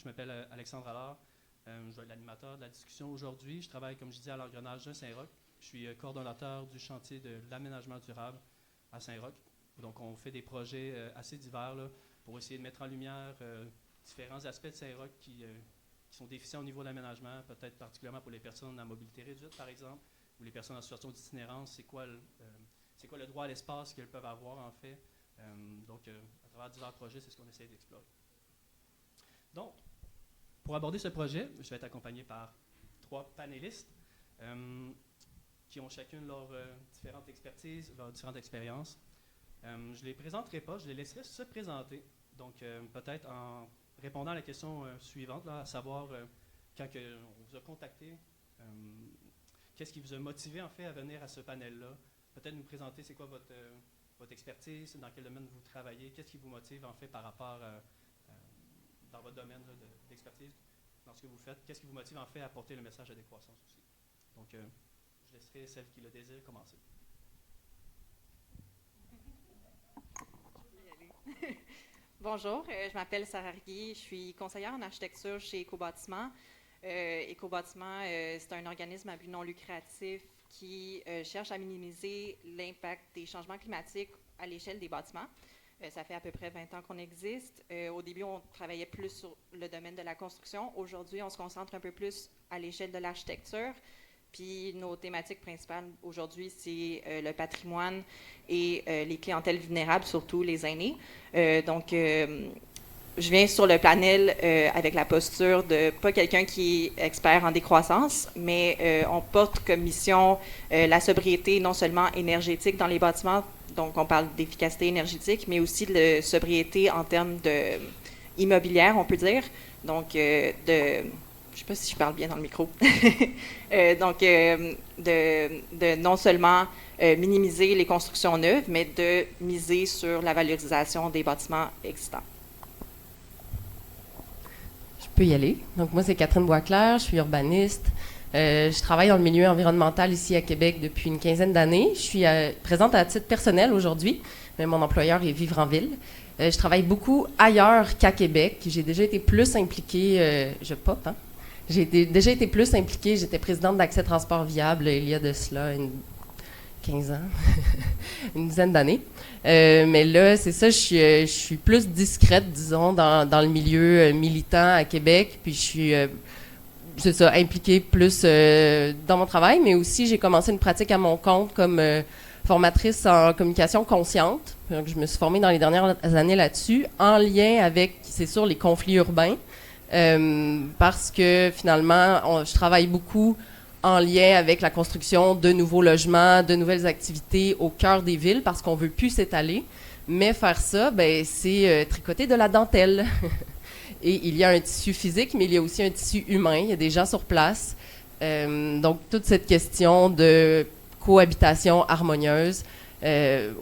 Je m'appelle Alexandre Allard. Je vais être l'animateur de la discussion aujourd'hui. Je travaille, comme je disais, à l'engrenage de Saint-Roch. Je suis coordonnateur du chantier de l'aménagement durable à Saint-Roch. Donc, on fait des projets assez divers là, pour essayer de mettre en lumière différents aspects de Saint-Roch qui sont déficients au niveau de l'aménagement, peut-être particulièrement pour les personnes à mobilité réduite, par exemple, ou les personnes en situation d'itinérance. C'est quoi le droit à l'espace qu'elles peuvent avoir, en fait. Donc, à travers divers projets, c'est ce qu'on essaie d'explorer. Donc, pour aborder ce projet, je vais être accompagné par 3 panélistes qui ont chacune leurs différentes expertises, leurs différentes expériences. Je ne les présenterai pas, je les laisserai se présenter. Donc, peut-être en répondant à la question suivante, là, à savoir, quand on vous a contacté, qu'est-ce qui vous a motivé, en fait, à venir à ce panel-là? Peut-être nous présenter c'est quoi votre expertise, dans quel domaine vous travaillez, qu'est-ce qui vous motive, en fait, par rapport dans votre domaine là, d'expertise, dans ce que vous faites, qu'est-ce qui vous motive, en fait, à porter le message de décroissance aussi? Donc, je laisserai celle qui le désire commencer. Bonjour, je m'appelle Sarah Rigui, je suis conseillère en architecture chez Écobâtiment. Écobâtiment, c'est un organisme à but non lucratif qui cherche à minimiser l'impact des changements climatiques à l'échelle des bâtiments. Ça fait à peu près 20 ans qu'on existe. Au début, on travaillait plus sur le domaine de la construction. Aujourd'hui, on se concentre un peu plus à l'échelle de l'architecture. Puis nos thématiques principales aujourd'hui, c'est le patrimoine et les clientèles vulnérables, surtout les aînés. Donc, je viens sur le panel avec la posture de pas quelqu'un qui est expert en décroissance, mais on porte comme mission la sobriété non seulement énergétique dans les bâtiments, donc on parle d'efficacité énergétique, mais aussi de sobriété en termes de immobilière, on peut dire. Donc, je ne sais pas si je parle bien dans le micro. Donc, de non seulement minimiser les constructions neuves, mais de miser sur la valorisation des bâtiments existants. Je peux y aller. Donc, moi, c'est Catherine Boisclair, je suis urbaniste. Je travaille dans le milieu environnemental ici à Québec depuis une quinzaine d'années. Je suis présente à titre personnel aujourd'hui, mais mon employeur est Vivre en Ville. Je travaille beaucoup ailleurs qu'à Québec. J'ai déjà été plus impliquée, je pop, hein? J'ai déjà été plus impliquée. J'étais présidente d'Accès Transport Viable il y a de cela 15 ans, une dizaine d'années. Mais là, c'est ça, je suis plus discrète, disons, dans le milieu militant à Québec. Puis je suis, c'est ça, impliquée plus dans mon travail. Mais aussi, j'ai commencé une pratique à mon compte comme formatrice en communication consciente. Donc, je me suis formée dans les dernières années là-dessus, en lien avec, c'est sûr, les conflits urbains. Parce que finalement, je travaille beaucoup en lien avec la construction de nouveaux logements, de nouvelles activités au cœur des villes, parce qu'on ne veut plus s'étaler. Mais faire ça, ben, c'est tricoter de la dentelle. Et il y a un tissu physique, mais il y a aussi un tissu humain. Il y a des gens sur place. Donc, toute cette question de cohabitation harmonieuse.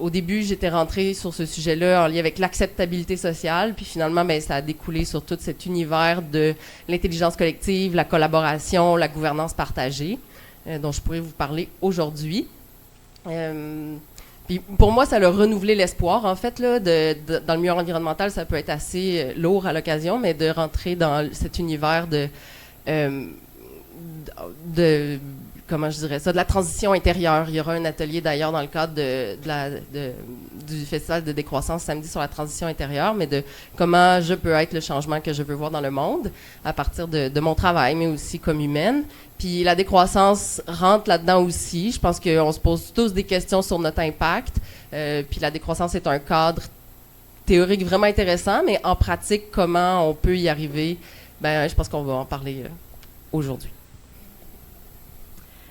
Au début, j'étais rentrée sur ce sujet-là en lien avec l'acceptabilité sociale, puis finalement, ben, ça a découlé sur tout cet univers de l'intelligence collective, la collaboration, la gouvernance partagée, dont je pourrais vous parler aujourd'hui. Puis pour moi, ça a renouvelé l'espoir, en fait, là, dans le milieu environnemental, ça peut être assez lourd à l'occasion, mais de rentrer dans cet univers de comment je dirais ça, de la transition intérieure. Il y aura un atelier d'ailleurs dans le cadre du Festival de décroissance samedi sur la transition intérieure, mais de comment je peux être le changement que je veux voir dans le monde à partir de mon travail, mais aussi comme humaine. Puis la décroissance rentre là-dedans aussi. Je pense qu'on se pose tous des questions sur notre impact. Puis la décroissance est un cadre théorique vraiment intéressant, mais en pratique, comment on peut y arriver, ben, je pense qu'on va en parler aujourd'hui.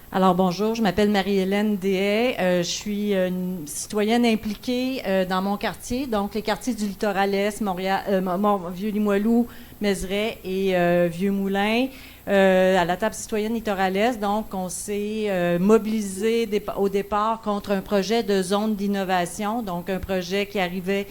Alors bonjour, je m'appelle Marie-Hélène Dehaye, je suis une citoyenne impliquée dans mon quartier, donc les quartiers du littoral est, Montréal, Vieux-Limoilou, Mézeray et Vieux-Moulin, à la table citoyenne littoral est. Donc on s'est mobilisé au départ contre un projet de zone d'innovation, donc un projet qui arrivait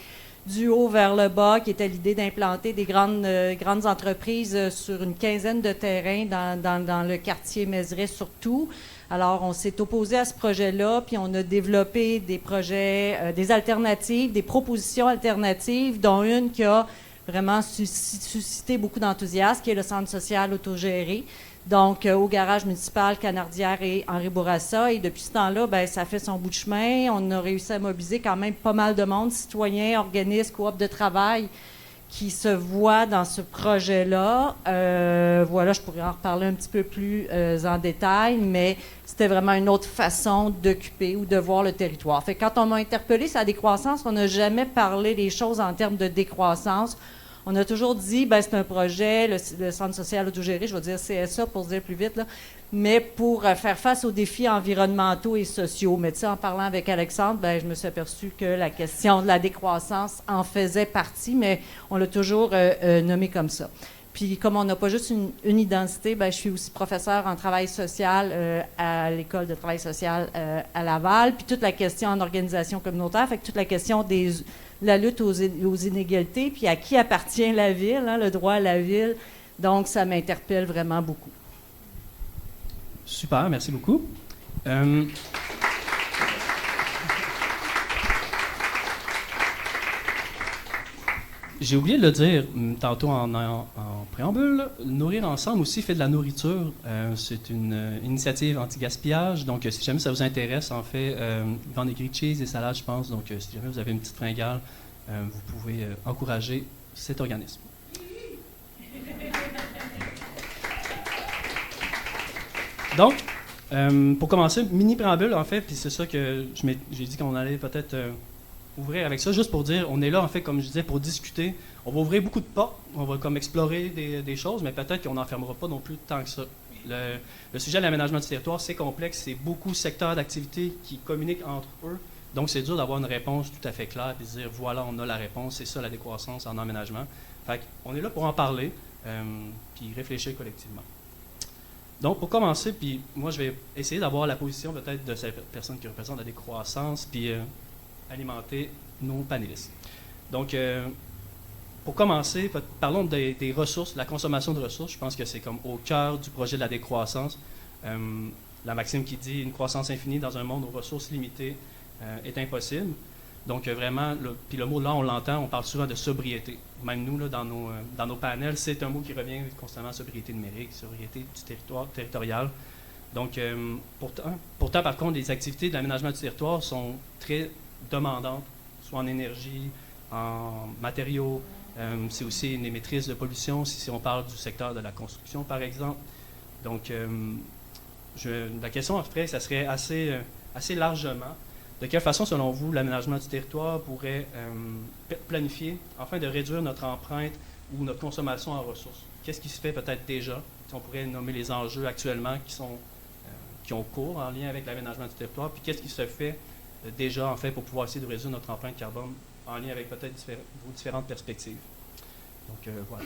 du haut vers le bas, qui était l'idée d'implanter des grandes entreprises sur une quinzaine de terrains dans le quartier Mézeray surtout. Alors, on s'est opposé à ce projet-là, puis on a développé des projets, des alternatives, des propositions alternatives, dont une qui a vraiment suscité beaucoup d'enthousiasme, qui est le centre social autogéré. Donc, au garage municipal Canardière et Henri Bourassa. Et depuis ce temps-là, ben, ça fait son bout de chemin. On a réussi à mobiliser quand même pas mal de monde, citoyens, organismes, coop de travail, qui se voient dans ce projet-là. Voilà, je pourrais en reparler un petit peu plus en détail, mais c'était vraiment une autre façon d'occuper ou de voir le territoire. Fait que quand on m'a interpellé sur la décroissance, on n'a jamais parlé des choses en termes de décroissance. On a toujours dit, ben, c'est un projet, le Centre social autogéré, je vais dire CSA pour se dire plus vite, là, mais pour faire face aux défis environnementaux et sociaux. Mais tu sais, en parlant avec Alexandre, ben, je me suis aperçue que la question de la décroissance en faisait partie, mais on l'a toujours nommé comme ça. Puis comme on n'a pas juste une identité, ben, je suis aussi professeure en travail social à l'École de travail social à Laval, puis toute la question en organisation communautaire, fait que toute la question la lutte aux inégalités, puis à qui appartient la ville, hein, le droit à la ville. Donc, ça m'interpelle vraiment beaucoup. Super, merci beaucoup. J'ai oublié de le dire tantôt en préambule. Nourrir Ensemble aussi fait de la nourriture. C'est une initiative anti-gaspillage. Donc, si jamais ça vous intéresse, en fait, ils vendent des grilled cheese et salades, je pense. Donc, si jamais vous avez une petite fringale, vous pouvez encourager cet organisme. Donc, pour commencer, mini préambule, en fait, puis c'est ça que j'ai dit qu'on allait peut-être ouvrir avec ça, juste pour dire, on est là, en fait, comme je disais, pour discuter. On va ouvrir beaucoup de portes, on va comme explorer des choses, mais peut-être qu'on n'enfermera pas non plus tant que ça. Le sujet de l'aménagement du territoire, c'est complexe, c'est beaucoup de secteurs d'activité qui communiquent entre eux, donc c'est dur d'avoir une réponse tout à fait claire, et de dire, voilà, on a la réponse, c'est ça la décroissance en aménagement. Fait qu'on est là pour en parler, puis réfléchir collectivement. Donc, pour commencer, puis moi, je vais essayer d'avoir la position peut-être de cette personne qui représente la décroissance, puis alimenter nos panélistes. Donc, pour commencer, parlons des ressources, la consommation de ressources. Je pense que c'est comme au cœur du projet de la décroissance. La maxime qui dit une croissance infinie dans un monde aux ressources limitées est impossible. Donc, vraiment, puis le mot là, on l'entend, on parle souvent de sobriété. Même nous, là, dans nos panels, c'est un mot qui revient constamment, sobriété numérique, sobriété du territoire, territorial. Donc, pourtant, par contre, les activités de l'aménagement du territoire sont très demandantes, soit en énergie, en matériaux. C'est aussi une maîtrise de pollution, si on parle du secteur de la construction, par exemple. Donc, la question, après, ça serait assez largement. De quelle façon, selon vous, l'aménagement du territoire pourrait planifier afin de réduire notre empreinte ou notre consommation en ressources? Qu'est-ce qui se fait peut-être déjà? Si on pourrait nommer les enjeux actuellement qui ont cours en lien avec l'aménagement du territoire, puis qu'est-ce qui se fait déjà, en fait, pour pouvoir essayer de réduire notre empreinte carbone en lien avec peut-être vos différentes perspectives? Donc, voilà.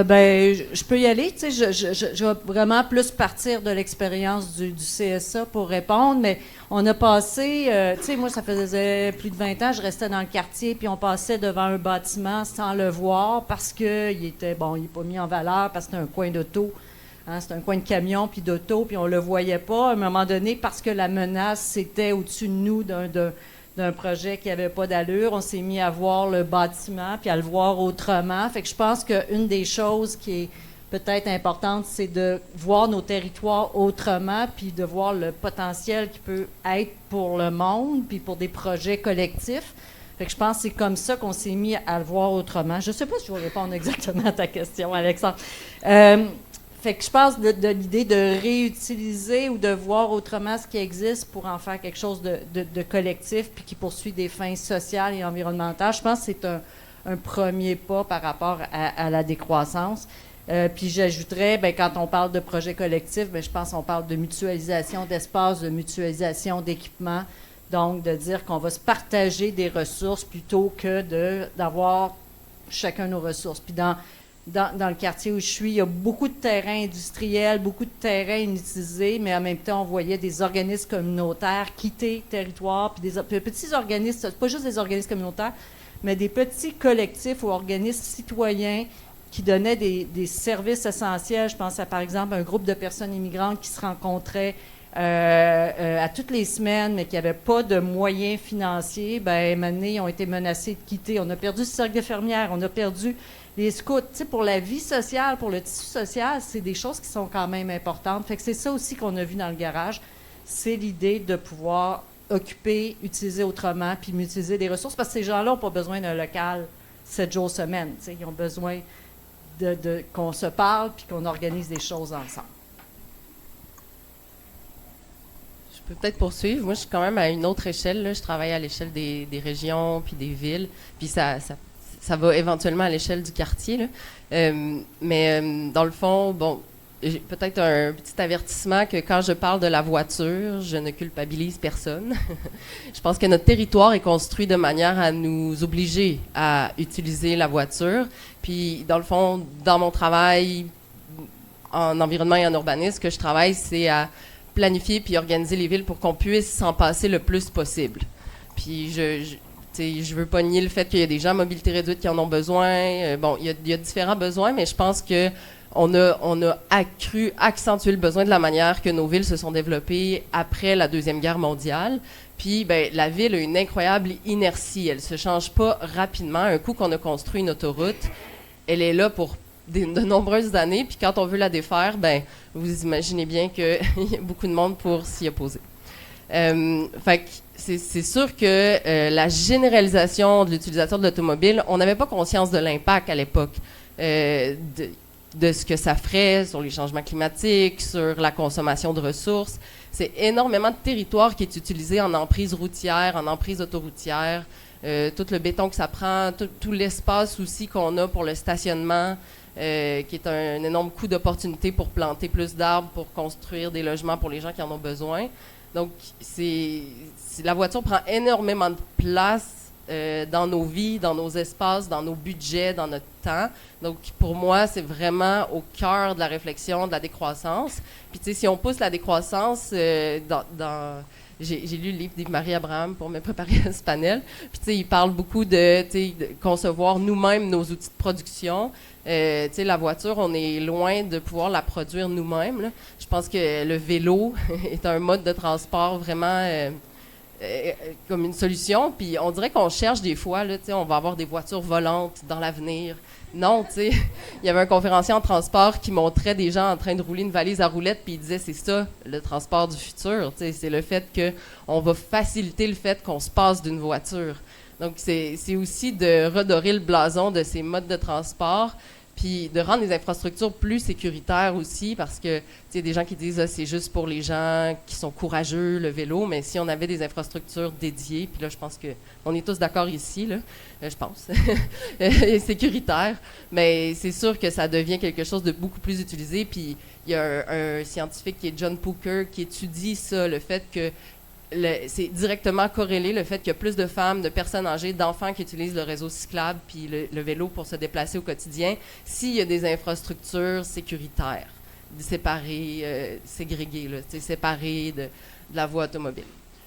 Ben, je peux y aller. Tu sais, je vais vraiment plus partir de l'expérience du CSA pour répondre, mais on a passé, tu sais, moi, ça faisait plus de 20 ans, je restais dans le quartier, puis on passait devant un bâtiment sans le voir parce qu'il était, bon, il n'est pas mis en valeur, parce que c'était un coin d'auto, hein, c'était un coin de camion, puis d'auto, puis on ne le voyait pas. À un moment donné, parce que la menace, c'était au-dessus de nous d'un projet qui n'avait pas d'allure, on s'est mis à voir le bâtiment puis à le voir autrement. Fait que je pense qu'une des choses qui est peut-être importante, c'est de voir nos territoires autrement puis de voir le potentiel qui peut être pour le monde puis pour des projets collectifs. Fait que je pense que c'est comme ça qu'on s'est mis à le voir autrement. Je ne sais pas si je vais répondre exactement à ta question, Alexandre. Fait que je pense de l'idée de réutiliser ou de voir autrement ce qui existe pour en faire quelque chose de collectif puis qui poursuit des fins sociales et environnementales. Je pense que c'est un premier pas par rapport à la décroissance. Puis j'ajouterais, ben, quand on parle de projet collectif, ben, je pense qu'on parle de mutualisation d'espace, de mutualisation d'équipement. Donc, de dire qu'on va se partager des ressources plutôt que d'avoir chacun nos ressources. Puis dans le quartier où je suis, il y a beaucoup de terrains industriels, beaucoup de terrains inutilisés, mais en même temps, on voyait des organismes communautaires quitter le territoire, puis des petits organismes, pas juste des organismes communautaires, mais des petits collectifs ou organismes citoyens qui donnaient des services essentiels. Je pense à, par exemple, un groupe de personnes immigrantes qui se rencontraient à toutes les semaines, mais qui n'avaient pas de moyens financiers, ben, maintenant, ils ont été menacés de quitter. On a perdu le cercle des fermières, on a perdu les scouts. Tu sais, pour la vie sociale, pour le tissu social, c'est des choses qui sont quand même importantes. Fait que c'est ça aussi qu'on a vu dans le garage. C'est l'idée de pouvoir occuper, utiliser autrement, puis utiliser des ressources, parce que ces gens-là n'ont pas besoin d'un local 7 jours semaine. Tu sais, ils ont besoin qu'on se parle puis qu'on organise des choses ensemble. Je peux peut-être poursuivre. Moi, je suis quand même à une autre échelle, là. Je travaille à l'échelle des régions puis des villes. Puis ça va éventuellement à l'échelle du quartier, là. Dans le fond, bon, j'ai peut-être un petit avertissement que quand je parle de la voiture, je ne culpabilise personne. Je pense que notre territoire est construit de manière à nous obliger à utiliser la voiture. Puis, dans le fond, dans mon travail en environnement et en urbanisme, ce que je travaille, c'est à planifier puis organiser les villes pour qu'on puisse s'en passer le plus possible. Puis, je veux pas nier le fait qu'il y a des gens à mobilité réduite qui en ont besoin. Bon, il y a différents besoins, mais je pense que on a accentué le besoin de la manière que nos villes se sont développées après la Deuxième Guerre mondiale. Puis, ben, la ville a une incroyable inertie. Elle se change pas rapidement. Un coup qu'on a construit une autoroute, elle est là pour de nombreuses années. Puis quand on veut la défaire, ben, vous imaginez bien qu'il y a beaucoup de monde pour s'y opposer. Fait que c'est sûr que la généralisation de l'utilisation de l'automobile, on n'avait pas conscience de l'impact à l'époque de ce que ça ferait sur les changements climatiques, sur la consommation de ressources. C'est énormément de territoire qui est utilisé en emprise routière, en emprise autoroutière, tout le béton que ça prend, tout l'espace aussi qu'on a pour le stationnement, qui est un énorme coût d'opportunité pour planter plus d'arbres, pour construire des logements pour les gens qui en ont besoin. Donc, la voiture prend énormément de place dans nos vies, dans nos espaces, dans nos budgets, dans notre temps. Donc, pour moi, c'est vraiment au cœur de la réflexion de la décroissance. Puis, tu sais, si on pousse la décroissance j'ai lu le livre d'Yves-Marie Abraham pour me préparer à ce panel. Puis, tu sais, il parle beaucoup de concevoir nous-mêmes nos outils de production. Tu sais, la voiture, on est loin de pouvoir la produire nous-mêmes, là. Je pense que le vélo est un mode de transport vraiment comme une solution. Puis on dirait qu'on cherche des fois, là, tu sais, on va avoir des voitures volantes dans l'avenir. Non, tu sais, il y avait un conférencier en transport qui montrait des gens en train de rouler une valise à roulettes, puis il disait c'est ça le transport du futur. Tu sais, c'est le fait qu'on va faciliter le fait qu'on se passe d'une voiture. Donc c'est aussi de redorer le blason de ces modes de transport, puis de rendre les infrastructures plus sécuritaires aussi, parce que il y a des gens qui disent c'est juste pour les gens qui sont courageux, le vélo, mais si on avait des infrastructures dédiées, puis là je pense qu'on est tous d'accord ici, là, je pense, sécuritaire, mais c'est sûr que ça devient quelque chose de beaucoup plus utilisé, puis il y a un scientifique qui est John Pooker qui étudie ça, le fait que c'est directement corrélé, le fait qu'il y a plus de femmes, de personnes âgées, d'enfants qui utilisent le réseau cyclable puis le vélo pour se déplacer au quotidien s'il y a des infrastructures sécuritaires, séparées, ségrégées, là, séparées de la voie automobile.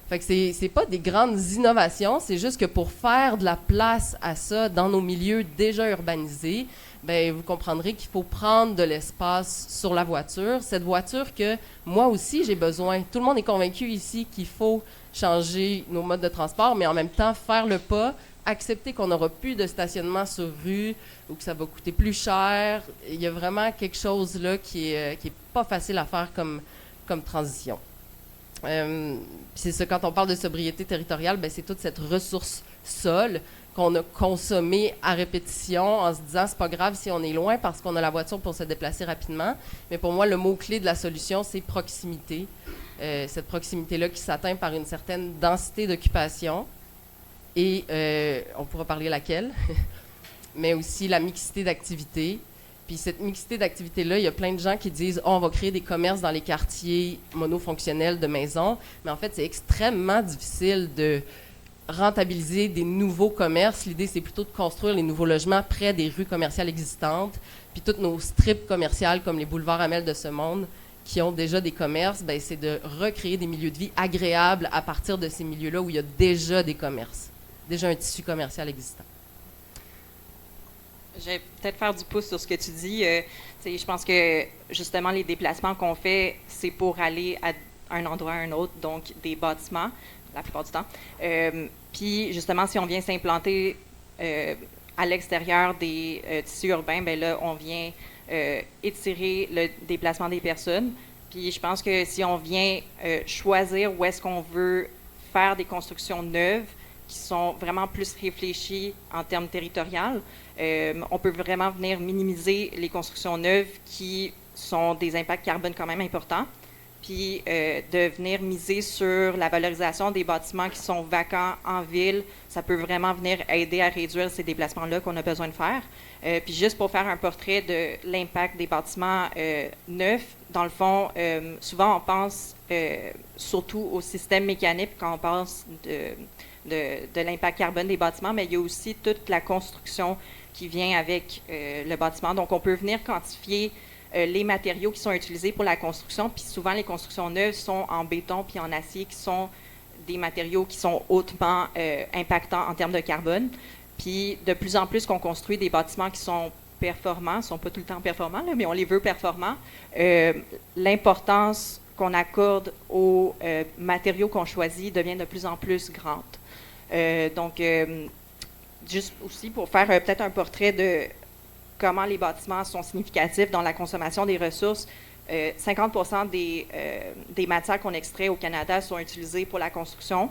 Fait que c'est pas des grandes innovations, c'est juste que pour faire de la place à ça dans nos milieux déjà urbanisés, ben vous comprendrez qu'il faut prendre de l'espace sur la voiture. Cette voiture que moi aussi j'ai besoin. Tout le monde est convaincu ici qu'il faut changer nos modes de transport, mais en même temps faire le pas, accepter qu'on n'aura plus de stationnement sur rue ou que ça va coûter plus cher. Il y a vraiment quelque chose là qui est pas facile à faire comme transition. C'est ça, quand on parle de sobriété territoriale, ben c'est toute cette ressource sol qu'on a consommé à répétition en se disant c'est pas grave si on est loin parce qu'on a la voiture pour se déplacer rapidement. Mais pour moi, le mot-clé de la solution, c'est proximité. Cette proximité-là qui s'atteint par une certaine densité d'occupation et on pourra parler laquelle, mais aussi la mixité d'activités. Puis cette mixité d'activités-là, il y a plein de gens qui disent « on va créer des commerces dans les quartiers monofonctionnels de maisons », mais en fait, c'est extrêmement difficile de rentabiliser des nouveaux commerces. L'idée, c'est plutôt de construire les nouveaux logements près des rues commerciales existantes. Puis toutes nos strips commerciales, comme les boulevards Amel de ce monde, qui ont déjà des commerces, ben, c'est de recréer des milieux de vie agréables à partir de ces milieux-là où il y a déjà des commerces, déjà un tissu commercial existant. Je vais peut-être faire du pouce sur ce que tu dis. Je pense que, justement, les déplacements qu'on fait, c'est pour aller un endroit à un autre, donc des bâtiments, la plupart du temps. Puis justement, si on vient s'implanter à l'extérieur des tissus urbains, ben là, on vient étirer le déplacement des personnes. Puis je pense que si on vient choisir où est-ce qu'on veut faire des constructions neuves qui sont vraiment plus réfléchies en termes territoriaux, on peut vraiment venir minimiser les constructions neuves qui sont des impacts carbone quand même importants, puis de venir miser sur la valorisation des bâtiments qui sont vacants en ville. Ça peut vraiment venir aider à réduire ces déplacements-là qu'on a besoin de faire. Puis juste pour faire un portrait de l'impact des bâtiments neufs, dans le fond, souvent on pense surtout au système mécanique quand on pense de l'impact carbone des bâtiments, mais il y a aussi toute la construction qui vient avec le bâtiment. Donc on peut venir quantifier les matériaux qui sont utilisés pour la construction, puis souvent les constructions neuves sont en béton puis en acier, qui sont des matériaux qui sont hautement impactants en termes de carbone. Puis de plus en plus qu'on construit des bâtiments qui sont performants, ne sont pas tout le temps performants, là, mais on les veut performants, l'importance qu'on accorde aux matériaux qu'on choisit devient de plus en plus grande. Donc, juste aussi pour faire peut-être un portrait de comment les bâtiments sont significatifs dans la consommation des ressources. 50% des matières qu'on extrait au Canada sont utilisées pour la construction.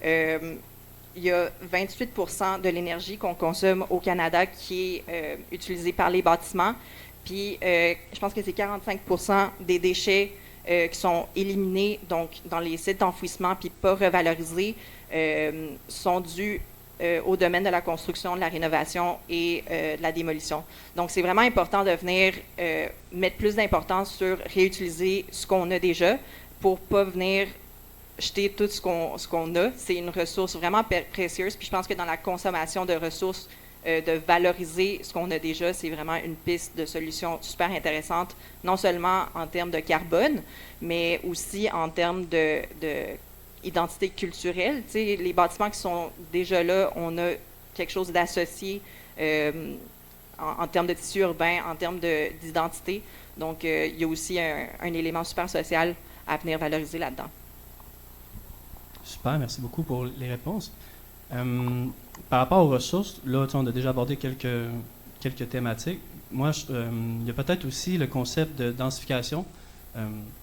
Il y a 28% de l'énergie qu'on consomme au Canada qui est utilisée par les bâtiments. Puis, je pense que c'est 45% des déchets qui sont éliminés donc, dans les sites d'enfouissement puis pas revalorisés sont dus au domaine de la construction, de la rénovation et de la démolition. Donc, c'est vraiment important de venir mettre plus d'importance sur réutiliser ce qu'on a déjà pour ne pas venir jeter tout ce qu'on a. C'est une ressource vraiment précieuse. Puis je pense que dans la consommation de ressources, de valoriser ce qu'on a déjà, c'est vraiment une piste de solution super intéressante, non seulement en termes de carbone, mais aussi en termes de identité culturelle. Tu sais, les bâtiments qui sont déjà là, on a quelque chose d'associé en termes de tissu urbain, en termes d'identité. Donc, il y a aussi un élément super social à venir valoriser là-dedans. Super, merci beaucoup pour les réponses. Par rapport aux ressources, là, on a déjà abordé quelques thématiques. Moi, il y a peut-être aussi le concept de densification,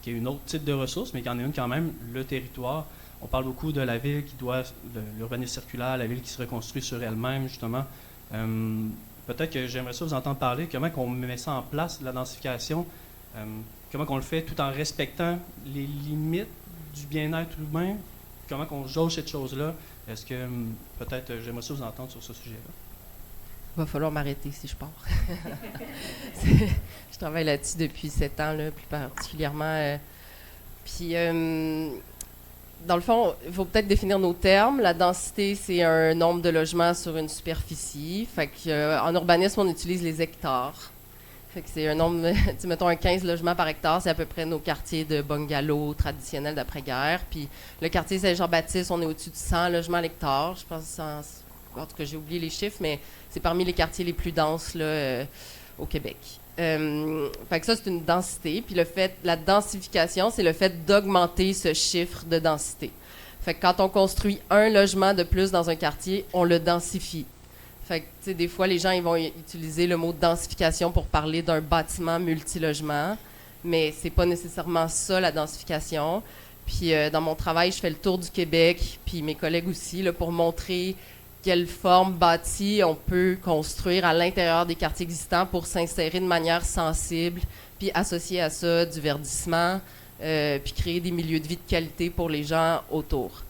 qui est une autre type de ressource, mais qui en est une quand même, le territoire. On parle beaucoup de la ville de l'urbanisme circulaire, la ville qui se reconstruit sur elle-même, justement. Peut-être que j'aimerais ça vous entendre parler, comment on met ça en place, la densification, comment on le fait tout en respectant les limites du bien-être humain, comment on jauge cette chose-là. Est-ce que peut-être j'aimerais ça vous entendre sur ce sujet-là? Il va falloir m'arrêter si je pars. Je travaille là-dessus depuis 7 ans, là, plus particulièrement. Puis, dans le fond, il faut peut-être définir nos termes. La densité, c'est un nombre de logements sur une superficie. Fait que, en urbanisme, on utilise les hectares. Fait que c'est un nombre, mettons un 15 logements par hectare, c'est à peu près nos quartiers de bungalows traditionnels d'après-guerre. Puis le quartier Saint-Jean-Baptiste, on est au-dessus de 100 logements à l'hectare. Je pense, en tout cas, j'ai oublié les chiffres, mais c'est parmi les quartiers les plus denses là, au Québec. Fait que ça, c'est une densité. Puis la densification, c'est le fait d'augmenter ce chiffre de densité. Fait que quand on construit un logement de plus dans un quartier, on le densifie. Fait que, tu sais, des fois, les gens ils vont utiliser le mot densification pour parler d'un bâtiment multilogement, mais c'est pas nécessairement ça, la densification. Puis, dans mon travail, je fais le tour du Québec, puis mes collègues aussi, là, pour montrer quelle forme bâtie on peut construire à l'intérieur des quartiers existants pour s'insérer de manière sensible, puis associer à ça du verdissement, puis créer des milieux de vie de qualité pour les gens autour.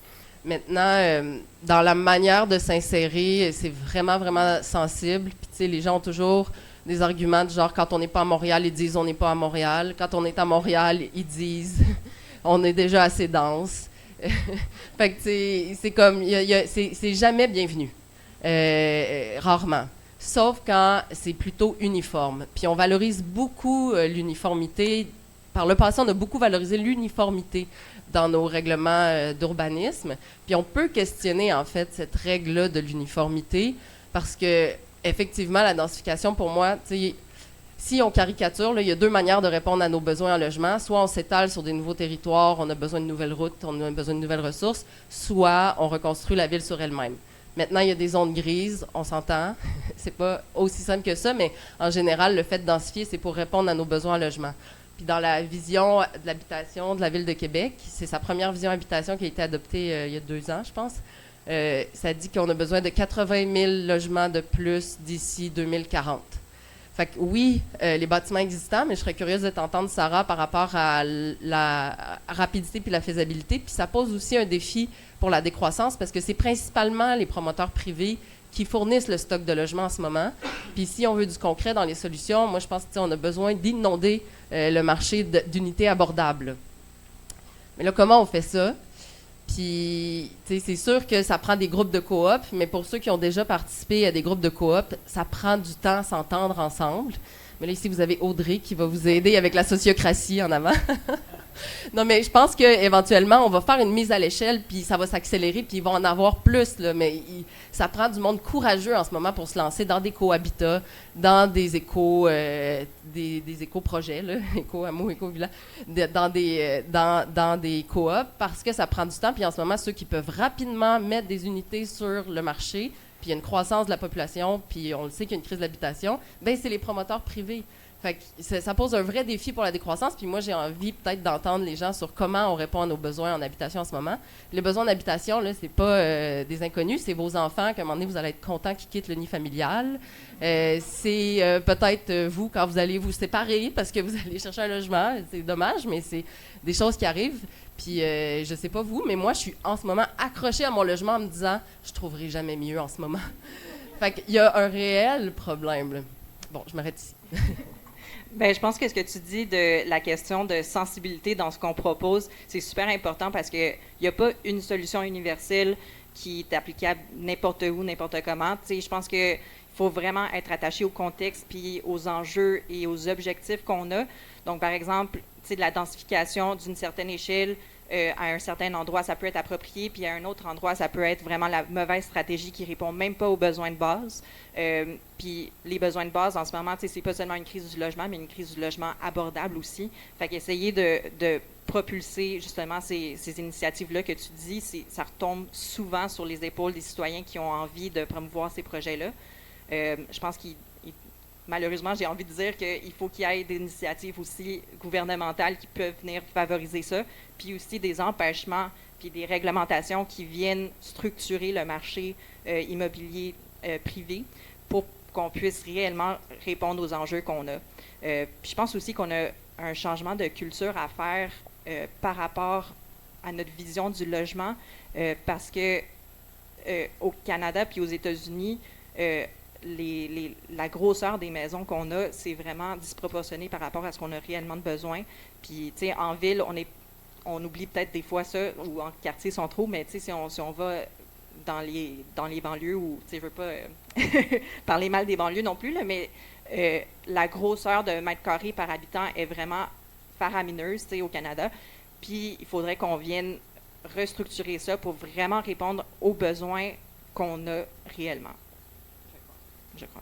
Maintenant, dans la manière de s'insérer, c'est vraiment, vraiment sensible. Puis, tu sais, les gens ont toujours des arguments du genre, quand on n'est pas à Montréal, ils disent on n'est pas à Montréal. Quand on est à Montréal, ils disent on est déjà assez dense. Fait que, tu sais, c'est comme, c'est jamais bienvenu. Rarement. Sauf quand c'est plutôt uniforme. Puis, on valorise beaucoup l'uniformité. Par le passé, on a beaucoup valorisé l'uniformité dans nos règlements d'urbanisme. Puis on peut questionner, en fait, cette règle-là de l'uniformité parce que, effectivement, la densification, pour moi, tu sais, si on caricature, là, il y a deux manières de répondre à nos besoins en logement. Soit on s'étale sur des nouveaux territoires, on a besoin de nouvelles routes, on a besoin de nouvelles ressources, soit on reconstruit la ville sur elle-même. Maintenant, il y a des zones grises, on s'entend. C'est pas aussi simple que ça, mais en général, le fait de densifier, c'est pour répondre à nos besoins en logement. Puis dans la vision de l'habitation de la Ville de Québec, c'est sa première vision habitation qui a été adoptée il y a 2 ans, je pense. Ça dit qu'on a besoin de 80 000 logements de plus d'ici 2040. Fait que oui, les bâtiments existants, mais je serais curieuse de t'entendre, Sarah, par rapport à la rapidité puis la faisabilité. Puis ça pose aussi un défi pour la décroissance parce que c'est principalement les promoteurs privés qui fournissent le stock de logements en ce moment. Puis si on veut du concret dans les solutions, moi je pense qu'on a besoin d'inonder le marché d'unités abordables. Mais là, comment on fait ça? Puis, c'est sûr que ça prend des groupes de coop, mais pour ceux qui ont déjà participé à des groupes de coop, ça prend du temps à s'entendre ensemble. Mais là, ici, vous avez Audrey qui va vous aider avec la sociocratie en avant. Non, mais je pense qu'éventuellement, on va faire une mise à l'échelle, puis ça va s'accélérer, puis il va en avoir plus, là, mais ça prend du monde courageux en ce moment pour se lancer dans des cohabitats, dans des des éco-projets, là, éco-hameaux, éco-village, dans des coops, parce que ça prend du temps, puis en ce moment, ceux qui peuvent rapidement mettre des unités sur le marché, puis il y a une croissance de la population, puis on le sait qu'il y a une crise de l'habitation, bien, c'est les promoteurs privés. Fait que ça pose un vrai défi pour la décroissance. Puis moi, j'ai envie peut-être d'entendre les gens sur comment on répond à nos besoins en habitation en ce moment. Les besoins en habitation, là, c'est pas des inconnus, c'est vos enfants qu'à un moment donné, vous allez être contents qu'ils quittent le nid familial. C'est peut-être vous quand vous allez vous séparer parce que vous allez chercher un logement. C'est dommage, mais c'est des choses qui arrivent. Puis je sais pas vous, mais moi, je suis en ce moment accrochée à mon logement en me disant « je trouverai jamais mieux en ce moment ». Fait qu'il y a un réel problème, là. Bon, je m'arrête ici. Bien, je pense que ce que tu dis de la question de sensibilité dans ce qu'on propose, c'est super important parce qu'il n'y a pas une solution universelle qui est applicable n'importe où, n'importe comment. Tu sais, je pense qu'il faut vraiment être attaché au contexte puis aux enjeux et aux objectifs qu'on a. Donc, par exemple, tu sais, de la densification d'une certaine échelle à un certain endroit, ça peut être approprié, puis à un autre endroit, ça peut être vraiment la mauvaise stratégie qui répond même pas aux besoins de base. Puis les besoins de base, en ce moment, c'est pas seulement une crise du logement, mais une crise du logement abordable aussi. Fait qu'essayer de propulser justement ces initiatives-là que tu dis, ça retombe souvent sur les épaules des citoyens qui ont envie de promouvoir ces projets-là. Je pense malheureusement, j'ai envie de dire qu'il faut qu'il y ait des initiatives aussi gouvernementales qui peuvent venir favoriser ça, puis aussi des empêchements, puis des réglementations qui viennent structurer le marché immobilier privé pour qu'on puisse réellement répondre aux enjeux qu'on a. Puis je pense aussi qu'on a un changement de culture à faire par rapport à notre vision du logement, parce que au Canada puis aux États-Unis, la grosseur des maisons qu'on a, c'est vraiment disproportionné par rapport à ce qu'on a réellement de besoin. Puis, tu sais, en ville, on oublie peut-être des fois ça, ou en quartier centraux, mais tu sais, si on va dans les banlieues, ou, tu sais, je veux pas parler mal des banlieues non plus, là, mais la grosseur de mètres carrés par habitant est vraiment faramineuse, tu sais, au Canada. Puis, il faudrait qu'on vienne restructurer ça pour vraiment répondre aux besoins qu'on a réellement. Je crois.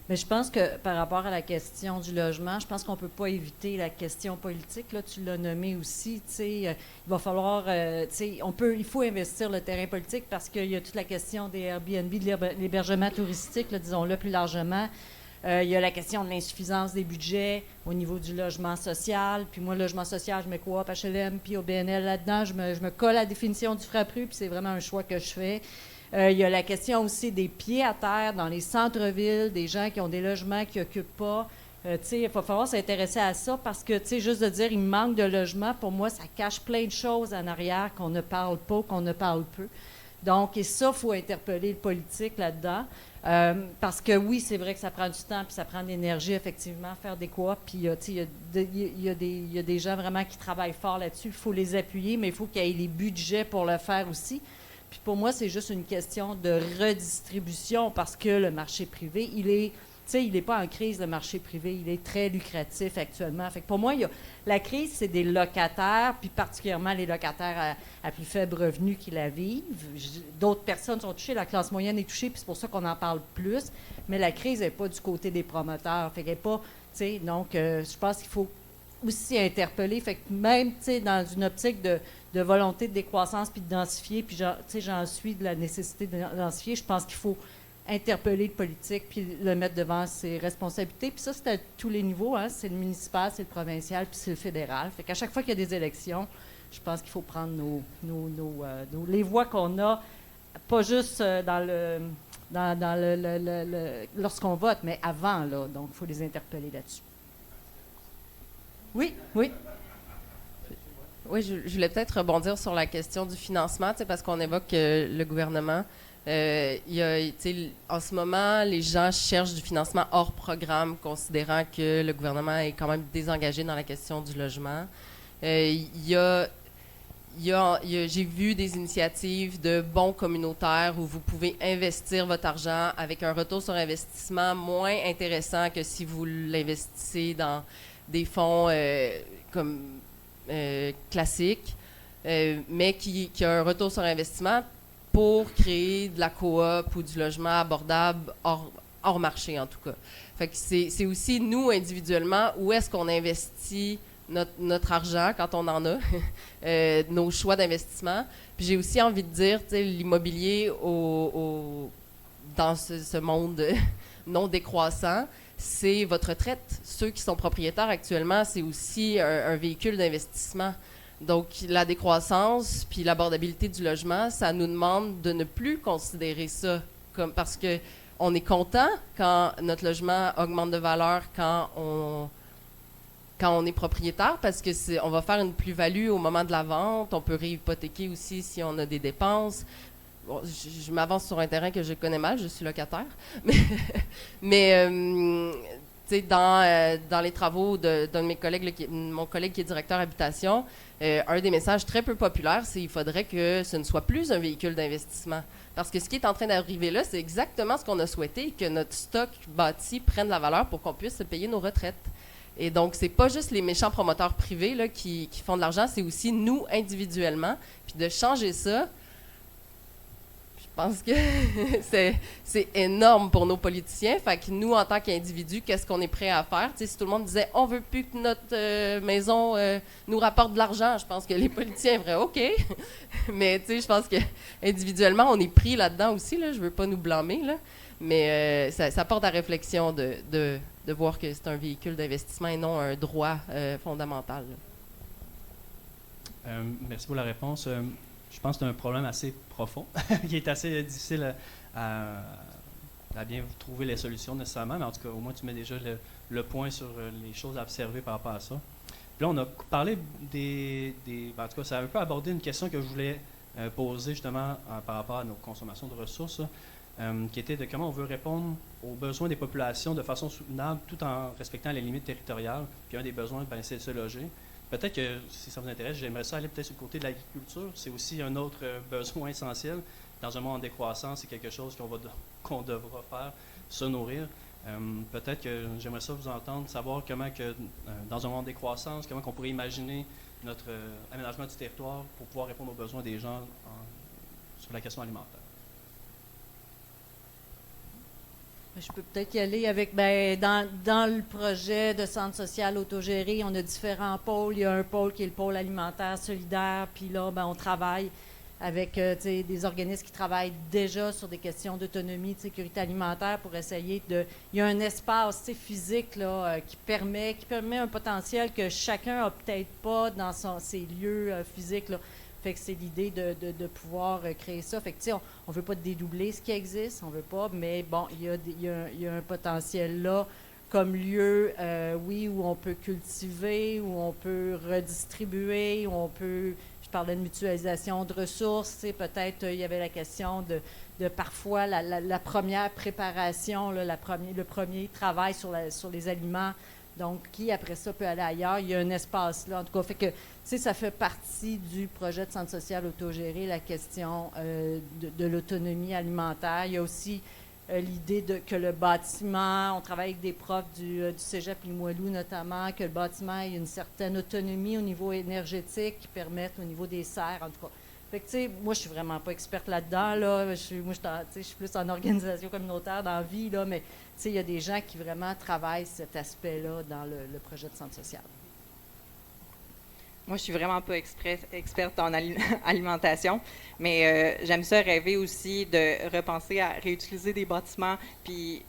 Mais je pense que par rapport à la question du logement, je pense qu'on ne peut pas éviter la question politique. Là, tu l'as nommé aussi. Il va falloir, il faut investir le terrain politique parce qu'il y a toute la question des Airbnb, de l'hébergement touristique, là, disons-le plus largement. Il y a la question de l'insuffisance des budgets au niveau du logement social. Puis moi, le logement social, je mets coop, HLM, puis au BNL là-dedans. Je me colle à la définition du FRAPRU, puis c'est vraiment un choix que je fais. Il y a la question aussi des pieds à terre dans les centres-villes, des gens qui ont des logements qui n'occupent pas. Il va falloir s'intéresser à ça parce que, juste de dire il manque de logement, pour moi, ça cache plein de choses en arrière qu'on ne parle pas, qu'on ne parle peu. Donc, et ça, il faut interpeller le politique là-dedans. Parce que oui, c'est vrai que ça prend du temps puis ça prend de l'énergie, effectivement, faire des coops. Puis, il y a des gens vraiment qui travaillent fort là-dessus. Il faut les appuyer, mais il faut qu'il y ait les budgets pour le faire aussi. Puis pour moi, c'est juste une question de redistribution parce que le marché privé, il est, sais, il n'est pas en crise, le marché privé. Il est très lucratif actuellement. Fait que pour moi, la crise, c'est des locataires, puis particulièrement les locataires à plus faible revenu qui la vivent. D'autres personnes sont touchées, la classe moyenne est touchée, puis c'est pour ça qu'on en parle plus. Mais la crise n'est pas du côté des promoteurs. Fait qu'elle n'est pas, tu sais, donc je pense qu'il faut aussi interpeller. Fait que même, tu sais, dans une optique de volonté de décroissance puis de densifier, puis j'en suis de la nécessité de densifier, je pense qu'il faut interpeller le politique puis le mettre devant ses responsabilités. Puis ça, c'est à tous les niveaux. Hein? C'est le municipal, c'est le provincial, puis c'est le fédéral. Fait qu'à chaque fois qu'il y a des élections, je pense qu'il faut prendre les voix qu'on a, pas juste lorsqu'on vote, mais avant, là. Donc, il faut les interpeller là-dessus. Oui, oui. Oui, je voulais peut-être rebondir sur la question du financement, parce qu'on évoque le gouvernement. En ce moment, les gens cherchent du financement hors programme, considérant que le gouvernement est quand même désengagé dans la question du logement. J'ai vu des initiatives de bons communautaires où vous pouvez investir votre argent avec un retour sur investissement moins intéressant que si vous l'investissez dans des fonds classiques, mais qui a un retour sur investissement pour créer de la coop ou du logement abordable hors marché, en tout cas. Fait que c'est aussi, nous, individuellement, où est-ce qu'on investit notre argent quand on en a, nos choix d'investissement. Puis j'ai aussi envie de dire, l'immobilier dans ce monde non décroissant, c'est votre retraite. Ceux qui sont propriétaires actuellement, c'est aussi un véhicule d'investissement. Donc, la décroissance puis l'abordabilité du logement, ça nous demande de ne plus considérer ça parce que on est content quand notre logement augmente de valeur quand on est propriétaire, parce que on va faire une plus-value au moment de la vente. On peut réhypothéquer aussi si on a des dépenses. Bon, je m'avance sur un terrain que je connais mal, je suis locataire. Mais dans les travaux d'un de mes collègues, mon collègue qui est directeur habitation, un des messages très peu populaires, c'est qu'il faudrait que ce ne soit plus un véhicule d'investissement. Parce que ce qui est en train d'arriver là, c'est exactement ce qu'on a souhaité, que notre stock bâti prenne de la valeur pour qu'on puisse se payer nos retraites. Et donc, c'est pas juste les méchants promoteurs privés là, qui font de l'argent, c'est aussi nous individuellement. Puis de changer ça, je pense que c'est énorme pour nos politiciens. Fait que nous, en tant qu'individus, qu'est-ce qu'on est prêt à faire? T'sais, si tout le monde disait « on veut plus que notre maison nous rapporte de l'argent », je pense que les politiciens feraient « OK ». Mais je pense qu'individuellement, on est pris là-dedans aussi. Là, je veux pas nous blâmer, là. Mais ça porte à réflexion de voir que c'est un véhicule d'investissement et non un droit fondamental. Merci pour la réponse. Je pense que c'est un problème assez profond, qui est assez difficile à bien trouver les solutions nécessairement, mais en tout cas, au moins, tu mets déjà le point sur les choses à observer par rapport à ça. Puis là, on a parlé en tout cas, ça a un peu abordé une question que je voulais poser justement par rapport à nos consommations de ressources, qui était de comment on veut répondre aux besoins des populations de façon soutenable tout en respectant les limites territoriales. Puis un des besoins, c'est de se loger. Peut-être que, si ça vous intéresse, j'aimerais ça aller peut-être sur le côté de l'agriculture. C'est aussi un autre besoin essentiel. Dans un monde en décroissance, c'est quelque chose qu'on devra faire, se nourrir. Peut-être que j'aimerais ça vous entendre, savoir comment que, dans un monde en décroissance, comment on pourrait imaginer notre aménagement du territoire pour pouvoir répondre aux besoins des gens sur la question alimentaire. Je peux peut-être y aller avec, dans le projet de centre social autogéré, on a différents pôles. Il y a un pôle qui est le pôle alimentaire solidaire, puis là, on travaille avec des organismes qui travaillent déjà sur des questions d'autonomie, de sécurité alimentaire pour essayer de... Il y a un espace physique là, qui permet un potentiel que chacun n'a peut-être pas dans ses lieux physiques, là. Fait que c'est l'idée de pouvoir créer ça. Fait que, on ne veut pas dédoubler ce qui existe, on veut pas, mais bon, il y a un potentiel là comme lieu, oui, où on peut cultiver, où on peut redistribuer, où on peut... Je parlais de mutualisation de ressources, peut-être il y avait la question de parfois la première préparation, là, le premier travail sur les aliments. Donc, qui, après ça, peut aller ailleurs. Il y a un espace là. En tout cas, fait que, ça fait partie du projet de centre social autogéré, la question de l'autonomie alimentaire. Il y a aussi l'idée que le bâtiment, on travaille avec des profs du cégep Limoilou notamment, que le bâtiment ait une certaine autonomie au niveau énergétique qui permette au niveau des serres, en tout cas. Fait que, tu sais, moi, je suis vraiment pas experte là-dedans, là. Je suis plus en organisation communautaire dans la vie, là, mais, tu sais, il y a des gens qui vraiment travaillent cet aspect-là dans le projet de centre social. Moi, je suis vraiment pas experte en alimentation, mais j'aime ça rêver aussi de repenser à réutiliser des bâtiments, puis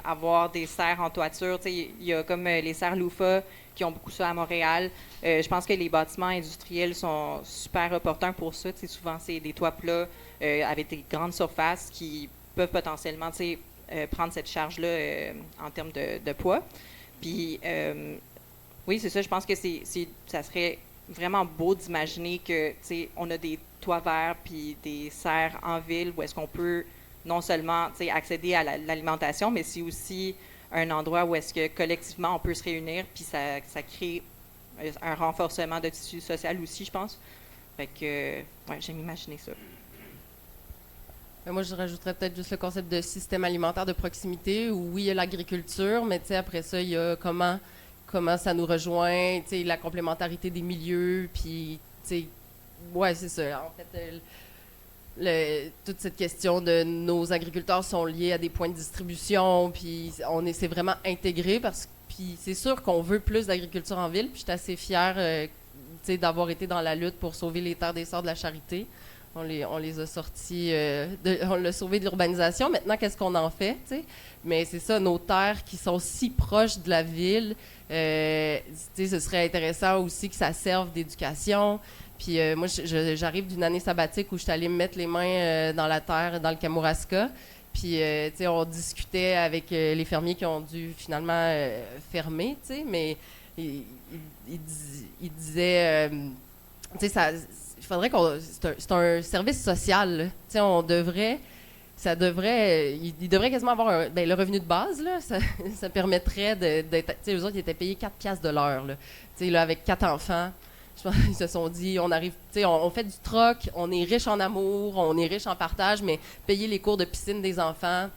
avoir des serres en toiture. Tu sais, il y a comme les serres Loufa qui ont beaucoup ça à Montréal. Je pense que les bâtiments industriels sont super opportuns pour ça. Tu sais, souvent, c'est des toits plats avec des grandes surfaces qui peuvent potentiellement, tu sais, prendre cette charge-là en termes de poids. Puis, oui, c'est ça. Je pense que ça serait vraiment beau d'imaginer que, tu sais, on a des toits verts puis des serres en ville où est-ce qu'on peut non seulement, tu sais, accéder à l'alimentation, mais c'est aussi un endroit où est-ce que collectivement on peut se réunir puis ça crée un renforcement de tissu social aussi, je pense. Fait que, ouais, j'aime imaginer ça. Moi, je rajouterais peut-être juste le concept de système alimentaire de proximité où, oui, il y a l'agriculture, mais tu sais, après ça, il y a comment ça nous rejoint, tu sais, la complémentarité des milieux, puis, tu sais, ouais, c'est ça. En fait, toute cette question de nos agriculteurs sont liés à des points de distribution, puis c'est vraiment intégré puis c'est sûr qu'on veut plus d'agriculture en ville, puis je suis assez fière, tu sais, d'avoir été dans la lutte pour sauver les terres des Sœurs de la Charité. On les a sortis, on l'a sauvé de l'urbanisation. Maintenant, qu'est-ce qu'on en fait, tu sais? Mais c'est ça, nos terres qui sont si proches de la ville, tu sais, ce serait intéressant aussi que ça serve d'éducation. Puis moi, j'arrive d'une année sabbatique où je suis allée me mettre les mains dans la terre, dans le Kamouraska. Puis, tu sais, on discutait avec les fermiers qui ont dû finalement fermer, tu sais, mais ils disaient, tu sais, il faudrait c'est un service social, tu sais, il devrait quasiment avoir le revenu de base, là, ça permettrait d'être, tu sais, eux autres, ils étaient payés 4 piastres de l'heure, là, tu sais, là, avec 4 enfants. Je pense qu'ils se sont dit, on arrive, tu sais, on fait du troc, on est riche en amour, on est riche en partage, mais payer les cours de piscine des enfants,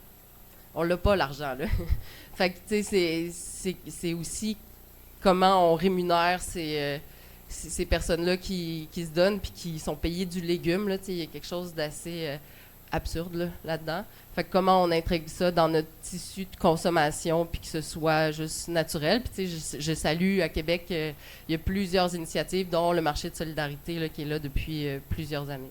on l'a pas, l'argent, là. Fait que, tu sais, c'est aussi comment on rémunère ces personnes-là qui se donnent puis qui sont payées du légume, là, tu sais, il y a quelque chose d'assez absurde là-dedans. Fait que comment on intègre ça dans notre tissu de consommation puis que ce soit juste naturel. Puis tu sais, je salue à Québec, il y a plusieurs initiatives, dont le marché de solidarité là, qui est là depuis plusieurs années.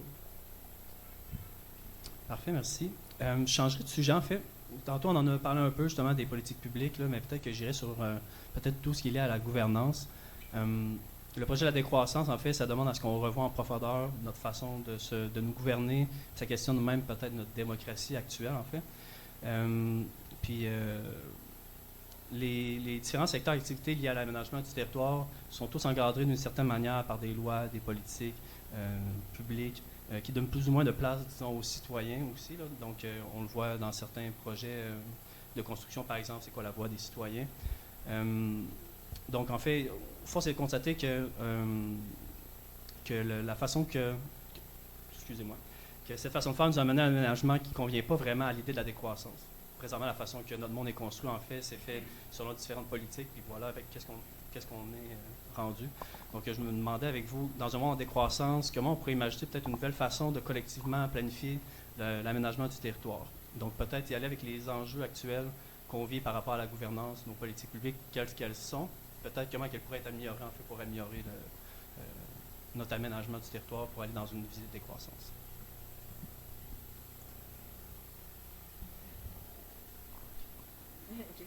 Parfait, merci. Je changerai de sujet en fait. Tantôt, on en a parlé un peu justement des politiques publiques, là, mais peut-être que j'irai sur peut-être tout ce qui est lié à la gouvernance. Le projet de la décroissance, en fait, ça demande à ce qu'on revoie en profondeur notre façon de nous gouverner. Ça questionne même peut-être notre démocratie actuelle, en fait. Puis, les différents secteurs d'activité liés à l'aménagement du territoire sont tous encadrés d'une certaine manière par des lois, des politiques publiques qui donnent plus ou moins de place, disons, aux citoyens aussi, là. Donc, on le voit dans certains projets de construction, par exemple, c'est quoi la voix des citoyens. Donc, en fait, force est de constater que la façon que cette façon de faire nous a amené à un aménagement qui ne convient pas vraiment à l'idée de la décroissance. Présentement, la façon que notre monde est construit, en fait, c'est fait selon différentes politiques, puis voilà, avec qu'est-ce qu'on est rendu. Donc, je me demandais avec vous, dans un monde en décroissance, comment on pourrait imaginer peut-être une nouvelle façon de collectivement planifier l'aménagement du territoire. Donc, peut-être y aller avec les enjeux actuels qu'on vit par rapport à la gouvernance, nos politiques publiques, quelles qu'elles sont, peut-être comment elles pourraient être améliorées, en fait, pour améliorer notre aménagement du territoire pour aller dans une visée de décroissance.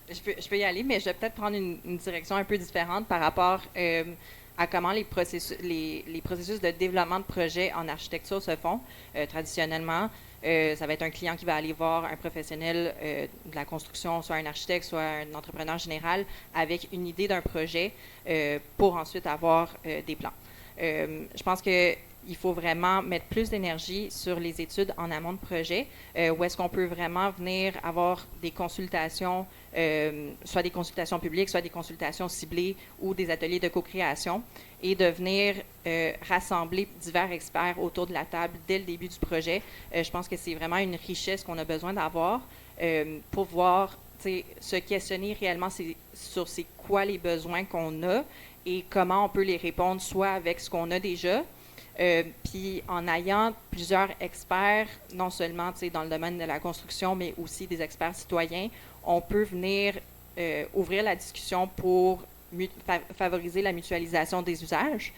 Je peux y aller, mais je vais peut-être prendre une direction un peu différente par rapport à comment les processus de développement de projets en architecture se font. Traditionnellement, ça va être un client qui va aller voir un professionnel de la construction, soit un architecte, soit un entrepreneur général, avec une idée d'un projet pour ensuite avoir des plans. Je pense qu'il faut vraiment mettre plus d'énergie sur les études en amont de projet, où est-ce qu'on peut vraiment venir avoir des consultations, soit des consultations publiques, soit des consultations ciblées ou des ateliers de co-création, et de venir rassembler divers experts autour de la table dès le début du projet. Je pense que c'est vraiment une richesse qu'on a besoin d'avoir. pour voir, se questionner réellement sur c'est quoi les besoins qu'on a et comment on peut les répondre, soit avec ce qu'on a déjà, puis en ayant plusieurs experts, non seulement dans le domaine de la construction, mais aussi des experts citoyens, on peut venir ouvrir la discussion pour favoriser la mutualisation des usages.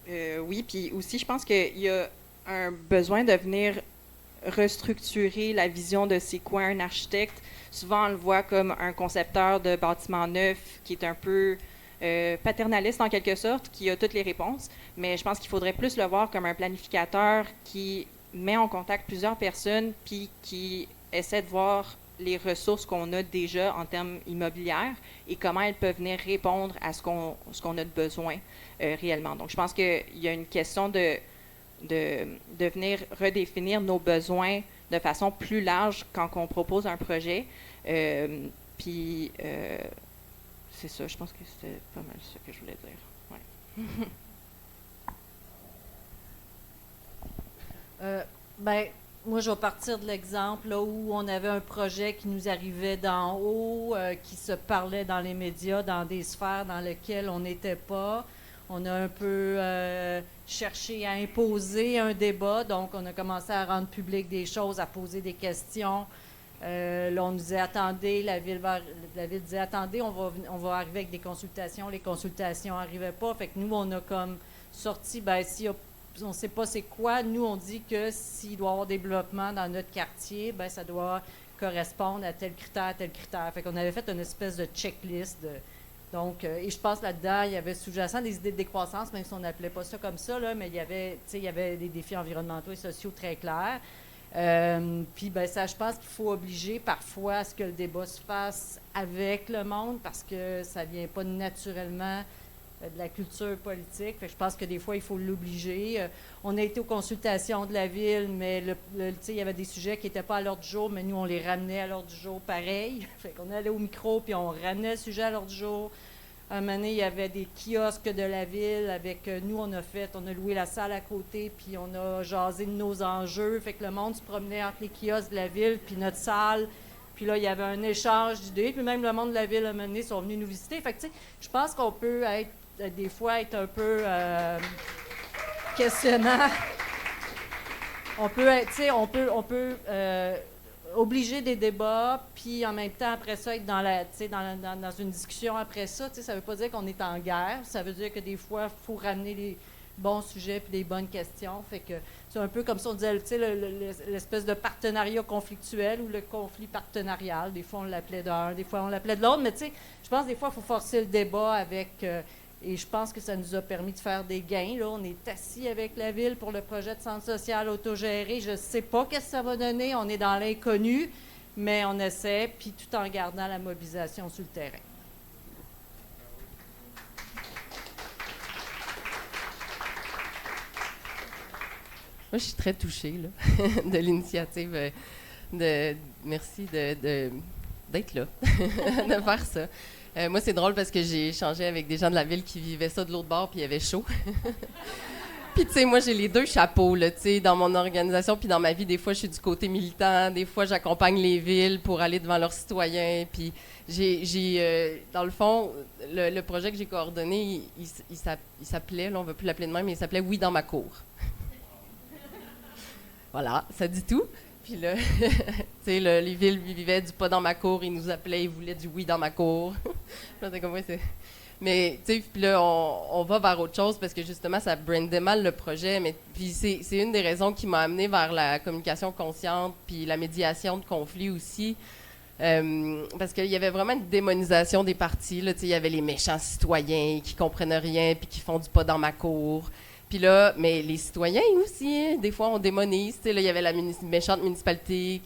Oui, puis aussi, je pense qu'il y a un besoin de venir restructurer la vision de c'est quoi un architecte. Souvent, on le voit comme un concepteur de bâtiments neufs qui est un peu paternaliste en quelque sorte, qui a toutes les réponses, mais je pense qu'il faudrait plus le voir comme un planificateur qui met en contact plusieurs personnes puis qui essaie de voir les ressources qu'on a déjà en termes immobilières et comment elles peuvent venir répondre à ce qu'on a de besoin réellement. Donc, je pense qu'il y a une question de venir redéfinir nos besoins de façon plus large quand on propose un projet. Puis, c'est ça, je pense que c'était pas mal ça que je voulais dire. Ouais. Moi, je vais partir de l'exemple là, où on avait un projet qui nous arrivait d'en haut, qui se parlait dans les médias, dans des sphères dans lesquelles on n'était pas. On a un peu cherché à imposer un débat, donc on a commencé à rendre public des choses, à poser des questions. Là, on nous disait, attendez, la ville disait, attendez, on va arriver avec des consultations. Les consultations n'arrivaient pas. Fait que nous, on a comme sorti, si on ne sait pas c'est quoi, nous, on dit que s'il doit y avoir développement dans notre quartier, ça doit correspondre à tel critère, tel critère. Fait qu'on avait fait une espèce de checklist. Donc, et je pense là-dedans, il y avait sous-jacent des idées de décroissance, même si on n'appelait pas ça comme ça, là, mais il y avait des défis environnementaux et sociaux très clairs. Puis, ça, je pense qu'il faut obliger parfois à ce que le débat se fasse avec le monde parce que ça ne vient pas naturellement de la culture politique. Fait que je pense que des fois, il faut l'obliger. On a été aux consultations de la ville, mais il y avait des sujets qui n'étaient pas à l'ordre du jour, mais nous, on les ramenait à l'ordre du jour pareil. Fait qu'on allait au micro, puis on ramenait le sujet à l'ordre du jour. Un moment donné, il y avait des kiosques de la ville avec nous, on a loué la salle à côté, puis on a jasé de nos enjeux. Fait que le monde se promenait entre les kiosques de la ville, puis notre salle. Puis là, il y avait un échange d'idées. Puis même le monde de la ville, à un moment donné, sont venus nous visiter. Fait que, tu sais, je pense qu'on peut des fois être un peu questionnant. On peut obliger des débats, puis en même temps, après ça, être dans une discussion après ça. Ça ne veut pas dire qu'on est en guerre. Ça veut dire que des fois, il faut ramener les bons sujets puis les bonnes questions. Fait que c'est un peu comme ça, on disait, l'espèce de partenariat conflictuel ou le conflit partenarial. Des fois, on l'appelait d'un, des fois, on l'appelait de l'autre. Mais je pense que des fois, il faut forcer le débat avec... et je pense que ça nous a permis de faire des gains. Là, on est assis avec la ville pour le projet de centre social autogéré. Je ne sais pas ce que ça va donner. On est dans l'inconnu, mais on essaie, puis tout en gardant la mobilisation sur le terrain. Moi, je suis très touchée là, de l'initiative. Merci d'être là, de faire ça. Moi, c'est drôle parce que j'ai échangé avec des gens de la ville qui vivaient ça de l'autre bord, puis il y avait chaud. Puis, tu sais, moi, j'ai les deux chapeaux, là, tu sais, dans mon organisation, puis dans ma vie, des fois, je suis du côté militant, des fois, j'accompagne les villes pour aller devant leurs citoyens, puis dans le fond, le projet que j'ai coordonné, il s'appelait, là, on ne va plus l'appeler de même, mais il s'appelait « Oui, dans ma cour ». Voilà, ça dit tout. Puis là, tu sais, les villes vivaient du pas dans ma cour, ils nous appelaient, ils voulaient du oui dans ma cour. Mais, tu sais, puis là, on va vers autre chose parce que justement, ça brandait mal le projet. Mais puis c'est une des raisons qui m'a amenée vers la communication consciente puis la médiation de conflits aussi. Parce qu'il y avait vraiment une démonisation des partis. Là, tu sais, il y avait les méchants citoyens qui comprennent rien puis qui font du pas dans ma cour. Puis là, mais les citoyens aussi, hein, des fois, on démonise. Là, il y avait la méchante municipalité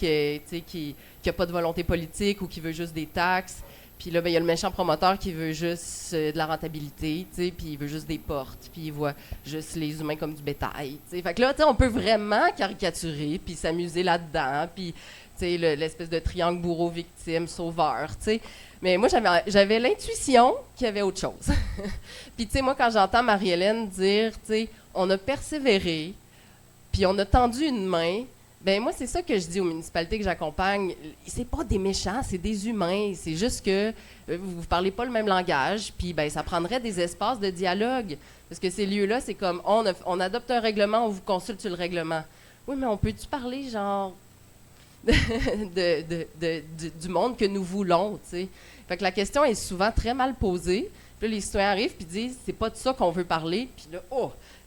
qui n'a pas de volonté politique ou qui veut juste des taxes. Puis là, il y a le méchant promoteur qui veut juste de la rentabilité, puis il veut juste des portes, puis il voit juste les humains comme du bétail. T'sais. Fait que là, on peut vraiment caricaturer, puis s'amuser là-dedans, puis l'espèce de triangle bourreau-victime, sauveur, t'sais. Mais moi, j'avais l'intuition qu'il y avait autre chose. Puis, tu sais, moi, quand j'entends Marie-Hélène dire, tu sais, on a persévéré, puis on a tendu une main, Ben moi, c'est ça que je dis aux municipalités que j'accompagne. C'est pas des méchants, c'est des humains. C'est juste que vous parlez pas le même langage, puis ben ça prendrait des espaces de dialogue. Parce que ces lieux-là, c'est comme, on adopte un règlement, on vous consulte sur le règlement. Oui, mais on peut-tu parler, genre, du monde que nous voulons, tu sais? Fait que la question est souvent très mal posée. Puis là, les citoyens arrivent puis disent, c'est pas de ça qu'on veut parler. Puis là,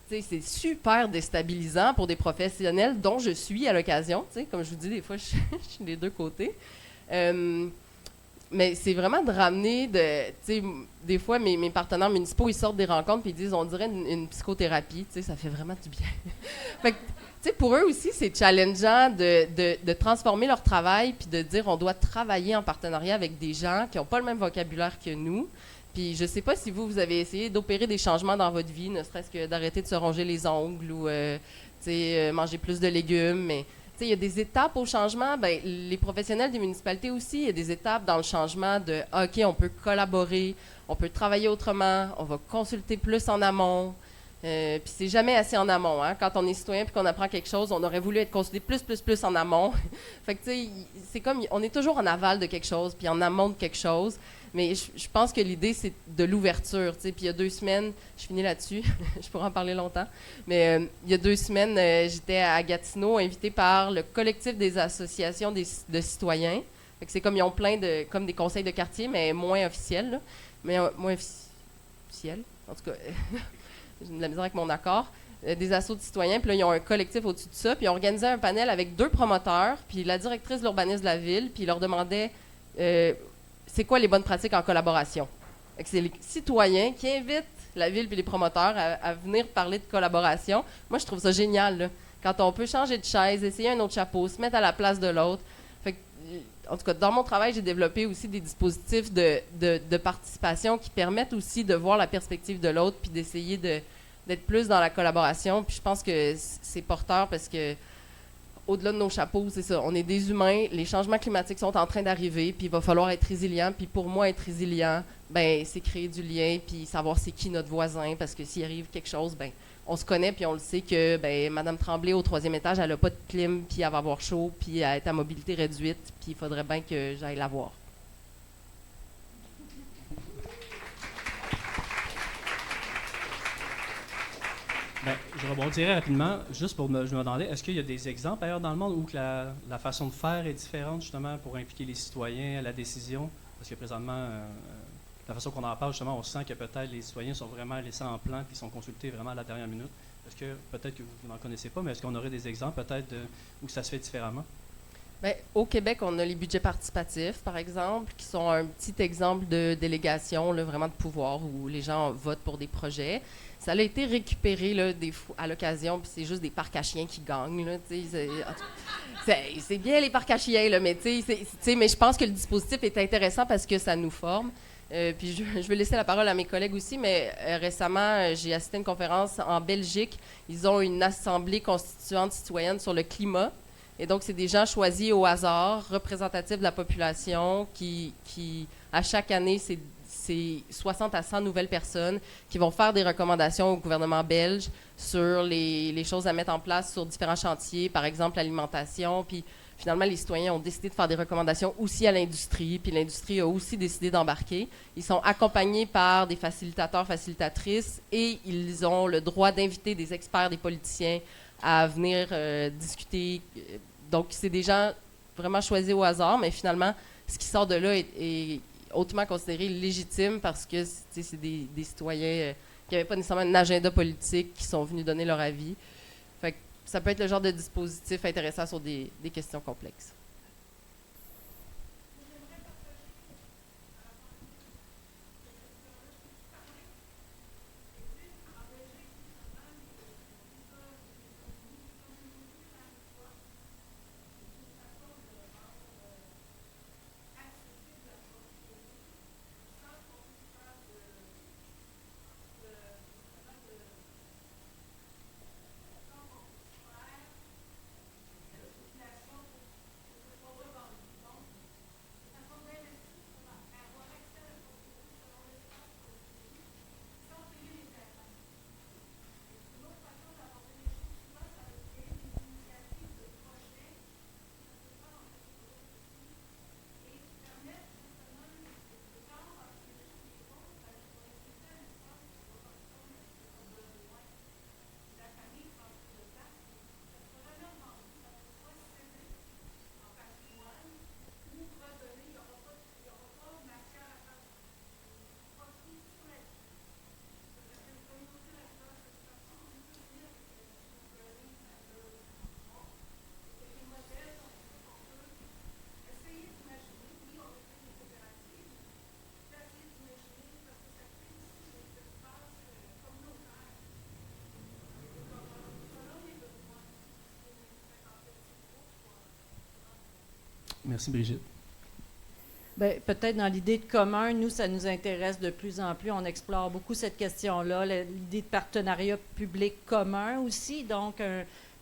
c'est super déstabilisant pour des professionnels dont je suis à l'occasion. Comme je vous dis, des fois, je suis des deux côtés. Mais c'est vraiment de ramener, des fois, mes partenaires municipaux, ils sortent des rencontres puis ils disent, on dirait une psychothérapie, ça fait vraiment du bien. Fait que, pour eux aussi, c'est challengeant de transformer leur travail puis de dire, on doit travailler en partenariat avec des gens qui n'ont pas le même vocabulaire que nous. Puis je sais pas si vous avez essayé d'opérer des changements dans votre vie, ne serait-ce que d'arrêter de se ronger les ongles ou manger plus de légumes. Mais il y a des étapes au changement. Ben, les professionnels des municipalités aussi, il y a des étapes dans le changement de OK, on peut collaborer, on peut travailler autrement, on va consulter plus en amont. Puis c'est jamais assez en amont. Hein? Quand on est citoyen puis qu'on apprend quelque chose, on aurait voulu être consulté plus en amont. Fait que c'est comme, on est toujours en aval de quelque chose puis en amont de quelque chose. Mais je pense que l'idée, c'est de l'ouverture. Puis il y a 2 semaines, je finis là-dessus, je pourrais en parler longtemps, mais il y a 2 semaines, j'étais à Gatineau, invitée par le collectif des associations de citoyens. Fait que c'est comme, ils ont plein de, comme des conseils de quartier, mais moins officiels. Là. Mais moins officiels, en tout cas, j'ai de la misère avec mon accord. Des assos de citoyens, puis là, ils ont un collectif au-dessus de ça, puis ils ont organisé un panel avec 2 promoteurs, puis la directrice de l'urbanisme de la ville, puis ils leur demandaient... c'est quoi les bonnes pratiques en collaboration. C'est les citoyens qui invitent la ville et les promoteurs à venir parler de collaboration. Moi, je trouve ça génial, là. Quand on peut changer de chaise, essayer un autre chapeau, se mettre à la place de l'autre. En tout cas, dans mon travail, j'ai développé aussi des dispositifs de participation qui permettent aussi de voir la perspective de l'autre puis d'essayer d'être plus dans la collaboration. Puis je pense que c'est porteur parce que au-delà de nos chapeaux, c'est ça. On est des humains. Les changements climatiques sont en train d'arriver, puis il va falloir être résilient. Puis pour moi, être résilient, ben c'est créer du lien, puis savoir c'est qui notre voisin, parce que s'il arrive quelque chose, ben on se connaît, puis on le sait que ben Madame Tremblay au 3e étage, elle a pas de clim, puis elle va avoir chaud, puis elle est à mobilité réduite, puis il faudrait bien que j'aille la voir. Bien, je rebondirai rapidement, juste pour je me demandais, est-ce qu'il y a des exemples ailleurs dans le monde où que la façon de faire est différente, justement, pour impliquer les citoyens à la décision? Parce que présentement, la façon qu'on en parle, justement, on sent que peut-être les citoyens sont vraiment laissés en plan puis sont consultés vraiment à la dernière minute. Est-ce que, peut-être que vous n'en connaissez pas, mais est-ce qu'on aurait des exemples, peut-être, où ça se fait différemment? Bien, au Québec, on a les budgets participatifs, par exemple, qui sont un petit exemple de délégation, là, vraiment de pouvoir, où les gens votent pour des projets. Ça a été récupéré là, à l'occasion, puis c'est juste des parcs à chiens qui gagnent. Là, c'est bien les parcs à chiens, là, mais, mais je pense que le dispositif est intéressant parce que ça nous forme. Puis je vais laisser la parole à mes collègues aussi, mais récemment, j'ai assisté à une conférence en Belgique. Ils ont une assemblée constituante citoyenne sur le climat. Et donc, c'est des gens choisis au hasard, représentatifs de la population, qui à chaque année, c'est 60 à 100 nouvelles personnes qui vont faire des recommandations au gouvernement belge sur les choses à mettre en place sur différents chantiers, par exemple l'alimentation. Puis finalement, les citoyens ont décidé de faire des recommandations aussi à l'industrie, puis l'industrie a aussi décidé d'embarquer. Ils sont accompagnés par des facilitateurs, facilitatrices, et ils ont le droit d'inviter des experts, des politiciens à venir discuter. Donc, c'est des gens vraiment choisis au hasard, mais finalement, ce qui sort de là est hautement considéré légitime parce que c'est des citoyens qui n'avaient pas nécessairement un agenda politique qui sont venus donner leur avis. Fait que ça peut être le genre de dispositif intéressant sur des questions complexes. Merci, Brigitte. Bien, peut-être dans l'idée de commun, nous, ça nous intéresse de plus en plus. On explore beaucoup cette question-là, l'idée de partenariat public commun aussi, donc,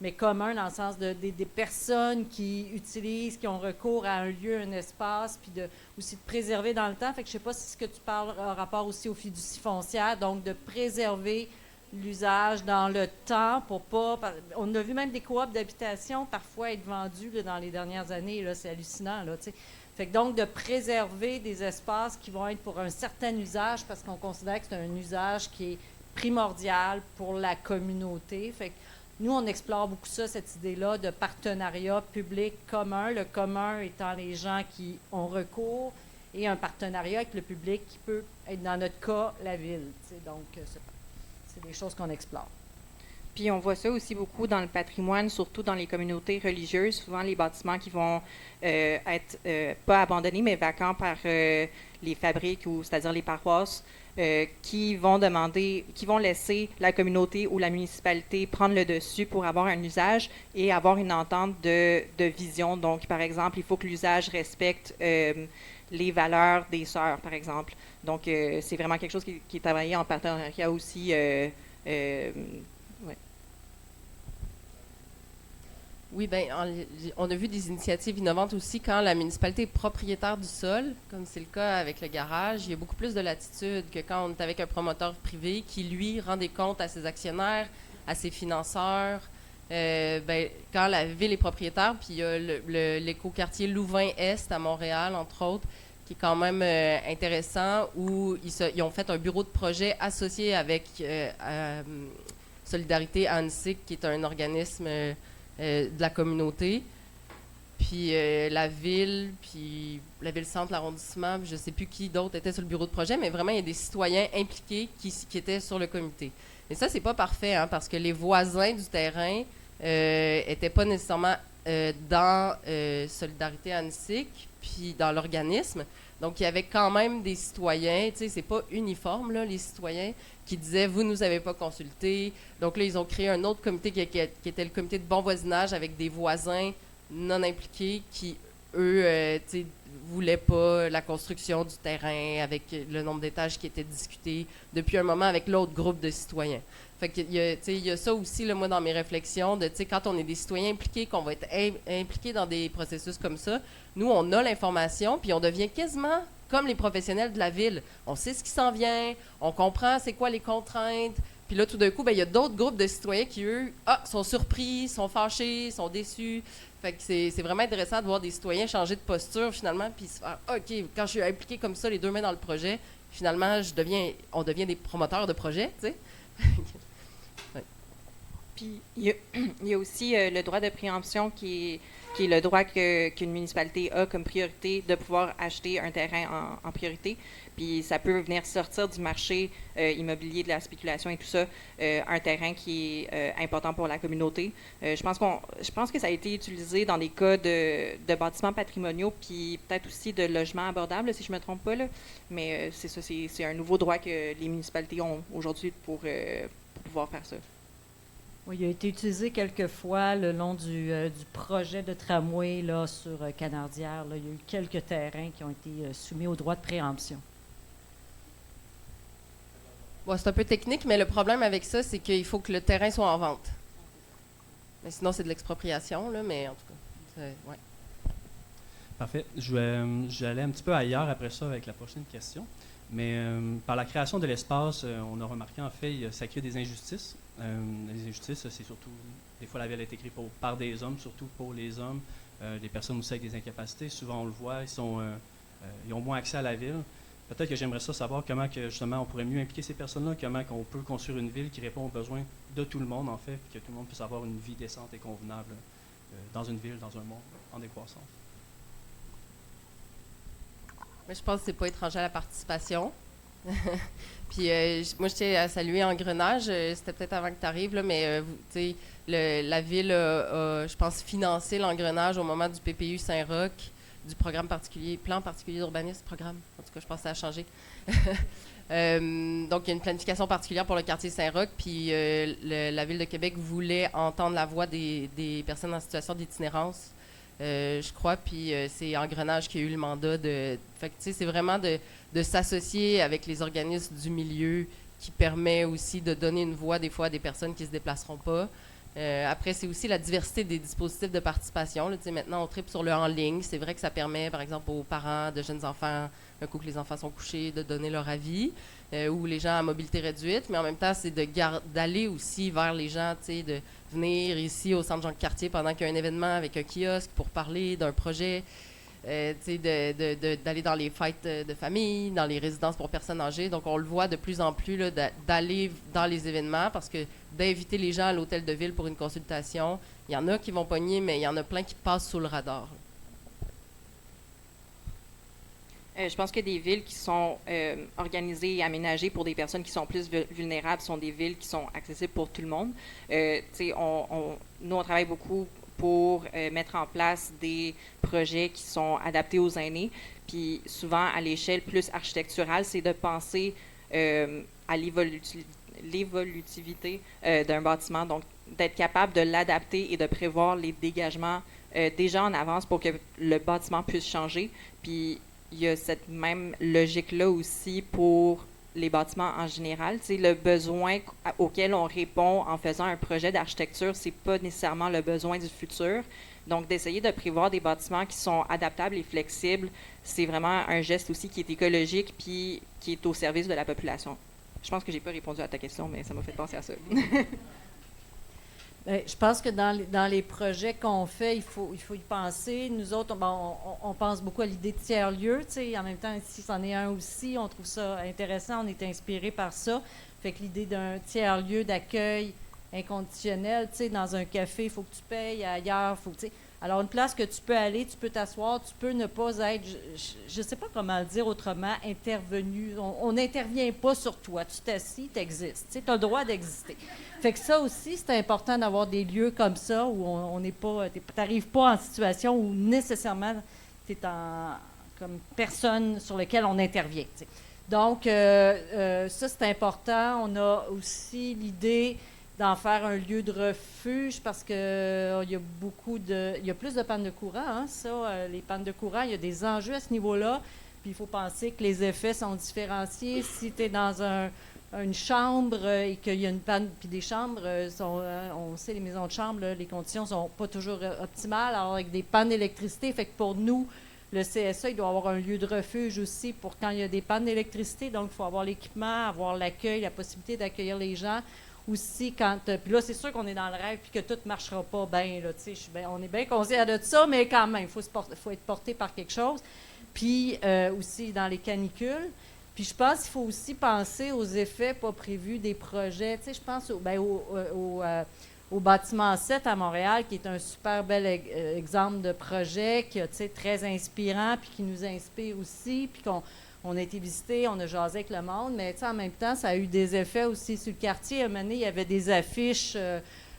mais commun dans le sens des personnes qui utilisent, qui ont recours à un lieu, un espace, puis aussi de préserver dans le temps. Fait que je ne sais pas si ce que tu parles a rapport aussi aux fiducies foncières, donc de préserver l'usage dans le temps pour pas... On a vu même des coops d'habitation parfois être vendus là, dans les dernières années. Là, c'est hallucinant, là, tu sais. Fait que donc, de préserver des espaces qui vont être pour un certain usage, parce qu'on considère que c'est un usage qui est primordial pour la communauté. Fait que nous, on explore beaucoup ça, cette idée-là de partenariat public commun, le commun étant les gens qui ont recours, et un partenariat avec le public qui peut être, dans notre cas, la ville. Donc, c'est des choses qu'on explore. Puis on voit ça aussi beaucoup dans le patrimoine, surtout dans les communautés religieuses. Souvent, les bâtiments qui vont être pas abandonnés, mais vacants par les fabriques, ou c'est-à-dire les paroisses, qui vont laisser la communauté ou la municipalité prendre le dessus pour avoir un usage et avoir une entente de vision. Donc, par exemple, il faut que l'usage respecte les valeurs des sœurs, par exemple. Donc, c'est vraiment quelque chose qui est travaillé en partenariat aussi. Ouais. Oui, bien, on a vu des initiatives innovantes aussi quand la municipalité est propriétaire du sol, comme c'est le cas avec le garage. Il y a beaucoup plus de latitude que quand on est avec un promoteur privé qui, lui, rend des comptes à ses actionnaires, à ses financeurs. Quand la ville est propriétaire, puis il y a l'écoquartier Louvain-Est à Montréal, entre autres, qui est quand même intéressant, où ils ont fait un bureau de projet associé avec Solidarité Annecy, qui est un organisme de la communauté. Puis la ville centre, l'arrondissement, je ne sais plus qui d'autre était sur le bureau de projet, mais vraiment, il y a des citoyens impliqués qui étaient sur le comité. Et ça, c'est pas parfait, hein, parce que les voisins du terrain n'étaient pas nécessairement dans Solidarité Annecy, puis dans l'organisme. Donc, il y avait quand même des citoyens, tu sais, c'est pas uniforme, là, les citoyens, qui disaient « Vous nous avez pas consulté ». Donc là, ils ont créé un autre comité qui était le comité de bon voisinage avec des voisins non impliqués qui, eux, tu sais, voulaient pas la construction du terrain avec le nombre d'étages qui était discuté depuis un moment avec l'autre groupe de citoyens. Fait que, il y a ça aussi, là, moi, dans mes réflexions, de, tu sais, quand on est des citoyens impliqués, qu'on va être impliqués dans des processus comme ça, nous, on a l'information, puis on devient quasiment comme les professionnels de la ville. On sait ce qui s'en vient, on comprend c'est quoi les contraintes, puis là, tout d'un coup, il y a d'autres groupes de citoyens qui, eux, sont surpris, sont fâchés, sont déçus. Fait que c'est vraiment intéressant de voir des citoyens changer de posture, finalement, puis se faire « OK, quand je suis impliqué comme ça, les deux mains dans le projet, finalement, on devient des promoteurs de projet, tu sais. » Ouais. Puis, il y a aussi le droit de préemption qui est le droit qu'une municipalité a comme priorité de pouvoir acheter un terrain en priorité. Puis ça peut venir sortir du marché immobilier, de la spéculation et tout ça, un terrain qui est important pour la communauté. Je pense que ça a été utilisé dans des cas de bâtiments patrimoniaux, puis peut-être aussi de logements abordables, si je ne me trompe pas, là. Mais c'est ça, c'est un nouveau droit que les municipalités ont aujourd'hui pour pouvoir faire ça. Oui, il a été utilisé quelques fois le long du projet de tramway là, sur Canardière. Là. Il y a eu quelques terrains qui ont été soumis au droit de préemption. Bon, c'est un peu technique, mais le problème avec ça, c'est qu'il faut que le terrain soit en vente. Mais sinon, c'est de l'expropriation, là, mais en tout cas, ouais. Parfait. Je vais aller un petit peu ailleurs après ça avec la prochaine question. Mais par la création de l'espace, on a remarqué, en fait, ça crée des injustices. Les injustices, c'est surtout, des fois, la ville est écrite par des hommes, surtout pour les hommes. Les personnes aussi avec des incapacités, souvent, on le voit, ils ont moins accès à la ville. Peut-être que j'aimerais ça savoir comment que, justement, on pourrait mieux impliquer ces personnes-là, comment on peut construire une ville qui répond aux besoins de tout le monde, en fait, puis que tout le monde puisse avoir une vie décente et convenable dans une ville, dans un monde en décroissance. Moi, je pense que c'est pas étranger à la participation. Puis moi, je tiens à saluer Engrenage. C'était peut-être avant que tu arrives, là, mais tu sais, la ville a, je pense, financé l'engrenage au moment du PPU Saint-Roch, du programme particulier, plan particulier d'urbanisme, programme. En tout cas, je pense que ça a changé. Donc, il y a une planification particulière pour le quartier Saint-Roch, puis la Ville de Québec voulait entendre la voix des personnes en situation d'itinérance je crois. Puis c'est Engrenage qui a eu le mandat de... Fait que, tu sais, c'est vraiment de s'associer avec les organismes du milieu qui permet aussi de donner une voix des fois à des personnes qui ne se déplaceront pas. Après, c'est aussi la diversité des dispositifs de participation. Là, maintenant, on tripe sur le en ligne. C'est vrai que ça permet, par exemple, aux parents de jeunes enfants, un coup que les enfants sont couchés, de donner leur avis, ou les gens à mobilité réduite. Mais en même temps, c'est d'aller aussi vers les gens, de venir ici au centre Jean-Quartier pendant qu'il y a un événement avec un kiosque pour parler d'un projet. D'aller dans les fêtes de famille, dans les résidences pour personnes âgées. Donc, on le voit de plus en plus là, d'aller dans les événements parce que d'inviter les gens à l'hôtel de ville pour une consultation, il y en a qui vont pogner, mais il y en a plein qui passent sous le radar. Je pense que des villes qui sont organisées et aménagées pour des personnes qui sont plus vulnérables sont des villes qui sont accessibles pour tout le monde. Nous, on travaille beaucoup pour mettre en place des projets qui sont adaptés aux aînés. Puis souvent, à l'échelle plus architecturale, c'est de penser à l'évolutivité d'un bâtiment. Donc, d'être capable de l'adapter et de prévoir les dégagements déjà en avance pour que le bâtiment puisse changer. Puis, il y a cette même logique-là aussi pour les bâtiments en général. Tu sais, le besoin auquel on répond en faisant un projet d'architecture, c'est pas nécessairement le besoin du futur. Donc, d'essayer de prévoir des bâtiments qui sont adaptables et flexibles, c'est vraiment un geste aussi qui est écologique puis qui est au service de la population. Je pense que j'ai pas répondu à ta question, mais ça m'a fait penser à ça. Je pense que dans les projets qu'on fait, il faut y penser. Nous autres, on pense beaucoup à l'idée de tiers-lieu. En même temps, si c'en est un aussi, on trouve ça intéressant. On est inspiré par ça. Fait que l'idée d'un tiers-lieu d'accueil inconditionnel, dans un café, il faut que tu payes. Ailleurs, alors, une place que tu peux aller, tu peux t'asseoir, tu peux ne pas être, je ne sais pas comment le dire autrement, intervenu. On n'intervient pas sur toi. Tu t'assis, tu existes. Tu as le droit d'exister. Fait que ça aussi, c'est important d'avoir des lieux comme ça où on n'est pas, tu n'arrives pas en situation où nécessairement tu es comme personne sur laquelle on intervient. T'sais. Donc, ça, c'est important. On a aussi l'idée d'en faire un lieu de refuge parce que il y a plus de pannes de courant, les pannes de courant, il y a des enjeux à ce niveau-là, puis il faut penser que les effets sont différenciés. Si tu es dans une chambre et qu'il y a une panne, puis des chambres, on sait, les maisons de chambre, là, les conditions sont pas toujours optimales, alors avec des pannes d'électricité, fait que pour nous, le CSA, il doit avoir un lieu de refuge aussi pour quand il y a des pannes d'électricité, donc il faut avoir l'équipement, avoir l'accueil, la possibilité d'accueillir les gens. Aussi, puis là, c'est sûr qu'on est dans le rêve puis que tout ne marchera pas bien. On est bien conscient de ça, mais quand même, il faut être porté par quelque chose. Puis aussi dans les canicules. Puis je pense qu'il faut aussi penser aux effets pas prévus des projets. Je pense au bâtiment 7 à Montréal, qui est un super bel exemple de projet, qui est très inspirant puis qui nous inspire aussi, puis on a été visiter, on a jasé avec le monde, mais en même temps, ça a eu des effets aussi sur le quartier. À un moment donné, il y avait des affiches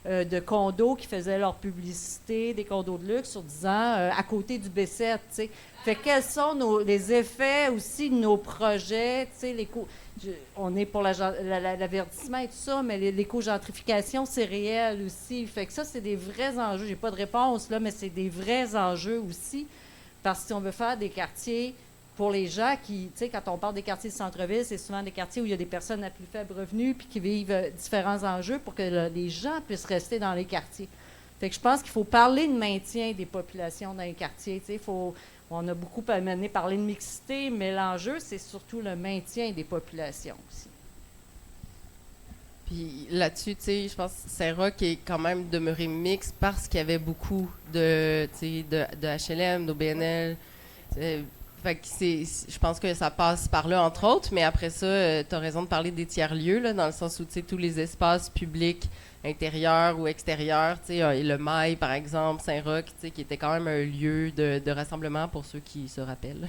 de condos qui faisaient leur publicité, des condos de luxe, sur disant à côté du B7. T'sais. Fait quels sont les effets aussi de nos projets? On est pour l'avertissement et tout ça, mais l'éco-gentrification, c'est réel aussi. Fait que ça, c'est des vrais enjeux. J'ai pas de réponse, là, mais c'est des vrais enjeux aussi. Parce que si on veut faire des quartiers pour les gens qui, quand on parle des quartiers de centre-ville, c'est souvent des quartiers où il y a des personnes à plus faible revenu puis qui vivent différents enjeux pour que les gens puissent rester dans les quartiers. Fait que je pense qu'il faut parler de maintien des populations dans les quartiers. On a beaucoup parlé de mixité, mais l'enjeu, c'est surtout le maintien des populations aussi. Puis là-dessus, je pense que Saint-Roch est quand même demeuré mixte parce qu'il y avait beaucoup de HLM, d'OBNL. Fait que je pense que ça passe par là, entre autres, mais après ça, tu as raison de parler des tiers-lieux, là, dans le sens où tous les espaces publics, intérieurs ou extérieurs, le Mail, par exemple, Saint-Roch, qui était quand même un lieu de rassemblement pour ceux qui se rappellent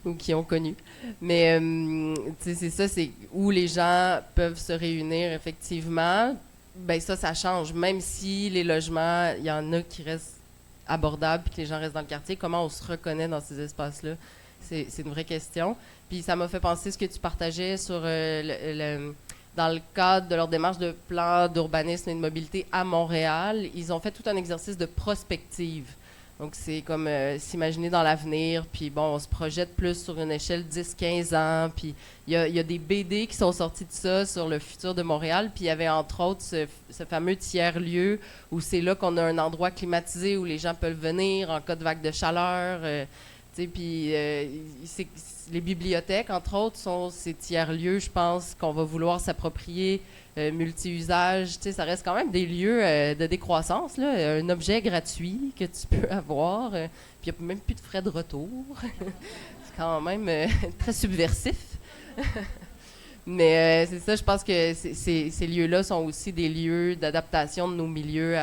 ou qui ont connu. Mais c'est ça, c'est où les gens peuvent se réunir, effectivement. Ben ça change. Même si les logements, il y en a qui restent abordable puis que les gens restent dans le quartier, comment on se reconnaît dans ces espaces-là? C'est une vraie question. Puis ça m'a fait penser ce que tu partageais sur dans le cadre de leur démarche de plan d'urbanisme et de mobilité à Montréal, ils ont fait tout un exercice de prospective. Donc, c'est comme s'imaginer dans l'avenir. Puis, bon, on se projette plus sur une échelle 10-15 ans. Puis, il y a des BD qui sont sortis de ça sur le futur de Montréal. Puis, il y avait entre autres ce fameux tiers-lieu où c'est là qu'on a un endroit climatisé où les gens peuvent venir en cas de vague de chaleur. Puis, les bibliothèques, entre autres, sont ces tiers-lieux, je pense, qu'on va vouloir s'approprier. Multi-usage, ça reste quand même des lieux de décroissance, là, un objet gratuit que tu peux avoir, puis il n'y a même plus de frais de retour. C'est quand même très subversif. Mais c'est ça, je pense que ces lieux-là sont aussi des lieux d'adaptation de nos milieux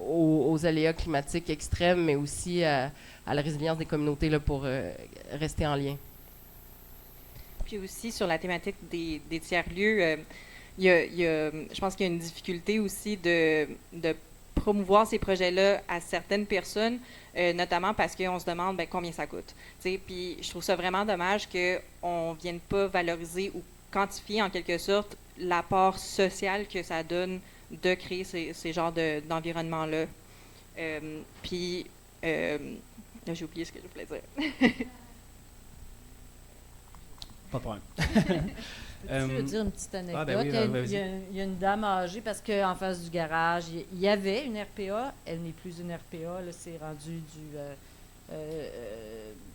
aux aléas climatiques extrêmes, mais aussi à la résilience des communautés là, pour rester en lien. Puis aussi, sur la thématique des tiers-lieux, je pense qu'il y a une difficulté aussi de promouvoir ces projets-là à certaines personnes, notamment parce qu'on se demande combien ça coûte. Puis je trouve ça vraiment dommage qu'on ne vienne pas valoriser ou quantifier en quelque sorte l'apport social que ça donne de créer ces genres d'environnements-là. Puis, là, j'ai oublié ce que je voulais dire. Pas de problème. Je veux dire une petite anecdote. Oui, il y a une dame âgée parce qu'en face du garage, il y avait une RPA. Elle n'est plus une RPA. Là, c'est rendu du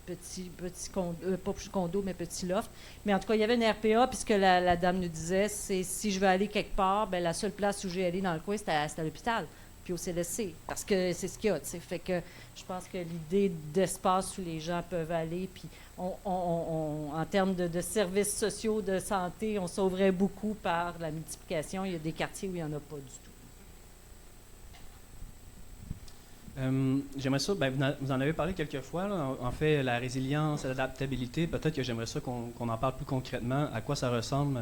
petit condo, pas plus condo, mais petit loft. Mais en tout cas, il y avait une RPA. Puis ce que la dame nous disait, c'est si je veux aller quelque part, la seule place où j'ai allé dans le coin, c'était à l'hôpital. Puis au CLSC. Parce que c'est ce qu'il y a. T'sais. Fait que je pense que l'idée d'espace où les gens peuvent aller, puis en termes de services sociaux, de santé, on sauverait beaucoup par la multiplication. Il y a des quartiers où il n'y en a pas du tout. J'aimerais ça, vous en avez parlé quelques fois, là, en fait, la résilience, l'adaptabilité, peut-être que j'aimerais ça qu'on en parle plus concrètement, à quoi ça ressemble,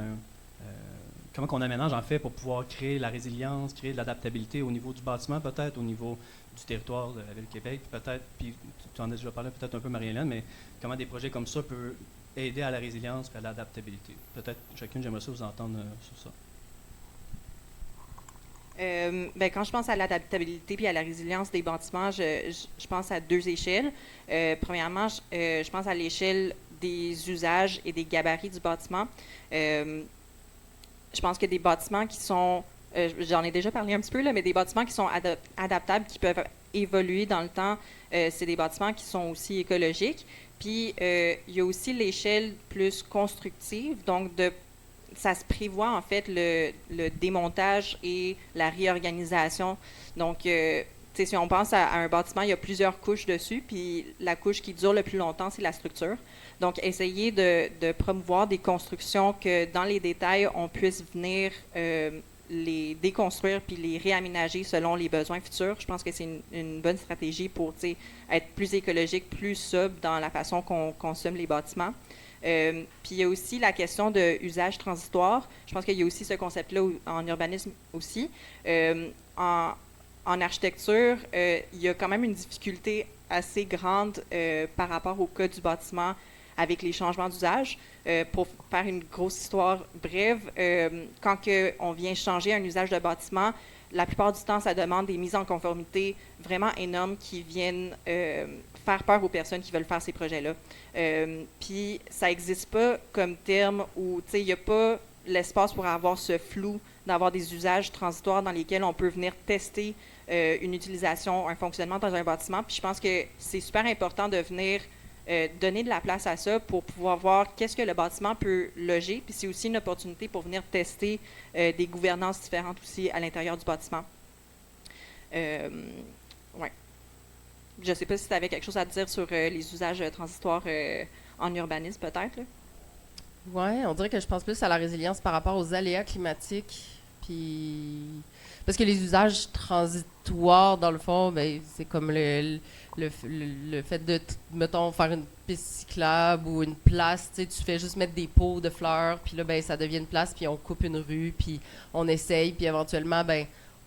comment on aménage en fait pour pouvoir créer la résilience, créer de l'adaptabilité au niveau du bâtiment peut-être, au niveau du territoire de la Ville-Québec, peut-être, puis tu en as déjà parlé peut-être un peu Marie-Hélène, mais comment des projets comme ça peuvent aider à la résilience et à l'adaptabilité. Peut-être chacune, j'aimerais ça vous entendre sur ça. Quand je pense à l'adaptabilité puis à la résilience des bâtiments, je pense à deux échelles. Premièrement, je pense à l'échelle des usages et des gabarits du bâtiment. Je pense que des bâtiments qui sont, j'en ai déjà parlé un petit peu, là, mais des bâtiments qui sont adaptables, qui peuvent évoluer dans le temps, c'est des bâtiments qui sont aussi écologiques. Puis, il y a aussi l'échelle plus constructive, donc ça se prévoit en fait le démontage et la réorganisation. Donc, si on pense à un bâtiment, il y a plusieurs couches dessus, puis la couche qui dure le plus longtemps, c'est la structure. Donc, essayer de promouvoir des constructions que, dans les détails, on puisse venir les déconstruire puis les réaménager selon les besoins futurs. Je pense que c'est une bonne stratégie pour être plus écologique, plus sobre dans la façon qu'on consomme les bâtiments. Puis il y a aussi la question de usage transitoire. Je pense qu'il y a aussi ce concept-là en urbanisme aussi. En architecture, il y a quand même une difficulté assez grande par rapport au cas du bâtiment avec les changements d'usage. Pour faire une grosse histoire brève, quand on vient changer un usage de bâtiment, la plupart du temps, ça demande des mises en conformité vraiment énormes qui viennent faire peur aux personnes qui veulent faire ces projets-là. Puis, ça n'existe pas comme terme où, il n'y a pas l'espace pour avoir ce flou, d'avoir des usages transitoires dans lesquels on peut venir tester une utilisation, un fonctionnement dans un bâtiment. Puis, je pense que c'est super important de venir donner de la place à ça pour pouvoir voir qu'est-ce que le bâtiment peut loger. Puis c'est aussi une opportunité pour venir tester des gouvernances différentes aussi à l'intérieur du bâtiment. Ouais. Je ne sais pas si tu avais quelque chose à dire sur les usages transitoires en urbanisme, peut-être. Oui, on dirait que je pense plus à la résilience par rapport aux aléas climatiques. Puis parce que les usages transitoires, dans le fond, c'est comme le fait de, mettons, faire une piste cyclable ou une place, tu fais juste mettre des pots de fleurs, puis là, ça devient une place, puis on coupe une rue, puis on essaye, puis éventuellement,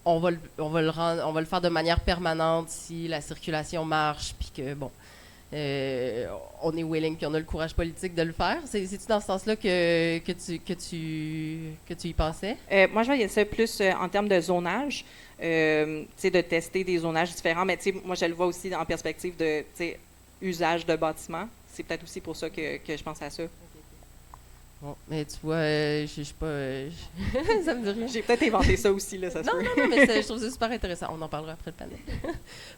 on va le faire de manière permanente si la circulation marche, puis que, bon, on est willing puis on a le courage politique de le faire. C'est-tu dans ce sens-là que tu y pensais? Moi, je voyais ça plus en termes de zonage, de tester des zonages différents, mais moi, je le vois aussi en perspective de usage de bâtiments. C'est peut-être aussi pour ça que je pense à ça. Bon, mais tu vois, je suis pas... ça me dit rien. J'ai peut-être inventé ça aussi, là, ça se peut. Non, mais je trouve ça super intéressant. On en parlera après le panel.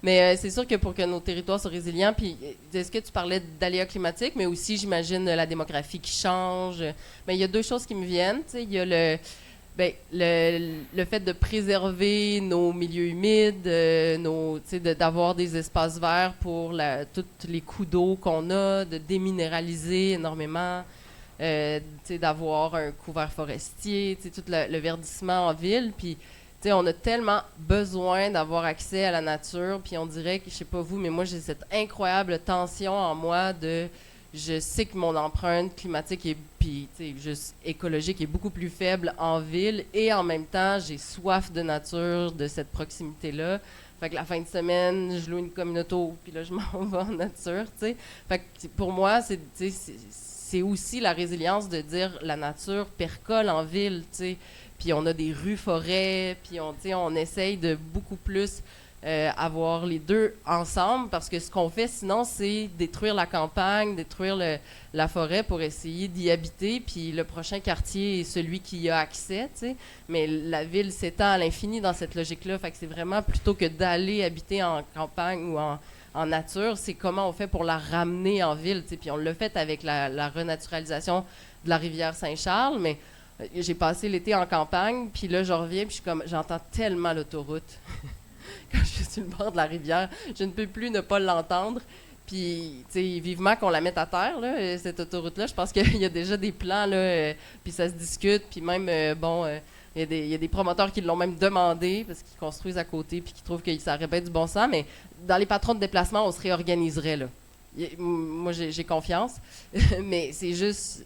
Mais c'est sûr que pour que nos territoires soient résilients, puis est-ce que tu parlais d'aléas climatiques, mais aussi, j'imagine, la démographie qui change. Mais il y a deux choses qui me viennent. Il y a le fait de préserver nos milieux humides, d'avoir des espaces verts pour tous les coups d'eau qu'on a, de déminéraliser énormément. D'avoir un couvert forestier, tout le verdissement en ville. Puis, on a tellement besoin d'avoir accès à la nature. Puis, on dirait que, je sais pas vous, mais moi, j'ai cette incroyable tension en moi de... Je sais que mon empreinte climatique et puis, juste écologique est beaucoup plus faible en ville. Et en même temps, j'ai soif de nature, de cette proximité-là. Fait que la fin de semaine, je loue une communauté, puis là, je m'en vais en nature, tu sais. Fait que pour moi, c'est aussi la résilience de dire la nature percole en ville, tu sais. Puis on a des rues-forêts, puis on essaye de beaucoup plus avoir les deux ensemble, parce que ce qu'on fait sinon, c'est détruire la campagne, détruire la forêt pour essayer d'y habiter, puis le prochain quartier est celui qui y a accès, tu sais. Mais la ville s'étend à l'infini dans cette logique-là, fait que c'est vraiment plutôt que d'aller habiter en campagne ou en nature, c'est comment on fait pour la ramener en ville. Puis on l'a fait avec la renaturalisation de la rivière Saint-Charles, mais j'ai passé l'été en campagne, puis là, je reviens, puis j'entends tellement l'autoroute. Quand je suis sur le bord de la rivière, je ne peux plus ne pas l'entendre. Puis, vivement qu'on la mette à terre, là, cette autoroute-là. Je pense qu'il y a déjà des plans, là, puis ça se discute, puis même, il y a des promoteurs qui l'ont même demandé parce qu'ils construisent à côté puis qui trouvent que ça aurait bien du bon sens, mais dans les patrons de déplacement, on se réorganiserait, là. Moi, j'ai confiance, mais c'est juste...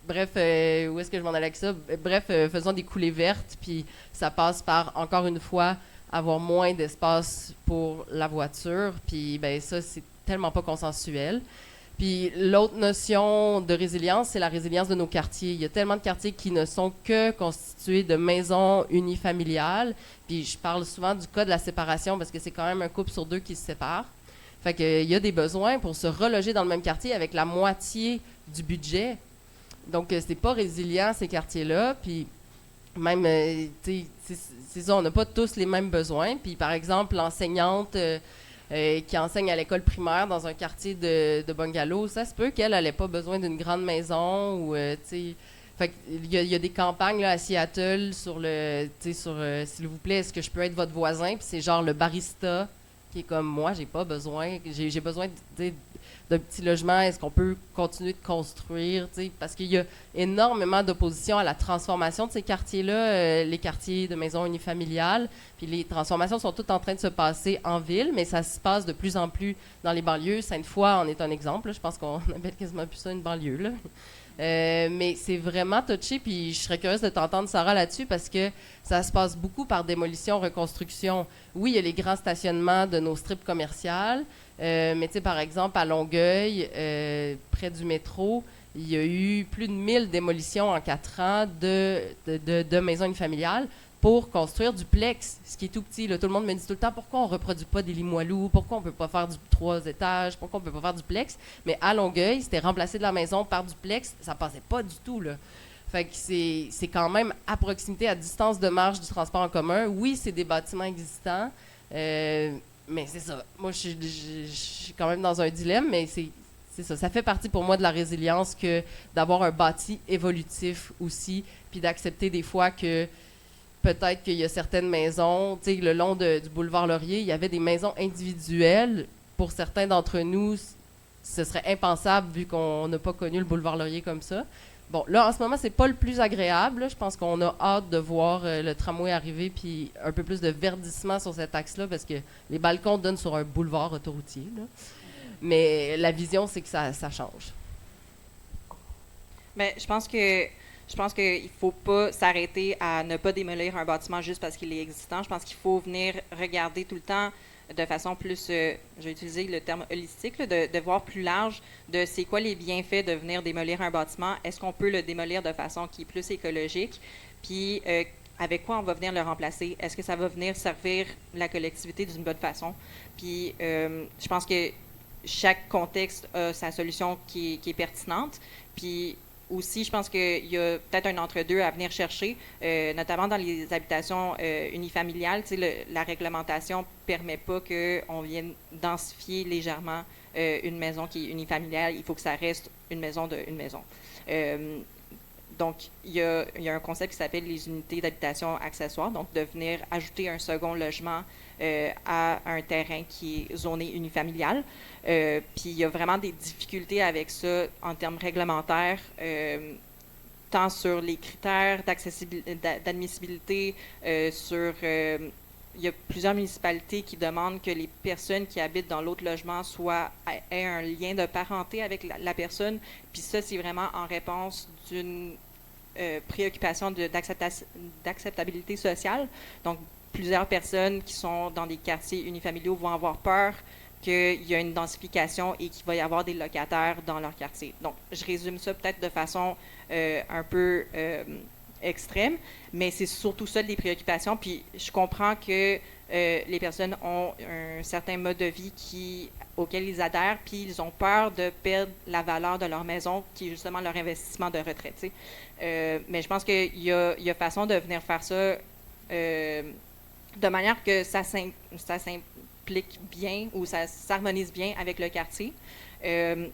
Bref, où est-ce que je m'en allais avec ça? Bref, faisons des coulées vertes, puis ça passe par, encore une fois, avoir moins d'espace pour la voiture, puis ben ça, c'est tellement pas consensuel. Puis l'autre notion de résilience, c'est la résilience de nos quartiers. Il y a tellement de quartiers qui ne sont que constitués de maisons unifamiliales. Puis je parle souvent du cas de la séparation parce que c'est quand même un couple sur deux qui se sépare. Fait qu'il y a des besoins pour se reloger dans le même quartier avec la moitié du budget. Donc c'est pas résilient ces quartiers-là. Puis même, c'est ça, on n'a pas tous les mêmes besoins. Puis par exemple, l'enseignante... qui enseigne à l'école primaire dans un quartier de bungalow, ça se peut qu'elle n'ait pas besoin d'une grande maison ou, fait il y a des campagnes là, à Seattle sur s'il vous plaît, est-ce que je peux être votre voisin? Puis c'est genre le barista qui est comme moi, j'ai pas besoin, j'ai besoin d'un petit logement, est-ce qu'on peut continuer de construire? Parce qu'il y a énormément d'opposition à la transformation de ces quartiers-là, les quartiers de maisons unifamiliales. Puis les transformations sont toutes en train de se passer en ville, mais ça se passe de plus en plus dans les banlieues. Sainte-Foy en est un exemple. Là. Je pense qu'on appelle quasiment plus ça une banlieue. Là. Mais c'est vraiment touché, puis je serais curieuse de t'entendre, Sarah, là-dessus, parce que ça se passe beaucoup par démolition, reconstruction. Oui, il y a les grands stationnements de nos strips commerciales, mais tu sais, par exemple, à Longueuil, près du métro, il y a eu plus de 1000 démolitions en 4 ans de maisons unifamiliales pour construire du plex, ce qui est tout petit. Là. Tout le monde me dit tout le temps, pourquoi on ne reproduit pas des Limoilou, pourquoi on ne peut pas faire du 3 étages, pourquoi on ne peut pas faire du plex. Mais à Longueuil, c'était remplacé de la maison par du plex, ça passait pas du tout, là. Fait que c'est quand même à proximité, à distance de marche du transport en commun. Oui, c'est des bâtiments existants, mais c'est ça. Moi, je suis quand même dans un dilemme, mais c'est ça. Ça fait partie pour moi de la résilience que d'avoir un bâti évolutif aussi, puis d'accepter des fois que peut-être qu'il y a certaines maisons, tu sais, le long du boulevard Laurier, il y avait des maisons individuelles. Pour certains d'entre nous, ce serait impensable vu qu'on n'a pas connu le boulevard Laurier comme ça. Bon, là, en ce moment, c'est pas le plus agréable. Là. Je pense qu'on a hâte de voir le tramway arriver puis un peu plus de verdissement sur cet axe-là parce que les balcons donnent sur un boulevard autoroutier. Là. Mais la vision, c'est que ça change. Mais je pense qu'il ne faut pas s'arrêter à ne pas démolir un bâtiment juste parce qu'il est existant. Je pense qu'il faut venir regarder tout le temps de façon plus, je vais utiliser le terme holistique, là, de voir plus large de c'est quoi les bienfaits de venir démolir un bâtiment, est-ce qu'on peut le démolir de façon qui est plus écologique, puis avec quoi on va venir le remplacer, est-ce que ça va venir servir la collectivité d'une bonne façon, puis je pense que chaque contexte a sa solution qui est pertinente, puis aussi, je pense qu'il y a peut-être un entre-deux à venir chercher, notamment dans les habitations unifamiliales. La réglementation ne permet pas qu'on vienne densifier légèrement une maison qui est unifamiliale. Il faut que ça reste une maison d'une maison. Donc, il y a un concept qui s'appelle les unités d'habitation accessoires, donc de venir ajouter un second logement à un terrain qui est zoné unifamilial. Puis il y a vraiment des difficultés avec ça en termes réglementaires, tant sur les critères d'admissibilité, il y a plusieurs municipalités qui demandent que les personnes qui habitent dans l'autre logement aient un lien de parenté avec la personne. Puis ça, c'est vraiment en réponse d'une préoccupation d'acceptabilité sociale. Donc, plusieurs personnes qui sont dans des quartiers unifamiliaux vont avoir peur qu'il y a une densification et qu'il va y avoir des locataires dans leur quartier. Donc, je résume ça peut-être de façon un peu extrême, mais c'est surtout ça des préoccupations. Puis, je comprends que les personnes ont un certain mode de vie auquel ils adhèrent, puis ils ont peur de perdre la valeur de leur maison, qui est justement leur investissement de retraite. Mais je pense qu'il y a façon de venir faire ça de manière que ça s'implique bien ou ça s'harmonise bien avec le quartier.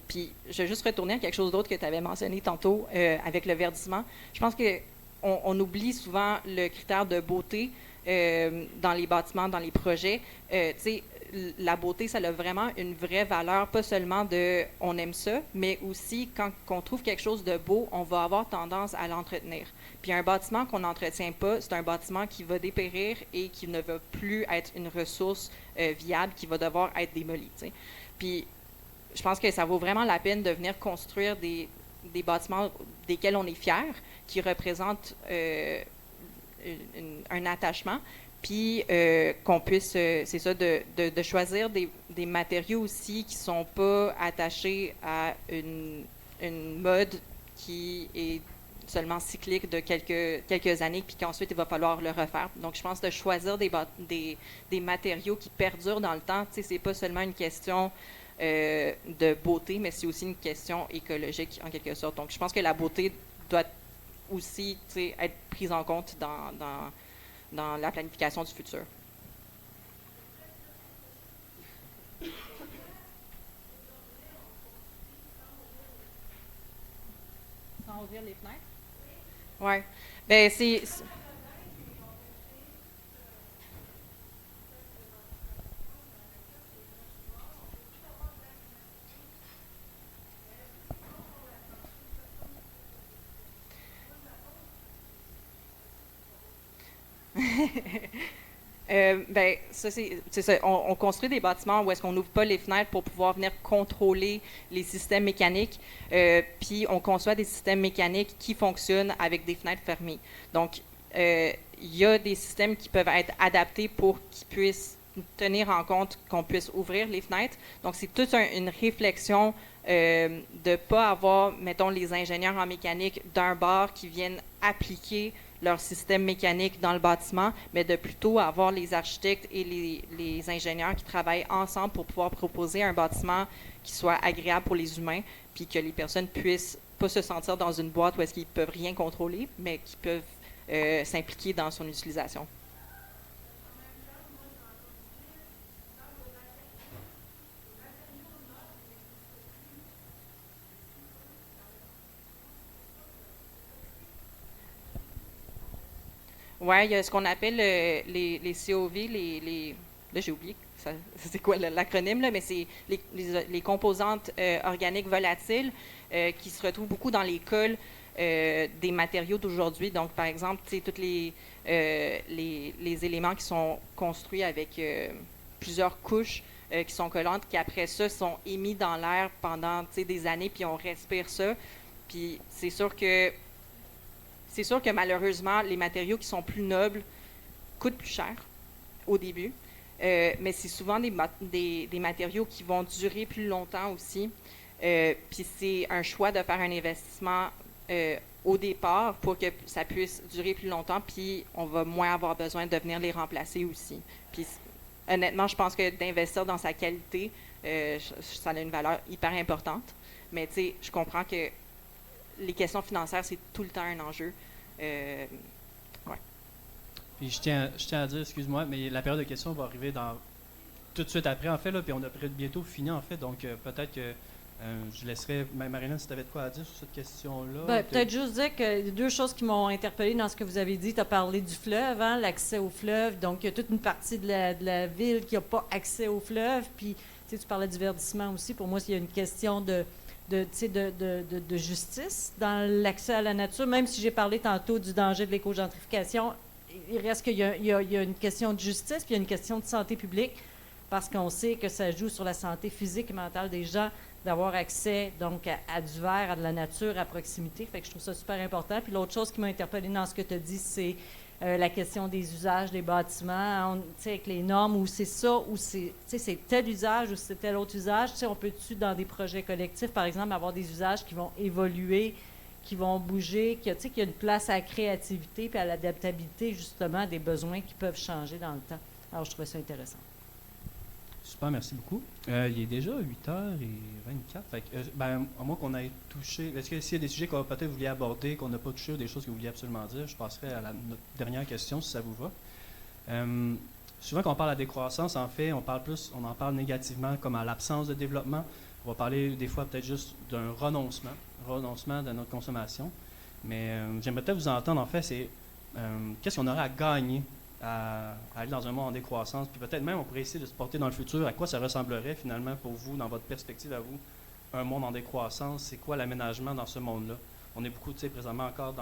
Puis, je vais juste retourner à quelque chose d'autre que tu avais mentionné tantôt avec le verdissement. Je pense qu'on oublie souvent le critère de beauté dans les bâtiments, dans les projets. La beauté, ça a vraiment une vraie valeur, pas seulement de « on aime ça », mais aussi quand on trouve quelque chose de beau, on va avoir tendance à l'entretenir. Puis un bâtiment qu'on n'entretient pas, c'est un bâtiment qui va dépérir et qui ne va plus être une ressource viable, qui va devoir être démoli. T'sais. Puis je pense que ça vaut vraiment la peine de venir construire des bâtiments desquels on est fier, qui représentent un attachement, puis qu'on puisse, c'est ça, de choisir des matériaux aussi qui ne sont pas attachés à une mode qui est seulement cyclique de quelques années, puis qu'ensuite il va falloir le refaire. Donc je pense de choisir des matériaux qui perdurent dans le temps, tu sais, c'est pas seulement une question de beauté, mais c'est aussi une question écologique en quelque sorte. Donc je pense que la beauté doit aussi, tu sais, être prise en compte dans la planification du futur. Sans ouvrir les fenêtres? Oui. Ben, c'est... ben, ça, c'est ça. On construit des bâtiments où est-ce qu'on n'ouvre pas les fenêtres pour pouvoir venir contrôler les systèmes mécaniques. Puis on conçoit des systèmes mécaniques qui fonctionnent avec des fenêtres fermées. Donc, il y a des systèmes qui peuvent être adaptés pour qu'ils puissent tenir en compte qu'on puisse ouvrir les fenêtres. Donc, c'est toute une réflexion de ne pas avoir, mettons, les ingénieurs en mécanique d'un bord qui viennent appliquer leur système mécanique dans le bâtiment, mais de plutôt avoir les architectes et les ingénieurs qui travaillent ensemble pour pouvoir proposer un bâtiment qui soit agréable pour les humains, puis que les personnes puissent pas se sentir dans une boîte où est-ce qu'ils peuvent rien contrôler, mais qui peuvent s'impliquer dans son utilisation. Oui, il y a ce qu'on appelle les COV, là j'ai oublié, c'est quoi l'acronyme, là, mais c'est les composantes organiques volatiles qui se retrouvent beaucoup dans les cols des matériaux d'aujourd'hui. Donc, par exemple, tous les éléments qui sont construits avec plusieurs couches qui sont collantes, qui après ça sont émis dans l'air pendant des années, puis on respire ça. Puis c'est sûr que malheureusement, les matériaux qui sont plus nobles coûtent plus cher au début. mais c'est souvent des matériaux qui vont durer plus longtemps aussi. Puis c'est un choix de faire un investissement au départ pour que ça puisse durer plus longtemps, puis on va moins avoir besoin de venir les remplacer aussi. Puis honnêtement, je pense que d'investir dans sa qualité, ça a une valeur hyper importante. Mais tu sais, je comprends que les questions financières, c'est tout le temps un enjeu. Ouais. Puis je tiens à dire, excuse-moi, mais la période de questions va arriver tout de suite après, en fait, là, puis on a bientôt fini, en fait, donc peut-être que je laisserai, Marilyn, si tu avais de quoi à dire sur cette question-là. Peut-être juste dire que deux choses qui m'ont interpellée dans ce que vous avez dit. Tu as parlé du fleuve, hein, l'accès au fleuve. Donc, il y a toute une partie de la ville qui n'a pas accès au fleuve. Puis, tu parlais du verdissement aussi. Pour moi, il y a une question de justice dans l'accès à la nature. Même si j'ai parlé tantôt du danger de l'éco-gentrification, il reste qu'il y a une question de justice, puis il y a une question de santé publique, parce qu'on sait que ça joue sur la santé physique et mentale des gens d'avoir accès donc à du verre, à de la nature à proximité. Fait que je trouve ça super important. Puis l'autre chose qui m'a interpellée dans ce que tu as dit, c'est la question des usages des bâtiments, avec les normes, où c'est ça, où c'est tel usage, ou c'est tel autre usage. On peut-tu, dans des projets collectifs, par exemple, avoir des usages qui vont évoluer, qui vont bouger, qu'il y a une place à la créativité puis à l'adaptabilité, justement, des besoins qui peuvent changer dans le temps. Alors, je trouvais ça intéressant. Super, merci beaucoup. Il est déjà 8h24. Fait que, à moins qu'on ait touché... Est-ce qu'il y a des sujets qu'on peut-être vouliez aborder, qu'on n'a pas touché, ou des choses que vous vouliez absolument dire? Je passerai à notre dernière question, si ça vous va. Souvent, quand on parle de décroissance, en fait, on en parle négativement, comme à l'absence de développement. On va parler des fois peut-être juste d'un renoncement de notre consommation. Mais j'aimerais peut-être vous entendre, en fait, c'est qu'est-ce qu'on aurait à gagner à aller dans un monde en décroissance, puis peut-être même on pourrait essayer de se porter dans le futur, à quoi ça ressemblerait finalement pour vous, dans votre perspective à vous, un monde en décroissance, c'est quoi l'aménagement dans ce monde-là? On est beaucoup, présentement encore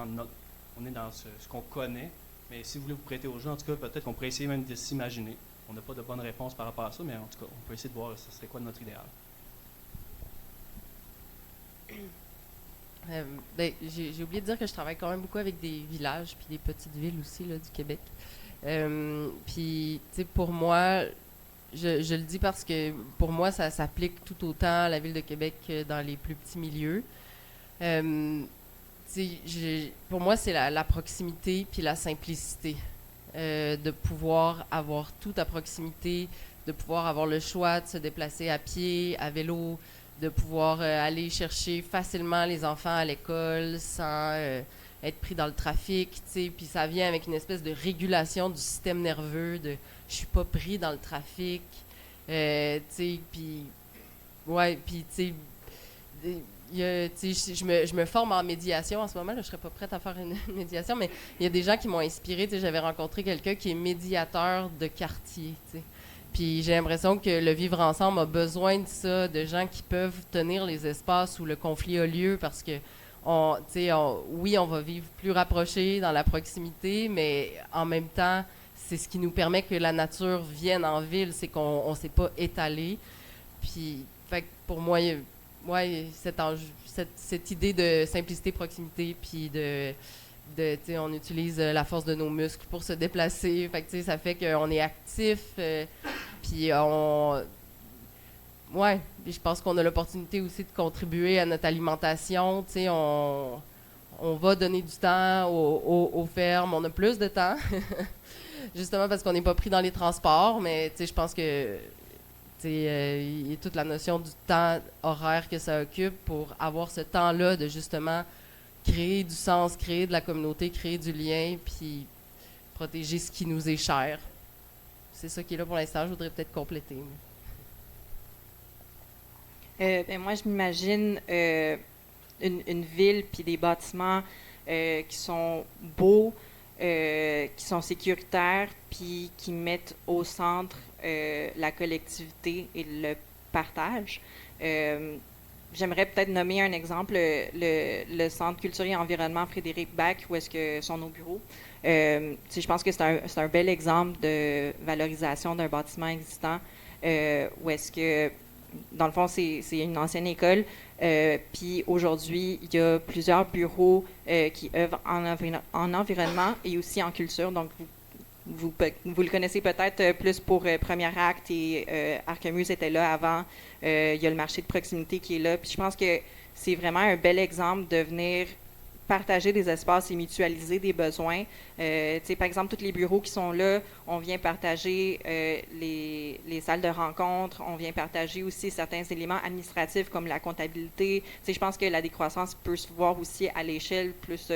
on est dans ce qu'on connaît, mais si vous voulez vous prêter aux gens, en tout cas, peut-être qu'on pourrait essayer même de s'imaginer. On n'a pas de bonne réponse par rapport à ça, mais en tout cas, on peut essayer de voir ce serait quoi notre idéal. J'ai oublié de dire que je travaille quand même beaucoup avec des villages puis des petites villes aussi là, du Québec. Puis, tu sais, pour moi, je le dis parce que pour moi, ça s'applique tout autant à la ville de Québec que dans les plus petits milieux. Pour moi, c'est la proximité puis la simplicité. De pouvoir avoir tout à proximité, de pouvoir avoir le choix de se déplacer à pied, à vélo, de pouvoir aller chercher facilement les enfants à l'école sans être pris dans le trafic, tu sais, puis ça vient avec une espèce de régulation du système nerveux, de je suis pas pris dans le trafic, tu sais, puis ouais, puis tu sais, je me forme en médiation en ce moment, là, je serais pas prête à faire une médiation, mais il y a des gens qui m'ont inspirée, tu sais, j'avais rencontré quelqu'un qui est médiateur de quartier, tu sais. Puis j'ai l'impression que le vivre ensemble a besoin de ça, de gens qui peuvent tenir les espaces où le conflit a lieu, parce que oui, on va vivre plus rapprochés dans la proximité, mais en même temps, c'est ce qui nous permet que la nature vienne en ville, c'est qu'on ne s'est pas étalé. Puis, fait que pour moi, cette idée de simplicité, proximité, puis on utilise la force de nos muscles pour se déplacer. Fait que, ça fait qu'on est actif, puis puis je pense qu'on a l'opportunité aussi de contribuer à notre alimentation. On va donner du temps aux fermes, on a plus de temps, justement parce qu'on n'est pas pris dans les transports, mais je pense que il y a toute la notion du temps horaire que ça occupe pour avoir ce temps-là de justement créer du sens, créer de la communauté, créer du lien, puis protéger ce qui nous est cher. C'est ça qui est là pour l'instant. Je voudrais peut-être compléter. Moi, je m'imagine une ville puis des bâtiments qui sont beaux, qui sont sécuritaires, puis qui mettent au centre la collectivité et le partage. J'aimerais peut-être nommer un exemple, le Centre culturel et environnement Frédéric Bach, où est-ce que sont nos bureaux. Je pense que c'est un bel exemple de valorisation d'un bâtiment existant, où est-ce que, dans le fond, c'est une ancienne école, puis aujourd'hui, il y a plusieurs bureaux qui œuvrent en environnement et aussi en culture. Donc, vous le connaissez peut-être plus pour Premier Acte et Archemuse était là avant. Il y a le marché de proximité qui est là. Puis je pense que c'est vraiment un bel exemple de venir partager des espaces et mutualiser des besoins. Par exemple, tous les bureaux qui sont là, on vient partager les salles de rencontre, on vient partager aussi certains éléments administratifs comme la comptabilité. Je pense que la décroissance peut se voir aussi à l'échelle plus,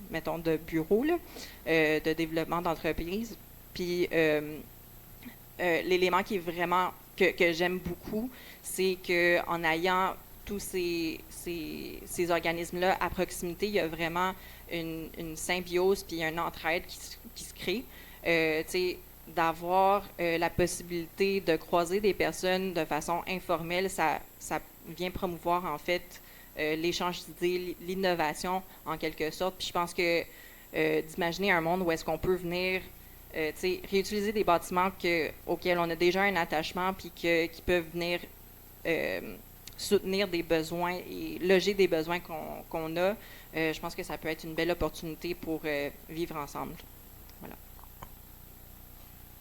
mettons, de bureaux, là, de développement d'entreprise. Puis, l'élément qui est vraiment, que j'aime beaucoup, c'est qu'en ayant tous ces organismes-là à proximité, il y a vraiment une symbiose puis une entraide qui se crée. D'avoir la possibilité de croiser des personnes de façon informelle, ça vient promouvoir en fait l'échange d'idées, l'innovation en quelque sorte. Puis je pense que d'imaginer un monde où est-ce qu'on peut venir réutiliser des bâtiments auxquels on a déjà un attachement puis qui peuvent venir soutenir des besoins et loger des besoins qu'on a, je pense que ça peut être une belle opportunité pour vivre ensemble. Voilà.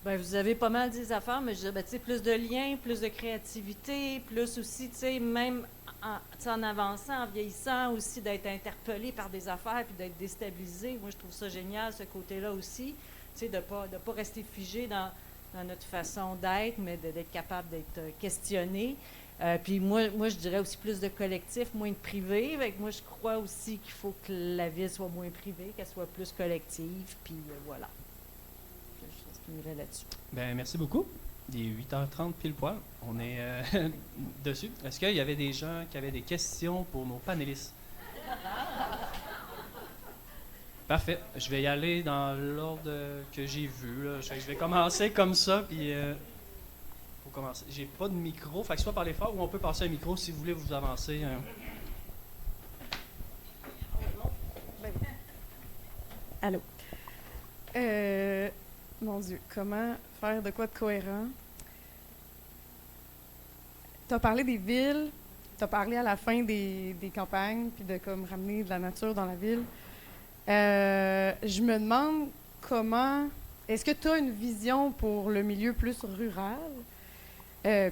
Bien, vous avez pas mal des affaires, mais je dirais, plus de liens, plus de créativité, plus aussi, même en avançant, en vieillissant, aussi d'être interpellé par des affaires puis d'être déstabilisé. Moi, je trouve ça génial, ce côté-là aussi, de ne pas rester figé dans notre façon d'être, mais d'être capable d'être questionné. Puis moi, je dirais aussi plus de collectif, moins de privé. Avec moi, je crois aussi qu'il faut que la ville soit moins privée, qu'elle soit plus collective. Puis voilà. Je finirai là-dessus. Bien, merci beaucoup. Il est 8h30 pile poil. On est dessus. Est-ce qu'il y avait des gens qui avaient des questions pour nos panélistes? Parfait. Je vais y aller dans l'ordre que j'ai vu, là. Je vais commencer comme ça, puis... commencer. J'ai pas de micro, fait que soit parler fort ou on peut passer un micro si vous voulez vous avancer. Allô. Mon Dieu, comment faire de quoi de cohérent? Tu as parlé des villes, tu as parlé à la fin des campagnes, puis de comme ramener de la nature dans la ville. Je me demande comment... Est-ce que tu as une vision pour le milieu plus rural?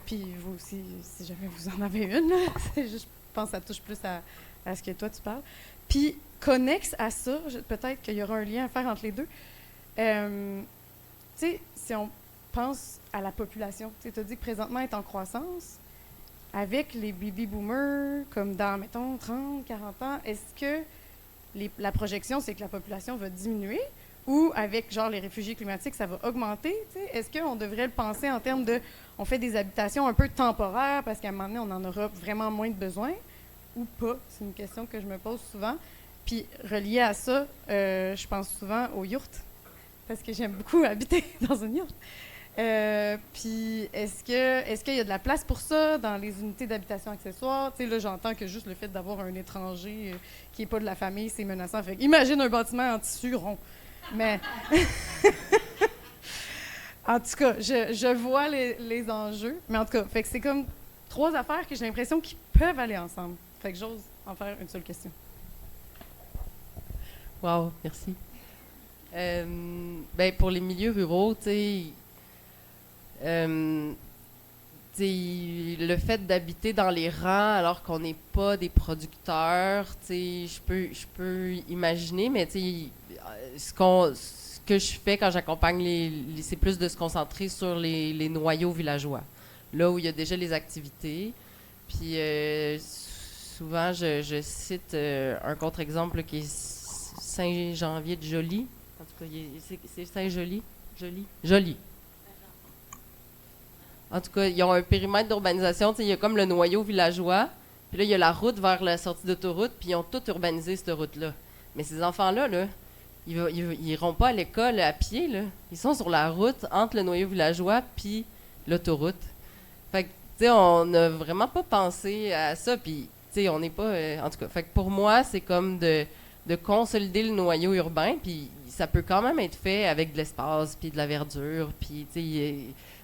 Puis vous aussi, si jamais vous en avez une, là, je pense que ça touche plus à ce que toi tu parles. Puis, connexe à ça, peut-être qu'il y aura un lien à faire entre les deux. Tu sais, si on pense à la population, tu as dit que présentement elle est en croissance, avec les baby boomers, comme dans, mettons, 30, 40 ans, est-ce que la projection, c'est que la population va diminuer? Ou avec, genre, les réfugiés climatiques, ça va augmenter? T'sais? Est-ce qu'on devrait le penser en termes de... On fait des habitations un peu temporaires parce qu'à un moment donné, on en aura vraiment moins de besoin? Ou pas? C'est une question que je me pose souvent. Puis, relié à ça, je pense souvent aux yurts parce que j'aime beaucoup habiter dans une yourte. Puis, est-ce qu'il y a de la place pour ça dans les unités d'habitation accessoires? Tu sais, là, j'entends que juste le fait d'avoir un étranger qui n'est pas de la famille, c'est menaçant. Fait imagine un bâtiment en tissu rond. Mais, en tout cas, je vois les enjeux. Mais en tout cas, fait que c'est comme 3 affaires que j'ai l'impression qu'ils peuvent aller ensemble. Fait que j'ose en faire une seule question. Wow, merci. Ben, pour les milieux ruraux, tu sais, le fait d'habiter dans les rangs alors qu'on n'est pas des producteurs, je peux imaginer, mais ce que je fais quand j'accompagne c'est plus de se concentrer sur les noyaux villageois, là où il y a déjà les activités. Puis souvent, je cite un contre-exemple qui est Saint-Janvier de Joly. En tout cas, c'est Saint-Joly? Joly. En tout cas, ils ont un périmètre d'urbanisation. Il y a comme le noyau villageois. Puis là, il y a la route vers la sortie d'autoroute. Puis ils ont tout urbanisé, cette route-là. Mais ces enfants-là, là, ils n'iront pas à l'école à pied. Là. Ils sont sur la route entre le noyau villageois puis l'autoroute. Fait que, tu sais, on n'a vraiment pas pensé à ça. Puis, tu sais, on n'est pas... en tout cas, fait que pour moi, c'est comme de consolider le noyau urbain. Puis ça peut quand même être fait avec de l'espace puis de la verdure. Puis, tu sais...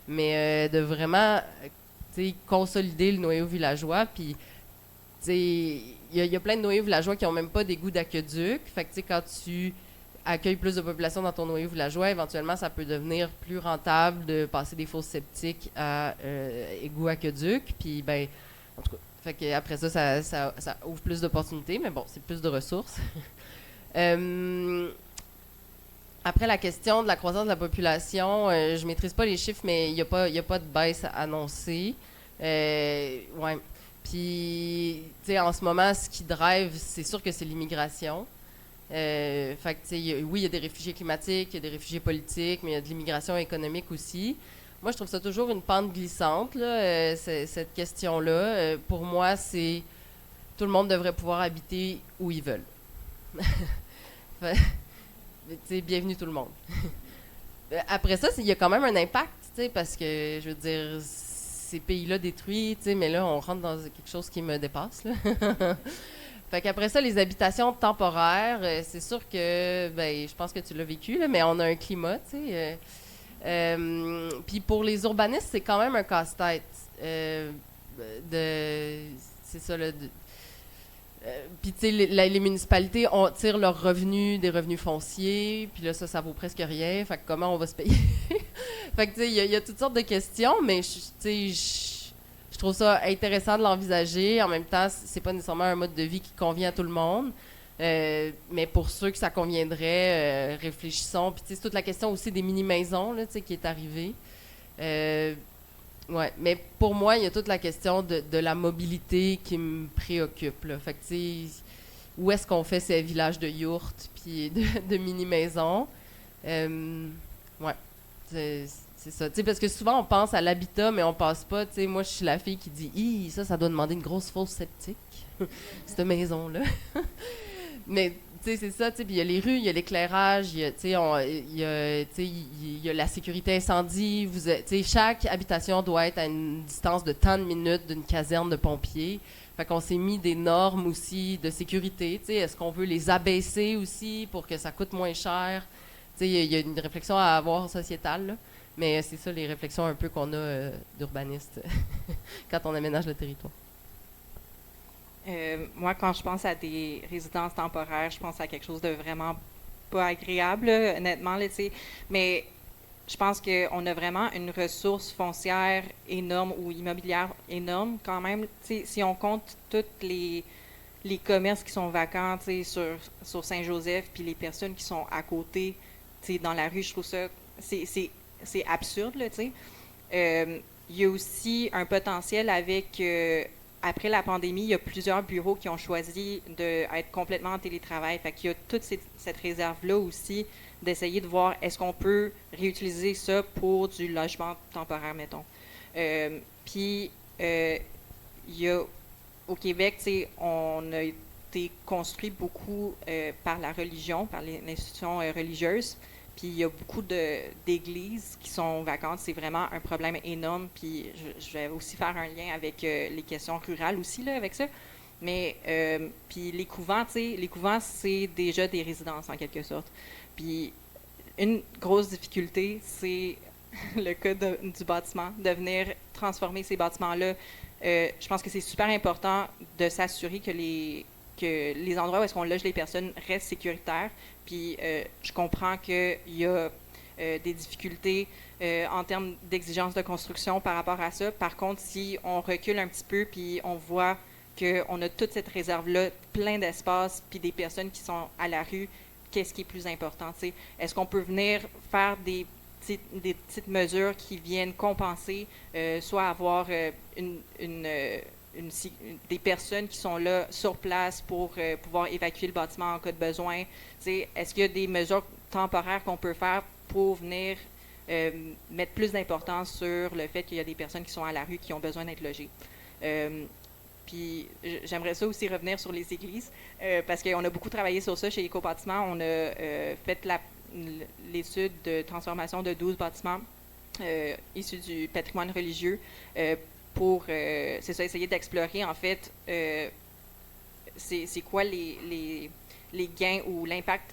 mais de vraiment consolider le noyau villageois. Puis, il y a plein de noyaux villageois qui n'ont même pas d'égout d'aqueduc. Fait que, quand tu accueilles plus de population dans ton noyau villageois, éventuellement, ça peut devenir plus rentable de passer des fosses septiques à égouts-aqueducs. Puis, ben, en tout cas, fait que après ça ouvre plus d'opportunités, mais bon, c'est plus de ressources. Après la question de la croissance de la population, je maîtrise pas les chiffres, mais il y a pas de baisse annoncée. Ouais. Puis, tu sais, en ce moment, ce qui drive, c'est sûr que c'est l'immigration. Fait que, tu sais, oui, il y a des réfugiés climatiques, il y a des réfugiés politiques, mais il y a de l'immigration économique aussi. Moi, je trouve ça toujours une pente glissante, là, cette question-là. Pour moi, c'est tout le monde devrait pouvoir habiter où ils veulent. Fait, tu sais, bienvenue tout le monde. Après ça, il y a quand même un impact, tu sais, parce que, je veux dire, ces pays-là détruits, tu sais, mais là, on rentre dans quelque chose qui me dépasse, là. Fait qu'après ça, les habitations temporaires, c'est sûr que, ben, je pense que tu l'as vécu, là, mais on a un climat, tu sais. Puis pour les urbanistes, c'est quand même un casse-tête. C'est ça, là. Puis, tu sais, les municipalités tirent leurs revenus des revenus fonciers, puis là, ça vaut presque rien. Fait que comment on va se payer? Fait que, tu sais, il y a toutes sortes de questions, mais, tu sais, je trouve ça intéressant de l'envisager. En même temps, c'est pas nécessairement un mode de vie qui convient à tout le monde. Mais pour ceux que ça conviendrait, réfléchissons. Puis, tu sais, c'est toute la question aussi des mini-maisons, là, tu sais, qui est arrivée. Ouais, mais pour moi, il y a toute la question de la mobilité qui me préoccupe, là. Fait que, tu sais, où est-ce qu'on fait ces villages de yourtes puis de mini-maisons? Ouais, c'est ça. Tu sais, parce que souvent, on pense à l'habitat, mais on pense pas, tu sais, moi, je suis la fille qui dit « Hi, ça doit demander une grosse fosse septique, cette maison-là. » Mais, tu sais, c'est ça, tu sais, puis il y a les rues, il y a l'éclairage, il y a, tu sais, il y a la sécurité incendie. Tu sais, chaque habitation doit être à une distance de tant de minutes d'une caserne de pompiers. Fait qu'on s'est mis des normes aussi de sécurité, tu sais. Est-ce qu'on veut les abaisser aussi pour que ça coûte moins cher? Tu sais, il y a une réflexion à avoir sociétale, là. Mais c'est ça, les réflexions un peu qu'on a d'urbanistes quand on aménage le territoire. Moi, quand je pense à des résidences temporaires, je pense à quelque chose de vraiment pas agréable, là, honnêtement, là, tu sais. Mais je pense qu'on a vraiment une ressource foncière énorme ou immobilière énorme quand même. Tu sais, si on compte tous les commerces qui sont vacants, tu sais, sur Saint-Joseph, puis les personnes qui sont à côté, tu sais, dans la rue, je trouve ça, c'est absurde, là, tu sais. Il y a aussi un potentiel avec... après la pandémie, il y a plusieurs bureaux qui ont choisi d'être complètement en télétravail. Fait qu'il y a toute cette réserve-là aussi d'essayer de voir est-ce qu'on peut réutiliser ça pour du logement temporaire, mettons. Puis, il y a au Québec, tu sais, on a été construit beaucoup par la religion, par les institutions religieuses. Puis il y a beaucoup d'églises qui sont vacantes. C'est vraiment un problème énorme. Puis je vais aussi faire un lien avec les questions rurales aussi, là, avec ça. Mais, puis les couvents, tu sais, les couvents, c'est déjà des résidences, en quelque sorte. Puis une grosse difficulté, c'est le cas du bâtiment, de venir transformer ces bâtiments-là. Je pense que c'est super important de s'assurer que les endroits où est-ce qu'on loge les personnes restent sécuritaires. Puis je comprends qu'il y a des difficultés en termes d'exigence de construction par rapport à ça. Par contre, si on recule un petit peu puis on voit qu'on a toute cette réserve-là, plein d'espace, puis des personnes qui sont à la rue, qu'est-ce qui est plus important? T'sais? Est-ce qu'on peut venir faire des petites mesures qui viennent compenser, soit avoir des personnes qui sont là sur place pour pouvoir évacuer le bâtiment en cas de besoin. Est-ce qu'il y a des mesures temporaires qu'on peut faire pour venir mettre plus d'importance sur le fait qu'il y a des personnes qui sont à la rue qui ont besoin d'être logées? Puis j'aimerais ça aussi revenir sur les églises, parce qu'on a beaucoup travaillé sur ça chez Éco-Bâtiment. On a fait l'étude de transformation de 12 bâtiments issus du patrimoine religieux pour, c'est ça, essayer d'explorer, en fait, c'est quoi les gains ou l'impact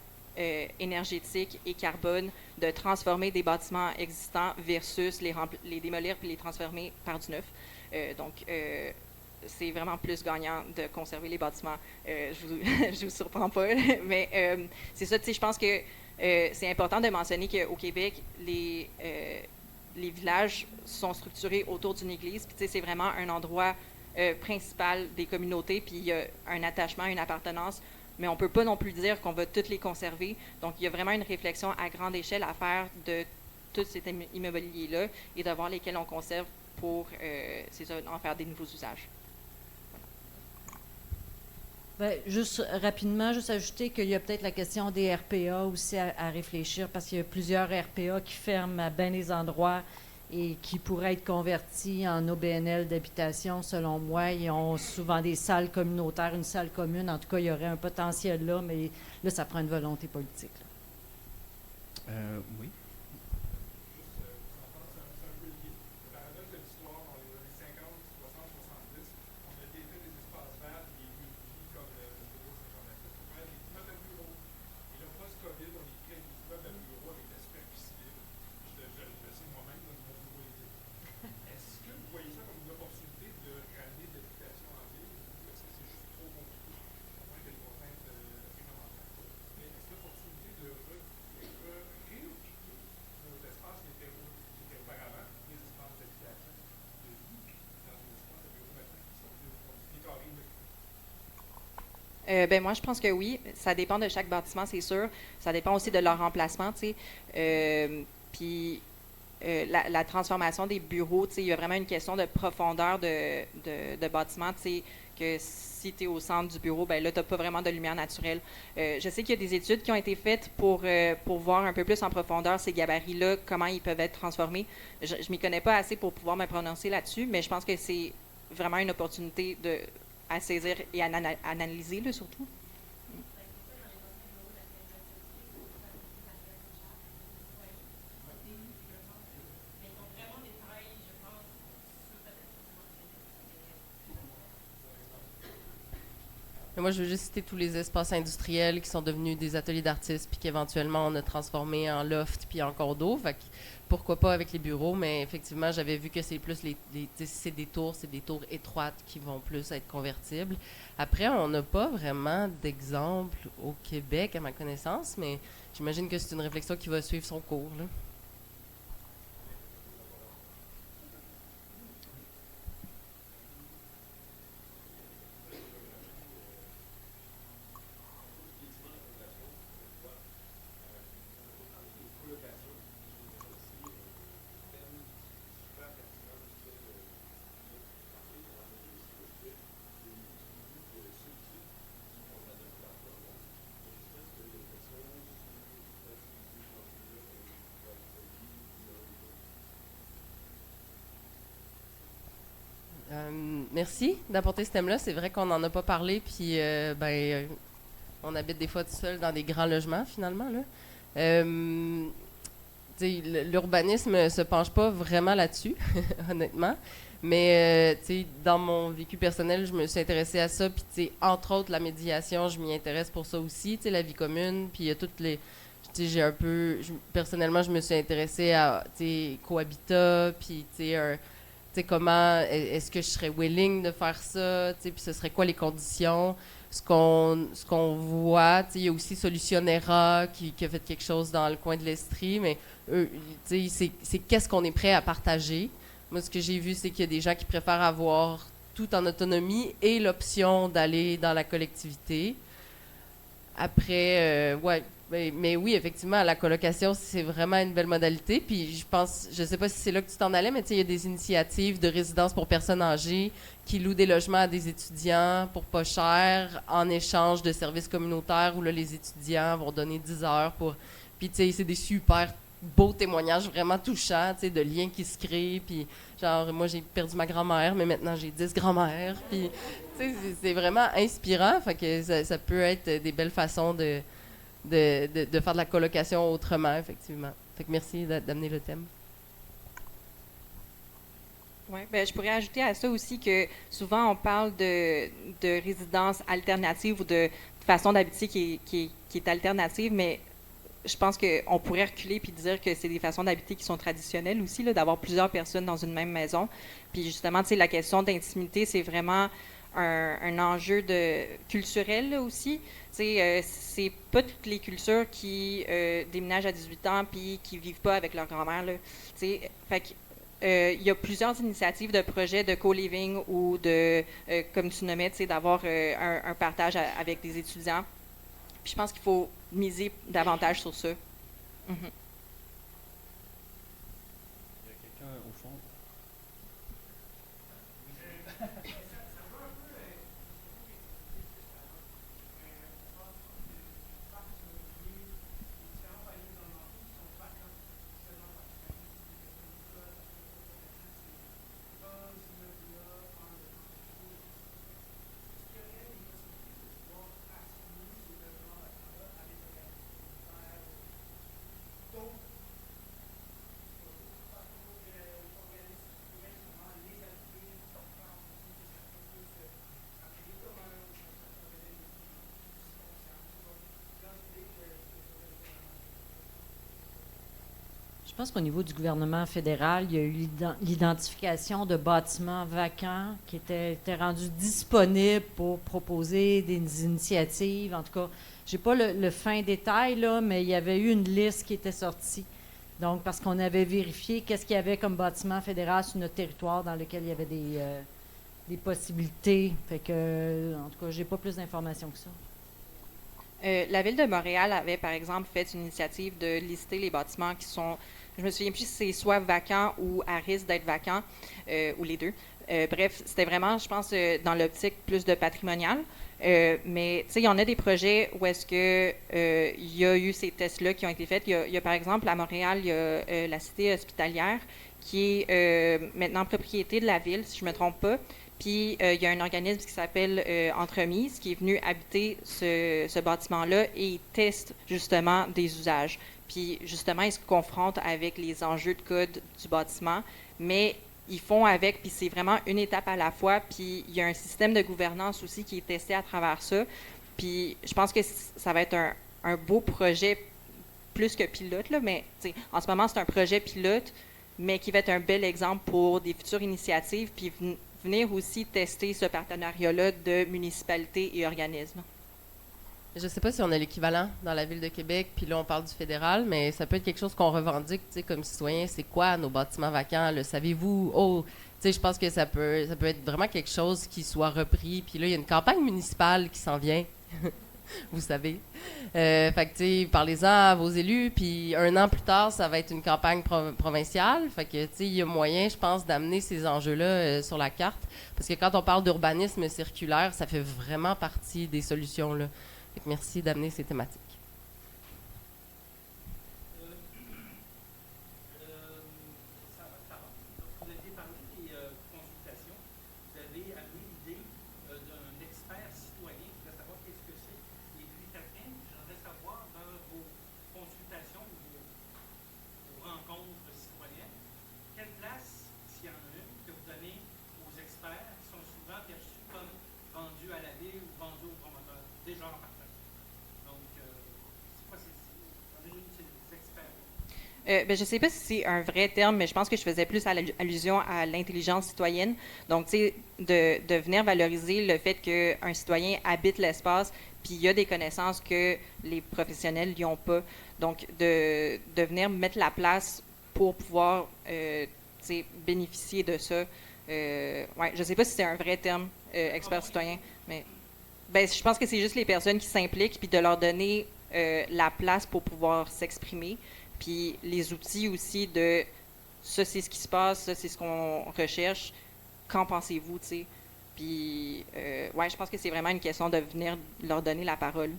énergétique et carbone de transformer des bâtiments existants versus les démolir puis les transformer par du neuf. Donc, c'est vraiment plus gagnant de conserver les bâtiments. Je vous surprends pas, mais c'est ça, tu sais, je pense que c'est important de mentionner qu'au Québec, les villages sont structurés autour d'une église, puis tu sais, c'est vraiment un endroit principal des communautés, puis il y a un attachement, une appartenance, mais on ne peut pas non plus dire qu'on va toutes les conserver. Donc, il y a vraiment une réflexion à grande échelle à faire de tout cet immobilier-là et de voir lesquels on conserve pour en faire des nouveaux usages. Bien, juste rapidement, juste ajouter qu'il y a peut-être la question des RPA aussi à réfléchir, parce qu'il y a plusieurs RPA qui ferment à bien des endroits et qui pourraient être convertis en OBNL d'habitation, selon moi. Ils ont souvent des salles communautaires, une salle commune. En tout cas, il y aurait un potentiel là, mais là, ça prend une volonté politique. Oui. Ben moi, je pense que oui. Ça dépend de chaque bâtiment, c'est sûr. Ça dépend aussi de leur emplacement, tu sais. Puis la transformation des bureaux, tu sais, il y a vraiment une question de profondeur de bâtiment, tu sais, que si tu es au centre du bureau, ben là, tu n'as pas vraiment de lumière naturelle. Je sais qu'il y a des études qui ont été faites pour voir un peu plus en profondeur ces gabarits-là, comment ils peuvent être transformés. Je ne m'y connais pas assez pour pouvoir me prononcer là-dessus, mais je pense que c'est vraiment une opportunité à saisir et à analyser, là, surtout. Moi, je veux juste citer tous les espaces industriels qui sont devenus des ateliers d'artistes, puis qu'éventuellement, on a transformé en loft, puis en condo. Fait que, pourquoi pas avec les bureaux, mais effectivement, j'avais vu que c'est plus c'est des tours étroites qui vont plus être convertibles. Après, on n'a pas vraiment d'exemple au Québec, à ma connaissance, mais j'imagine que c'est une réflexion qui va suivre son cours, là. Merci d'apporter ce thème-là. C'est vrai qu'on n'en a pas parlé, puis on habite des fois tout seul dans des grands logements, finalement, là. L'urbanisme ne se penche pas vraiment là-dessus, honnêtement. Mais dans mon vécu personnel, je me suis intéressée à ça. Puis, entre autres, la médiation, je m'y intéresse pour ça aussi. La vie commune, puis il y a toutes les... j'ai un peu... personnellement, je me suis intéressée à cohabitat, puis comment est-ce que je serais willing de faire ça, puis ce serait quoi les conditions. Ce qu'on voit, il y a aussi Solutionnera qui a fait quelque chose dans le coin de l'Estrie, mais c'est qu'est-ce qu'on est prêt à partager. Moi, ce que j'ai vu, c'est qu'il y a des gens qui préfèrent avoir tout en autonomie et l'option d'aller dans la collectivité. Après, mais oui, effectivement, la colocation, c'est vraiment une belle modalité. Puis je sais pas si c'est là que tu t'en allais, mais il y a des initiatives de résidence pour personnes âgées qui louent des logements à des étudiants pour pas cher en échange de services communautaires où là, les étudiants vont donner 10 heures pour... Puis, c'est des super beaux témoignages vraiment touchants, de liens qui se créent. Puis, genre, moi, j'ai perdu ma grand-mère, mais maintenant, j'ai 10 grand-mères. Puis, c'est vraiment inspirant. Fait que ça peut être des belles façons de faire de la colocation autrement, effectivement. Fait que merci d'amener le thème. Oui, ben, je pourrais ajouter à ça aussi que souvent on parle de résidence alternative ou de façon d'habiter qui est alternative, mais je pense qu'on pourrait reculer puis dire que c'est des façons d'habiter qui sont traditionnelles aussi, là, d'avoir plusieurs personnes dans une même maison. Puis justement, tu sais, la question d'intimité, c'est vraiment un enjeu culturel là, aussi. Tu sais, c'est pas toutes les cultures qui déménagent à 18 ans puis qui vivent pas avec leur grand-mère. Là. Tu sais, fait que, il y a plusieurs initiatives de projets de co-living ou de, comme tu nommais, tu sais, d'avoir un partage avec des étudiants. Puis je pense qu'il faut miser davantage sur ça. Il y a quelqu'un au fond. Je pense qu'au niveau du gouvernement fédéral, il y a eu l'identification de bâtiments vacants qui étaient rendus disponibles pour proposer des initiatives. En tout cas, je n'ai pas le fin détail, là, mais il y avait eu une liste qui était sortie. Donc, parce qu'on avait vérifié qu'est-ce qu'il y avait comme bâtiment fédéral sur notre territoire dans lequel il y avait des possibilités. Fait que, en tout cas, j'ai pas plus d'informations que ça. La Ville de Montréal avait, par exemple, fait une initiative de lister les bâtiments qui sont, je me souviens plus si c'est soit vacants ou à risque d'être vacants, ou les deux. Bref, c'était vraiment, je pense, dans l'optique plus de patrimonial. Mais, tu sais, il y en a des projets où est-ce que il y a eu ces tests-là qui ont été faits. Il y a, par exemple, à Montréal, il y a la cité hospitalière qui est maintenant propriété de la Ville, si je ne me trompe pas. Puis, il y a un organisme qui s'appelle Entremise qui est venu habiter ce bâtiment-là et il teste justement des usages. Puis, justement, ils se confrontent avec les enjeux de code du bâtiment, mais ils font avec, puis c'est vraiment une étape à la fois. Puis, il y a un système de gouvernance aussi qui est testé à travers ça. Puis, je pense que ça va être un beau projet plus que pilote, là, mais en ce moment, c'est un projet pilote, mais qui va être un bel exemple pour des futures initiatives, puis venir aussi tester ce partenariat-là de municipalités et organismes. Je ne sais pas si on a l'équivalent dans la Ville de Québec, puis là, on parle du fédéral, mais ça peut être quelque chose qu'on revendique, tu sais, comme citoyen. C'est quoi nos bâtiments vacants? Le savez-vous? Oh, tu sais, je pense que ça peut être vraiment quelque chose qui soit repris. Puis là, il y a une campagne municipale qui s'en vient, vous savez. Fait que, tu sais, parlez-en à vos élus, puis un an plus tard, ça va être une campagne provinciale. Fait que, tu sais, il y a moyen, je pense, d'amener ces enjeux-là sur la carte. Parce que quand on parle d'urbanisme circulaire, ça fait vraiment partie des solutions, là. Fait que merci d'amener ces thématiques. Vous aviez parlé des consultations. Vous avez amené l'idée d'un expert citoyen qui voulait savoir qu'est-ce que c'est. Et puis, Catherine, j'aimerais savoir dans vos consultations ou vos rencontres citoyennes, quelle place, s'il y en a une, que vous donnez aux experts qui sont souvent perçus comme vendus à la ville ou vendus aux promoteurs, déjà en partant. Donc, c'est quoi ces experts? Ben, je ne sais pas si c'est un vrai terme, mais je pense que je faisais plus allusion à l'intelligence citoyenne. Donc, tu sais, de venir valoriser le fait qu'un citoyen habite l'espace, puis il y a des connaissances que les professionnels n'y ont pas. Donc, de venir mettre la place pour pouvoir bénéficier de ça. Ouais, je ne sais pas si c'est un vrai terme, expert citoyen, mais ben, je pense que c'est juste les personnes qui s'impliquent, puis de leur donner la place pour pouvoir s'exprimer. Puis les outils aussi de ça, c'est ce qui se passe, ça, c'est ce qu'on recherche. Qu'en pensez-vous, tu sais? Puis, ouais, je pense que c'est vraiment une question de venir leur donner la parole.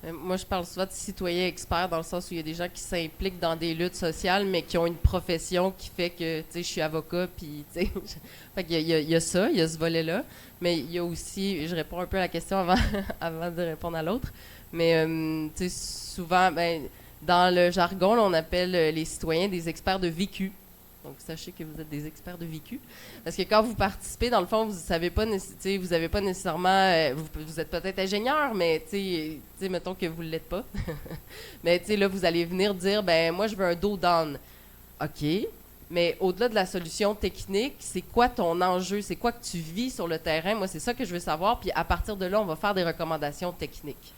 Moi, je parle souvent de citoyens experts dans le sens où il y a des gens qui s'impliquent dans des luttes sociales, mais qui ont une profession qui fait que, tu sais, je suis avocat, puis, tu sais, fait qu'il y a ça, il y a ce volet-là. Mais il y a aussi, je réponds un peu à la question avant de répondre à l'autre, mais, tu sais, souvent, ben, dans le jargon, là, on appelle les citoyens des experts de vécu. Donc, sachez que vous êtes des experts de vécu. Parce que quand vous participez, dans le fond, vous savez pas, vous n'avez pas nécessairement... vous êtes peut-être ingénieur, mais mettons que vous ne l'êtes pas. Mais là, vous allez venir dire, ben moi, je veux un dos down. OK, mais au-delà de la solution technique, c'est quoi ton enjeu? C'est quoi que tu vis sur le terrain? Moi, c'est ça que je veux savoir. Puis à partir de là, on va faire des recommandations techniques.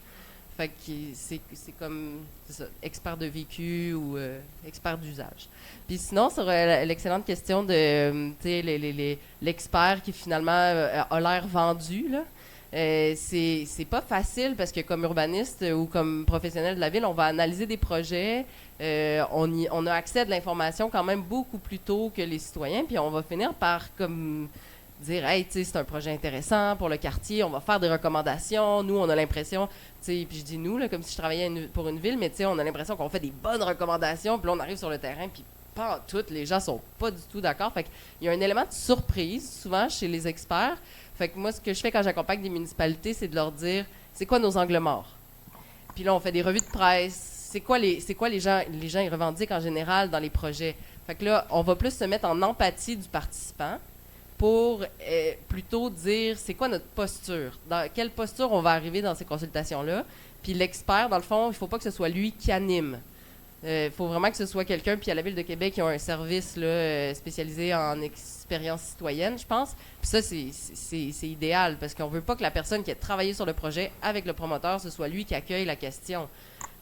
Fait que c'est comme ça, expert de vécu ou expert d'usage. Puis sinon, sur l'excellente question de l'expert qui finalement a l'air vendu, là, c'est pas facile parce que comme urbaniste ou comme professionnel de la ville, on va analyser des projets, on a accès à de l'information quand même beaucoup plus tôt que les citoyens, puis on va finir par comme dire, hey, tu sais, c'est un projet intéressant pour le quartier, on va faire des recommandations. Nous, on a l'impression, tu sais, puis je dis nous, là, comme si je travaillais pour une ville, mais tu sais, on a l'impression qu'on fait des bonnes recommandations, puis là, on arrive sur le terrain, puis pas en tout, les gens sont pas du tout d'accord. Fait qu'il y a un élément de surprise, souvent, chez les experts. Fait que moi, ce que je fais quand j'accompagne des municipalités, c'est de leur dire, c'est quoi nos angles morts? Puis là, on fait des revues de presse. C'est quoi les gens ils revendiquent en général dans les projets? Fait que là, on va plus se mettre en empathie du participant pour plutôt dire c'est quoi notre posture, dans quelle posture on va arriver dans ces consultations-là. Puis l'expert, dans le fond, il ne faut pas que ce soit lui qui anime. Il faut vraiment que ce soit quelqu'un, puis à la Ville de Québec, ils ont un service là, spécialisé en expérience citoyenne, je pense. Puis ça, c'est idéal, parce qu'on ne veut pas que la personne qui a travaillé sur le projet avec le promoteur, ce soit lui qui accueille la question.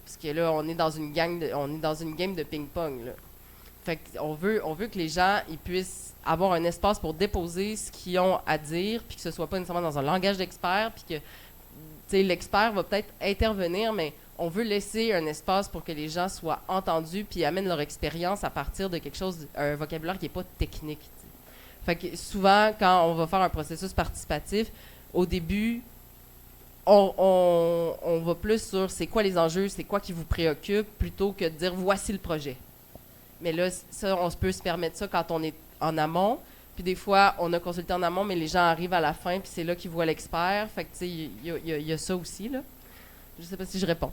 Parce que là, on est dans une game de ping-pong, là. Fait qu'on veut que les gens ils puissent avoir un espace pour déposer ce qu'ils ont à dire, puis que ce soit pas nécessairement dans un langage d'expert, puis que l'expert va peut-être intervenir, mais on veut laisser un espace pour que les gens soient entendus puis amènent leur expérience à partir de quelque chose, un vocabulaire qui n'est pas technique. T'sais. Fait que souvent, quand on va faire un processus participatif, au début, on va plus sur c'est quoi les enjeux, c'est quoi qui vous préoccupe, plutôt que de dire voici le projet. Mais là, ça, on peut se permettre ça quand on est en amont. Puis des fois, on a consulté en amont, mais les gens arrivent à la fin, puis c'est là qu'ils voient l'expert. Fait que, tu sais, il y a ça aussi, là. Je sais pas si je réponds.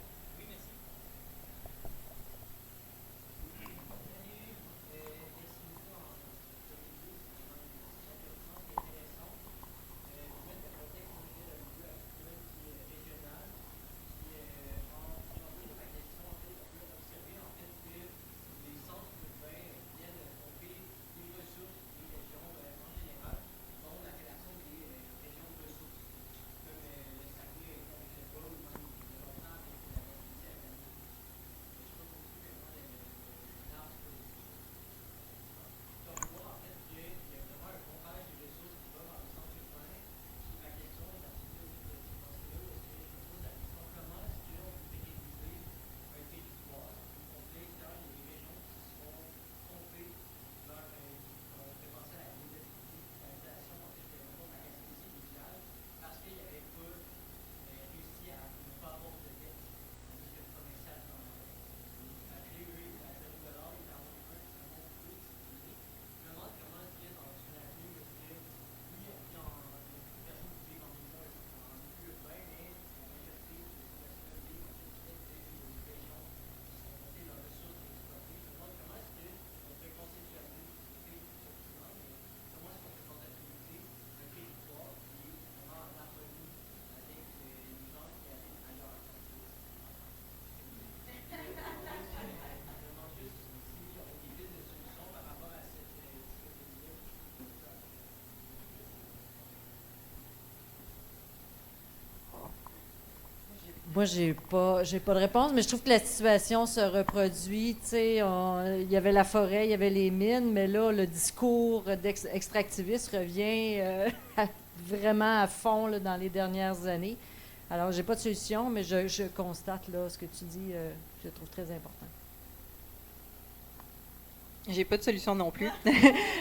Moi, j'ai pas de réponse, mais je trouve que la situation se reproduit. Tu sais, il y avait la forêt, il y avait les mines, mais là, le discours extractiviste revient vraiment à fond là, dans les dernières années. Alors, j'ai pas de solution, mais je constate là ce que tu dis, je le trouve très important. J'ai pas de solution non plus,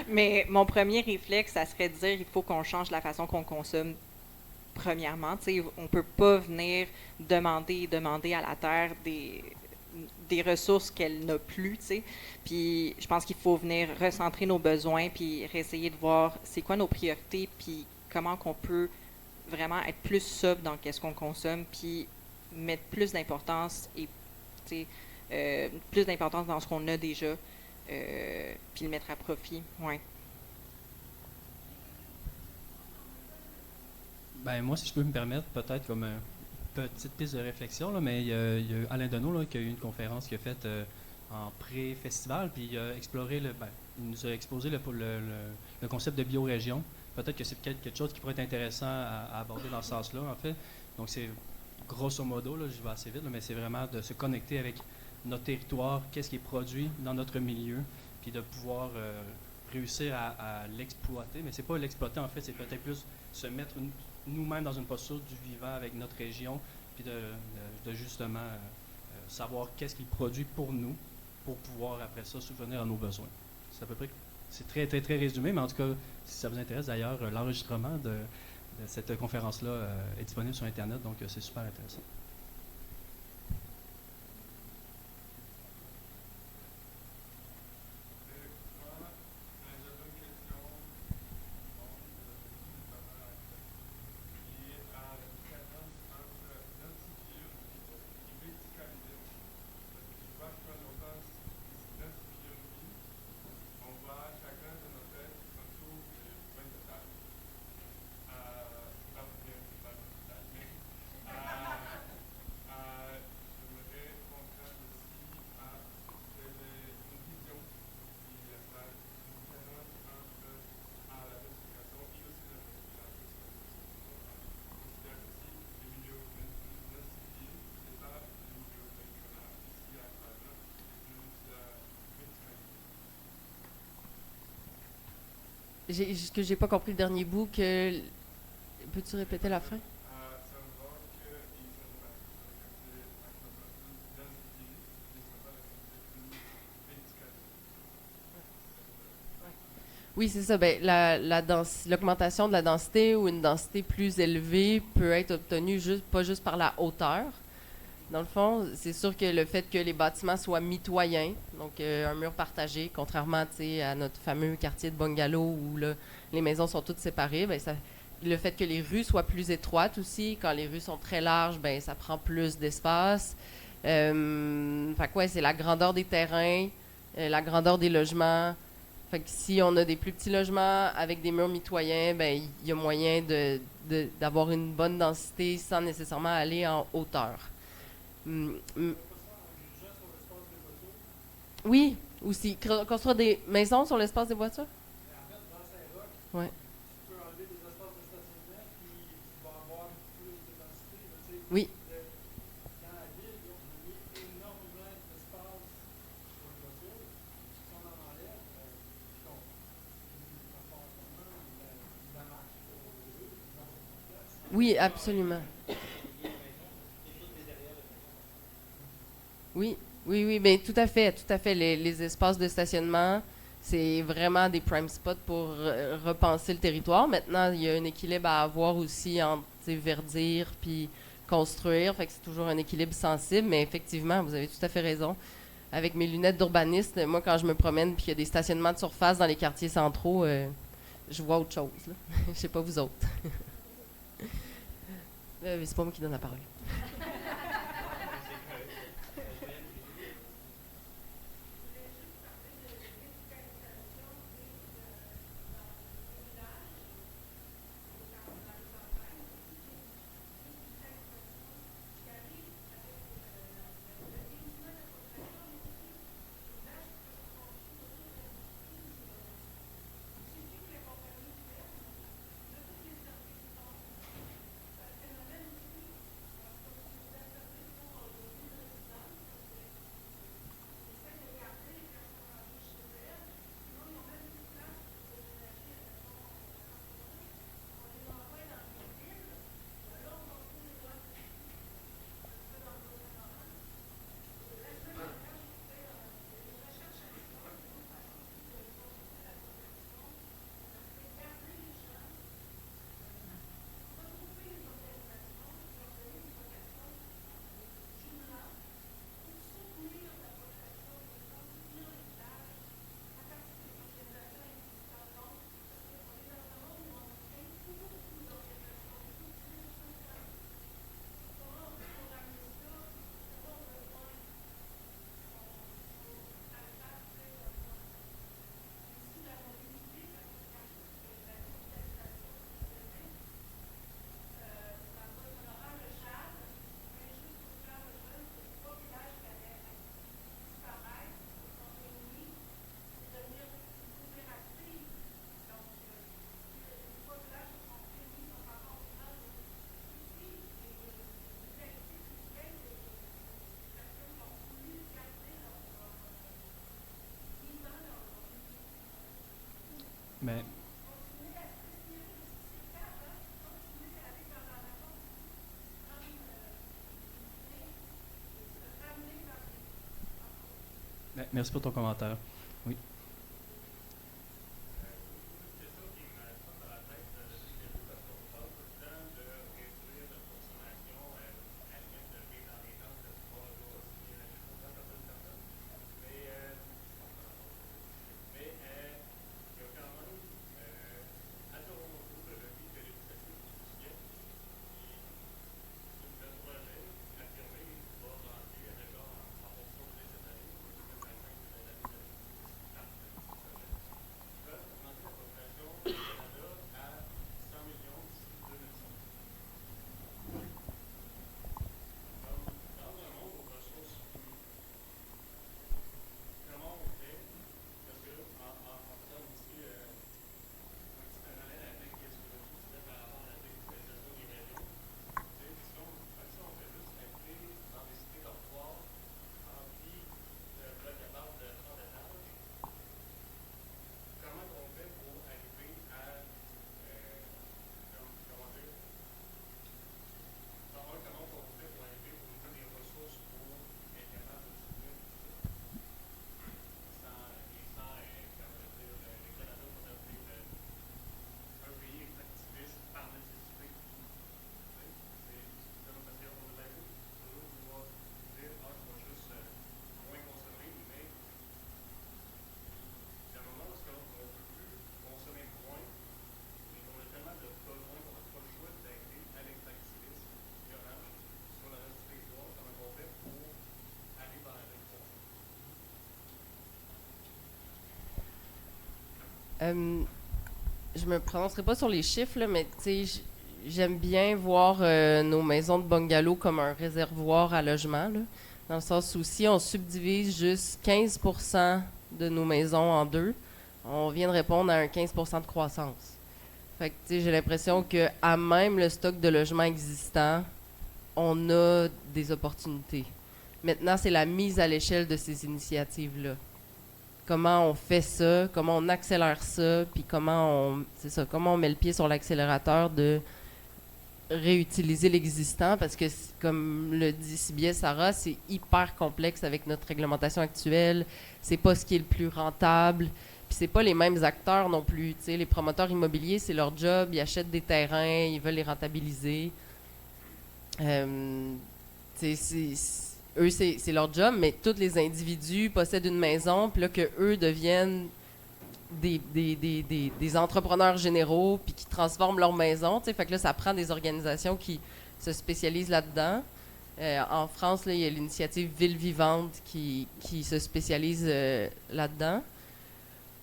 mais mon premier réflexe, ça serait de dire il faut qu'on change la façon qu'on consomme. Premièrement, on ne peut pas venir demander à la Terre des ressources qu'elle n'a plus. T'sais. Puis je pense qu'il faut venir recentrer nos besoins puis essayer de voir c'est quoi nos priorités puis comment qu'on peut vraiment être plus sobre dans qu'est-ce qu'on consomme puis mettre plus d'importance et plus d'importance dans ce qu'on a déjà puis le mettre à profit. Ouais. Ben, moi, si je peux me permettre, peut-être comme une petite piste de réflexion, là, mais il y a Alain Deneau là, qui a eu une conférence qu'il a faite en pré-festival, puis il a exploré, il nous a exposé le concept de biorégion. Peut-être que c'est quelque chose qui pourrait être intéressant à aborder dans ce sens-là, en fait. Donc, c'est grosso modo, là, je vais assez vite, là, mais c'est vraiment de se connecter avec notre territoire, qu'est-ce qui est produit dans notre milieu, puis de pouvoir réussir à l'exploiter. Mais c'est pas l'exploiter, en fait, c'est peut-être plus se mettre nous-mêmes dans une posture du vivant avec notre région, puis de justement savoir qu'est-ce qu'il produit pour nous, pour pouvoir après ça subvenir à nos besoins. C'est à peu près, c'est très, très, très résumé, mais en tout cas, si ça vous intéresse d'ailleurs, l'enregistrement de cette conférence-là est disponible sur Internet, donc c'est super intéressant. Ce que j'ai pas compris le dernier bout, peux-tu répéter la fin? Oui, c'est ça. Ben, l'augmentation de la densité ou une densité plus élevée peut être obtenue pas juste par la hauteur. Dans le fond, c'est sûr que le fait que les bâtiments soient mitoyens, donc un mur partagé, contrairement à notre fameux quartier de bungalow où là, les maisons sont toutes séparées, ben, le fait que les rues soient plus étroites aussi, quand les rues sont très larges, ben, ça prend plus d'espace. Fait que ouais, c'est la grandeur des terrains, la grandeur des logements. Fait que si on a des plus petits logements avec des murs mitoyens, ben il y a moyen d'avoir une bonne densité sans nécessairement aller en hauteur. Oui, aussi. Construire des maisons sur l'espace des voitures? Ouais. Oui. Oui, absolument. Oui, oui, oui, mais tout à fait, tout à fait. Les espaces de stationnement, c'est vraiment des prime spots pour repenser le territoire. Maintenant, il y a un équilibre à avoir aussi entre verdir puis construire. Fait que c'est toujours un équilibre sensible, mais effectivement, vous avez tout à fait raison. Avec mes lunettes d'urbaniste, moi, quand je me promène puis qu'il y a des stationnements de surface dans les quartiers centraux, je vois autre chose. Je sais pas vous autres. C'est pas moi qui donne la parole. Mais merci pour ton commentaire. Oui. Je me prononcerai pas sur les chiffres, là, mais j'aime bien voir nos maisons de bungalow comme un réservoir à logement, là, dans le sens où si on subdivise juste 15% de nos maisons en deux, on vient de répondre à un 15% de croissance. Fait que j'ai l'impression qu'à même le stock de logements existant, on a des opportunités. Maintenant, c'est la mise à l'échelle de ces initiatives-là. Comment on fait ça, comment on accélère ça, puis comment on met le pied sur l'accélérateur de réutiliser l'existant, parce que, comme le dit si bien Sarah, c'est hyper complexe avec notre réglementation actuelle, c'est pas ce qui est le plus rentable, puis c'est pas les mêmes acteurs non plus. Les promoteurs immobiliers, c'est leur job, ils achètent des terrains, ils veulent les rentabiliser. Eux, c'est leur job, mais tous les individus possèdent une maison, puis là, qu'eux deviennent des entrepreneurs généraux, puis qui transforment leur maison. Fait que là, ça prend des organisations qui se spécialisent là-dedans. En France, là, il y a l'initiative Ville Vivante qui se spécialise là-dedans.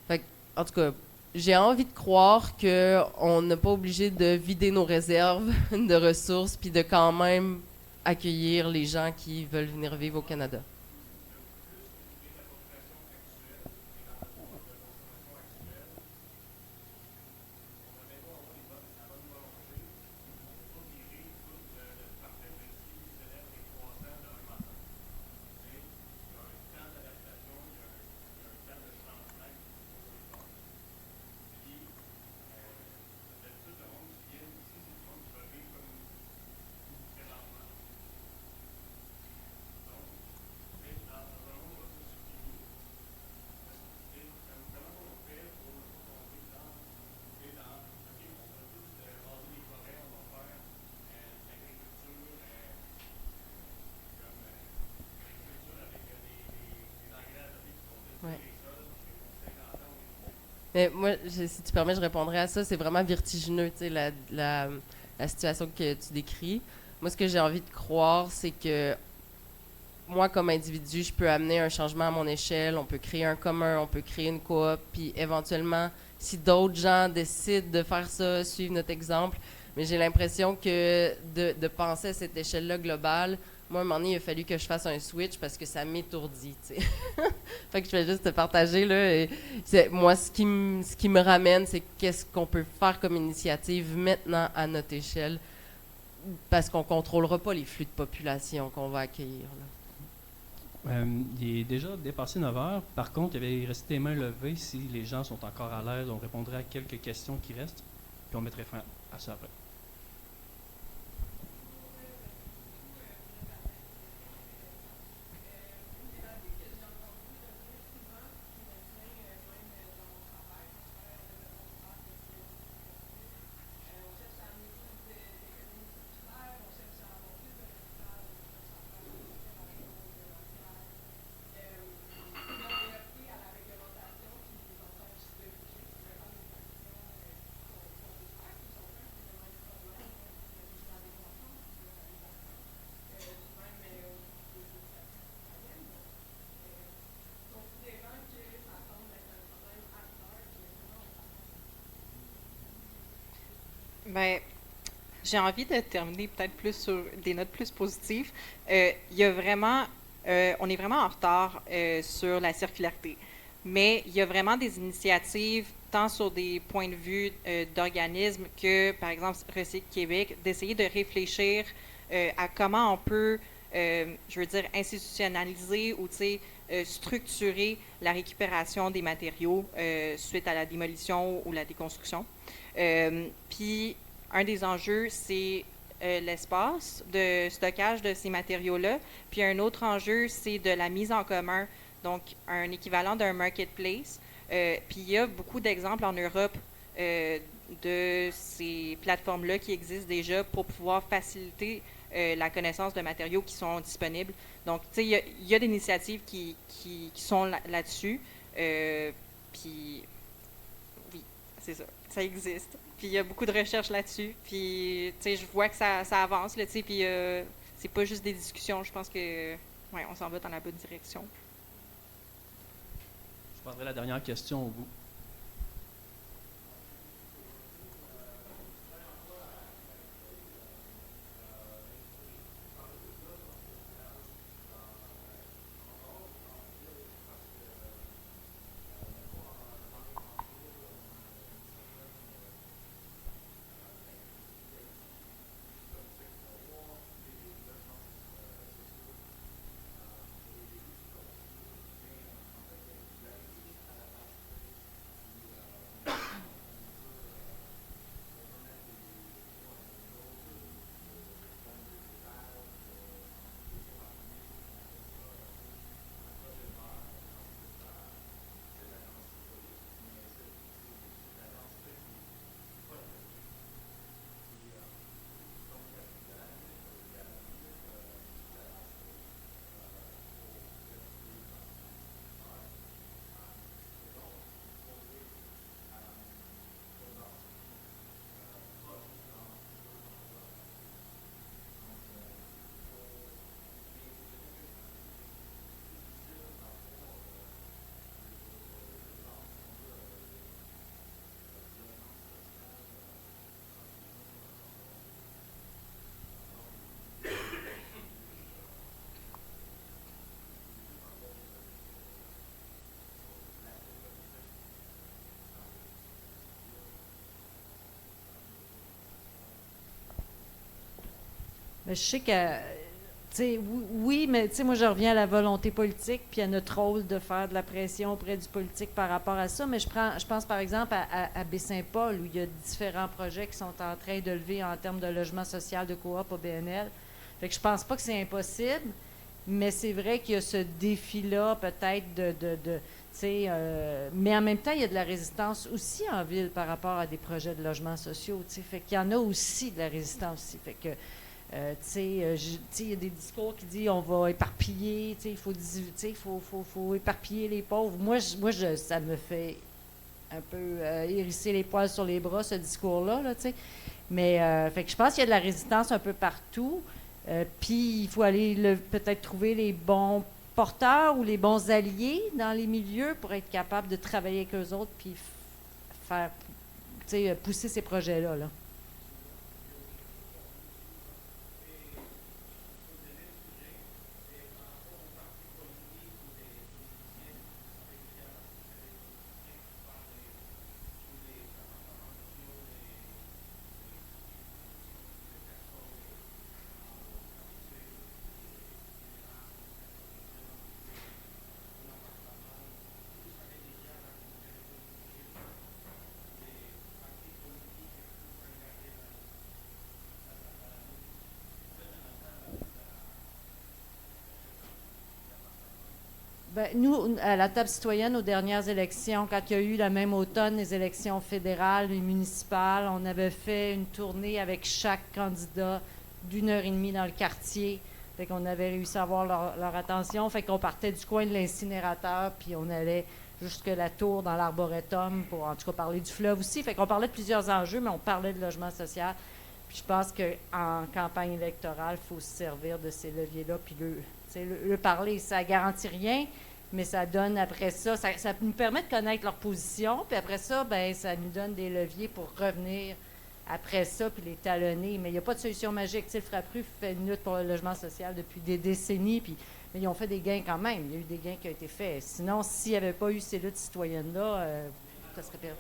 Fait que, en tout cas, j'ai envie de croire qu'on n'est pas obligé de vider nos réserves de ressources, puis de quand même accueillir les gens qui veulent venir vivre au Canada. Mais moi, si tu permets, je répondrai à ça. C'est vraiment vertigineux, tu sais, la situation que tu décris. Moi, ce que j'ai envie de croire, c'est que moi, comme individu, je peux amener un changement à mon échelle. On peut créer un commun, on peut créer une coop, puis éventuellement, si d'autres gens décident de faire ça, suivre notre exemple. Mais j'ai l'impression que de penser à cette échelle-là globale, moi, à un moment donné, il a fallu que je fasse un switch parce que ça m'étourdit, tu sais. Fait que je vais juste te partager, là. Et moi, ce qui me ramène, c'est qu'est-ce qu'on peut faire comme initiative maintenant à notre échelle, parce qu'on ne contrôlera pas les flux de population qu'on va accueillir, là. Il est déjà dépassé 9 heures. Par contre, il restait les mains levées. Si les gens sont encore à l'aise, on répondrait à quelques questions qui restent, puis on mettrait fin à ça après. Ben, j'ai envie de terminer peut-être plus sur des notes plus positives. Il y a vraiment, on est vraiment en retard sur la circularité, mais il y a vraiment des initiatives, tant sur des points de vue d'organismes que, par exemple, Recycle Québec, d'essayer de réfléchir à comment on peut, je veux dire, institutionnaliser ou, tu sais, structurer la récupération des matériaux suite à la démolition ou la déconstruction. Puis, un des enjeux, c'est l'espace de stockage de ces matériaux-là. Puis, un autre enjeu, c'est de la mise en commun, donc un équivalent d'un marketplace. Puis, il y a beaucoup d'exemples en Europe de ces plateformes-là qui existent déjà pour pouvoir faciliter la connaissance de matériaux qui sont disponibles. Donc, tu sais, il y a des initiatives qui sont là-dessus. Puis, oui, c'est ça. Ça existe. Puis, il y a beaucoup de recherches là-dessus. Puis, tu sais, je vois que ça avance, là, tu sais. Puis, c'est pas juste des discussions. Je pense que, ouais, on s'en va dans la bonne direction. Je prendrai la dernière question au bout. Mais je sais que, tu sais, oui, mais tu sais, moi, je reviens à la volonté politique, puis à notre rôle de faire de la pression auprès du politique par rapport à ça. Mais je pense par exemple à Baie-Saint-Paul, où il y a différents projets qui sont en train de lever en termes de logement social de coop au BNL. Fait que je pense pas que c'est impossible, mais c'est vrai qu'il y a ce défi-là, peut-être, tu sais, mais en même temps, il y a de la résistance aussi en ville par rapport à des projets de logements sociaux, tu sais. Fait qu'il y en a aussi de la résistance aussi. Fait que, tu sais, il y a des discours qui disent on va éparpiller, tu sais, il faut éparpiller les pauvres. Moi, ça me fait un peu hérisser les poils sur les bras, ce discours-là, là, tu sais. Mais, fait que je pense qu'il y a de la résistance un peu partout. Puis, il faut aller peut-être trouver les bons porteurs ou les bons alliés dans les milieux pour être capable de travailler avec eux autres puis faire, tu sais, pousser ces projets-là, là. Ben, nous, à la table citoyenne, aux dernières élections, quand il y a eu la même automne, les élections fédérales et municipales, on avait fait une tournée avec chaque candidat d'1h30 dans le quartier. Fait qu'on avait réussi à avoir leur attention. Fait qu'on partait du coin de l'incinérateur, puis on allait jusque la tour dans l'arboretum pour, en tout cas, parler du fleuve aussi. Fait qu'on parlait de plusieurs enjeux, mais on parlait de logement social. Puis je pense qu'en campagne électorale, il faut se servir de ces leviers-là, puis le parler. Ça ne garantit rien, mais ça donne après ça, ça nous permet de connaître leur position, puis après ça, ben ça nous donne des leviers pour revenir après ça, puis les talonner. Mais il n'y a pas de solution magique. Tu sais, le Frappru fait une lutte pour le logement social depuis des décennies, mais ils ont fait des gains quand même. Il y a eu des gains qui ont été faits. Sinon, s'il n'y avait pas eu ces luttes citoyennes-là, ça serait perdu.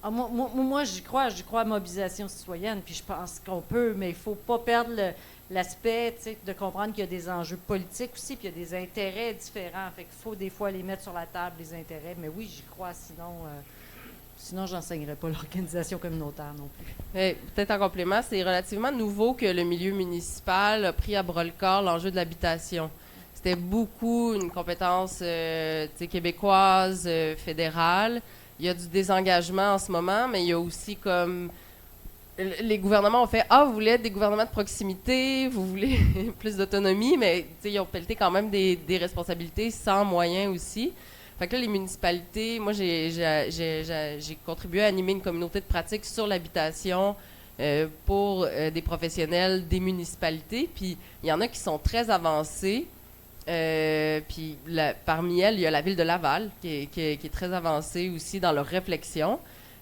Ah, moi j'y crois à mobilisation citoyenne, puis je pense qu'on peut, mais il ne faut pas perdre l'aspect de comprendre qu'il y a des enjeux politiques aussi, puis il y a des intérêts différents. Fait qu'il faut des fois les mettre sur la table, les intérêts. Mais oui, j'y crois, sinon je n'enseignerais pas l'organisation communautaire non plus. Peut-être en complément, c'est relativement nouveau que le milieu municipal a pris à bras-le-corps l'enjeu de l'habitation. C'était beaucoup une compétence québécoise, fédérale. Il y a du désengagement en ce moment, mais il y a aussi comme... Les gouvernements ont fait « Ah, vous voulez être des gouvernements de proximité, vous voulez plus d'autonomie », mais ils ont pelleté quand même des responsabilités sans moyens aussi. Fait que là, les municipalités, moi, j'ai contribué à animer une communauté de pratique sur l'habitation pour des professionnels des municipalités. Puis il y en a qui sont très avancés. Puis parmi elles, il y a la ville de Laval qui est très avancée aussi dans leur réflexion.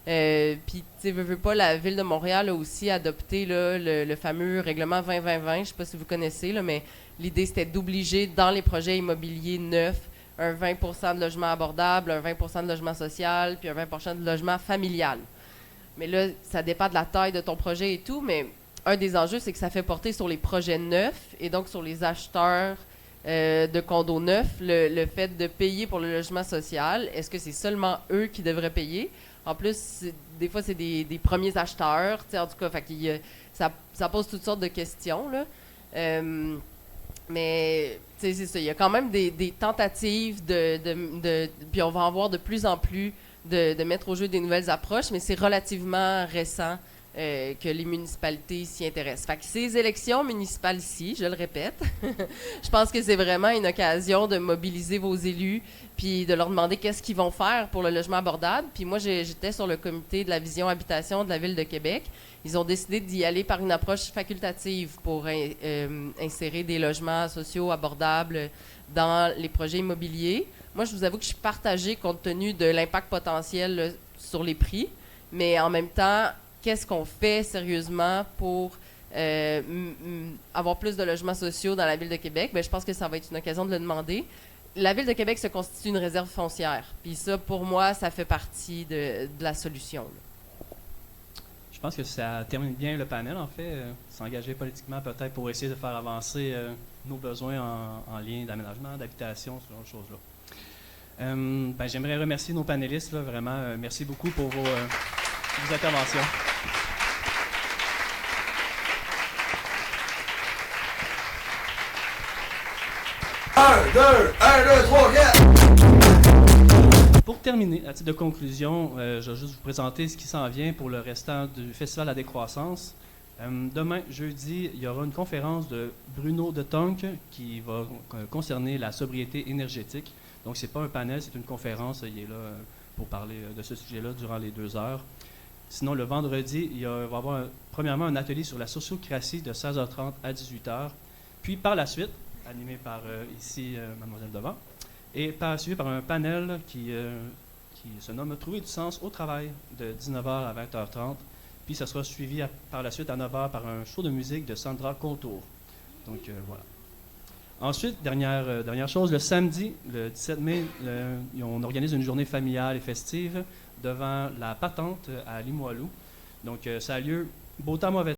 Puis, tu sais, veux pas, la ville de Montréal a aussi adopté là, le fameux règlement 20-20-20. Je ne sais pas si vous connaissez, là, mais l'idée, c'était d'obliger dans les projets immobiliers neufs un 20 % de logement abordable, un 20 % de logement social, puis un 20 % de logement familial. Mais là, ça dépend de la taille de ton projet et tout, mais un des enjeux, c'est que ça fait porter sur les projets neufs et donc sur les acheteurs de condos neufs, le fait de payer pour le logement social. Est-ce que c'est seulement eux qui devraient payer? En plus, des fois, c'est des premiers acheteurs. En tout cas, ça pose toutes sortes de questions, là. Mais c'est ça. Il y a quand même des tentatives puis on va en voir de plus en plus de mettre au jeu des nouvelles approches, mais c'est relativement récent que les municipalités s'y intéressent. Fait que ces élections municipales ici, je le répète, je pense que c'est vraiment une occasion de mobiliser vos élus puis de leur demander qu'est-ce qu'ils vont faire pour le logement abordable. Puis moi, j'étais sur le comité de la vision habitation de la Ville de Québec. Ils ont décidé d'y aller par une approche facultative pour insérer des logements sociaux abordables dans les projets immobiliers. Moi, je vous avoue que je suis partagée compte tenu de l'impact potentiel là, sur les prix, mais en même temps, qu'est-ce qu'on fait sérieusement pour avoir plus de logements sociaux dans la Ville de Québec? Bien, je pense que ça va être une occasion de le demander. La Ville de Québec se constitue une réserve foncière. Puis ça, pour moi, ça fait partie de la solution. Là. Je pense que ça termine bien le panel, en fait. S'engager politiquement peut-être pour essayer de faire avancer nos besoins en lien d'aménagement, d'habitation, ce genre de choses-là. J'aimerais remercier nos panélistes, là, vraiment. Merci beaucoup pour vos interventions. Un, deux, trois, quatre! Pour terminer, à titre de conclusion, je vais juste vous présenter ce qui s'en vient pour le restant du Festival à décroissance. Demain, jeudi, il y aura une conférence de Bruno de Tonk qui va concerner la sobriété énergétique. Donc, ce n'est pas un panel, c'est une conférence. Il est là pour parler de ce sujet-là durant les 2 heures. Sinon, le vendredi, il va y avoir premièrement un atelier sur la sociocratie de 16h30 à 18h. Puis, par la suite, animé par ici Mademoiselle Devant, et suivi par un panel qui se nomme « Trouver du sens au travail » de 19h à 20h30. Puis ça sera suivi par la suite à 9h par un show de musique de Sandra Contour. Donc voilà. Ensuite, dernière chose, le samedi, le 17 mai, on organise une journée familiale et festive devant la Patente à Limoilou. Donc ça a lieu beau temps, mauvais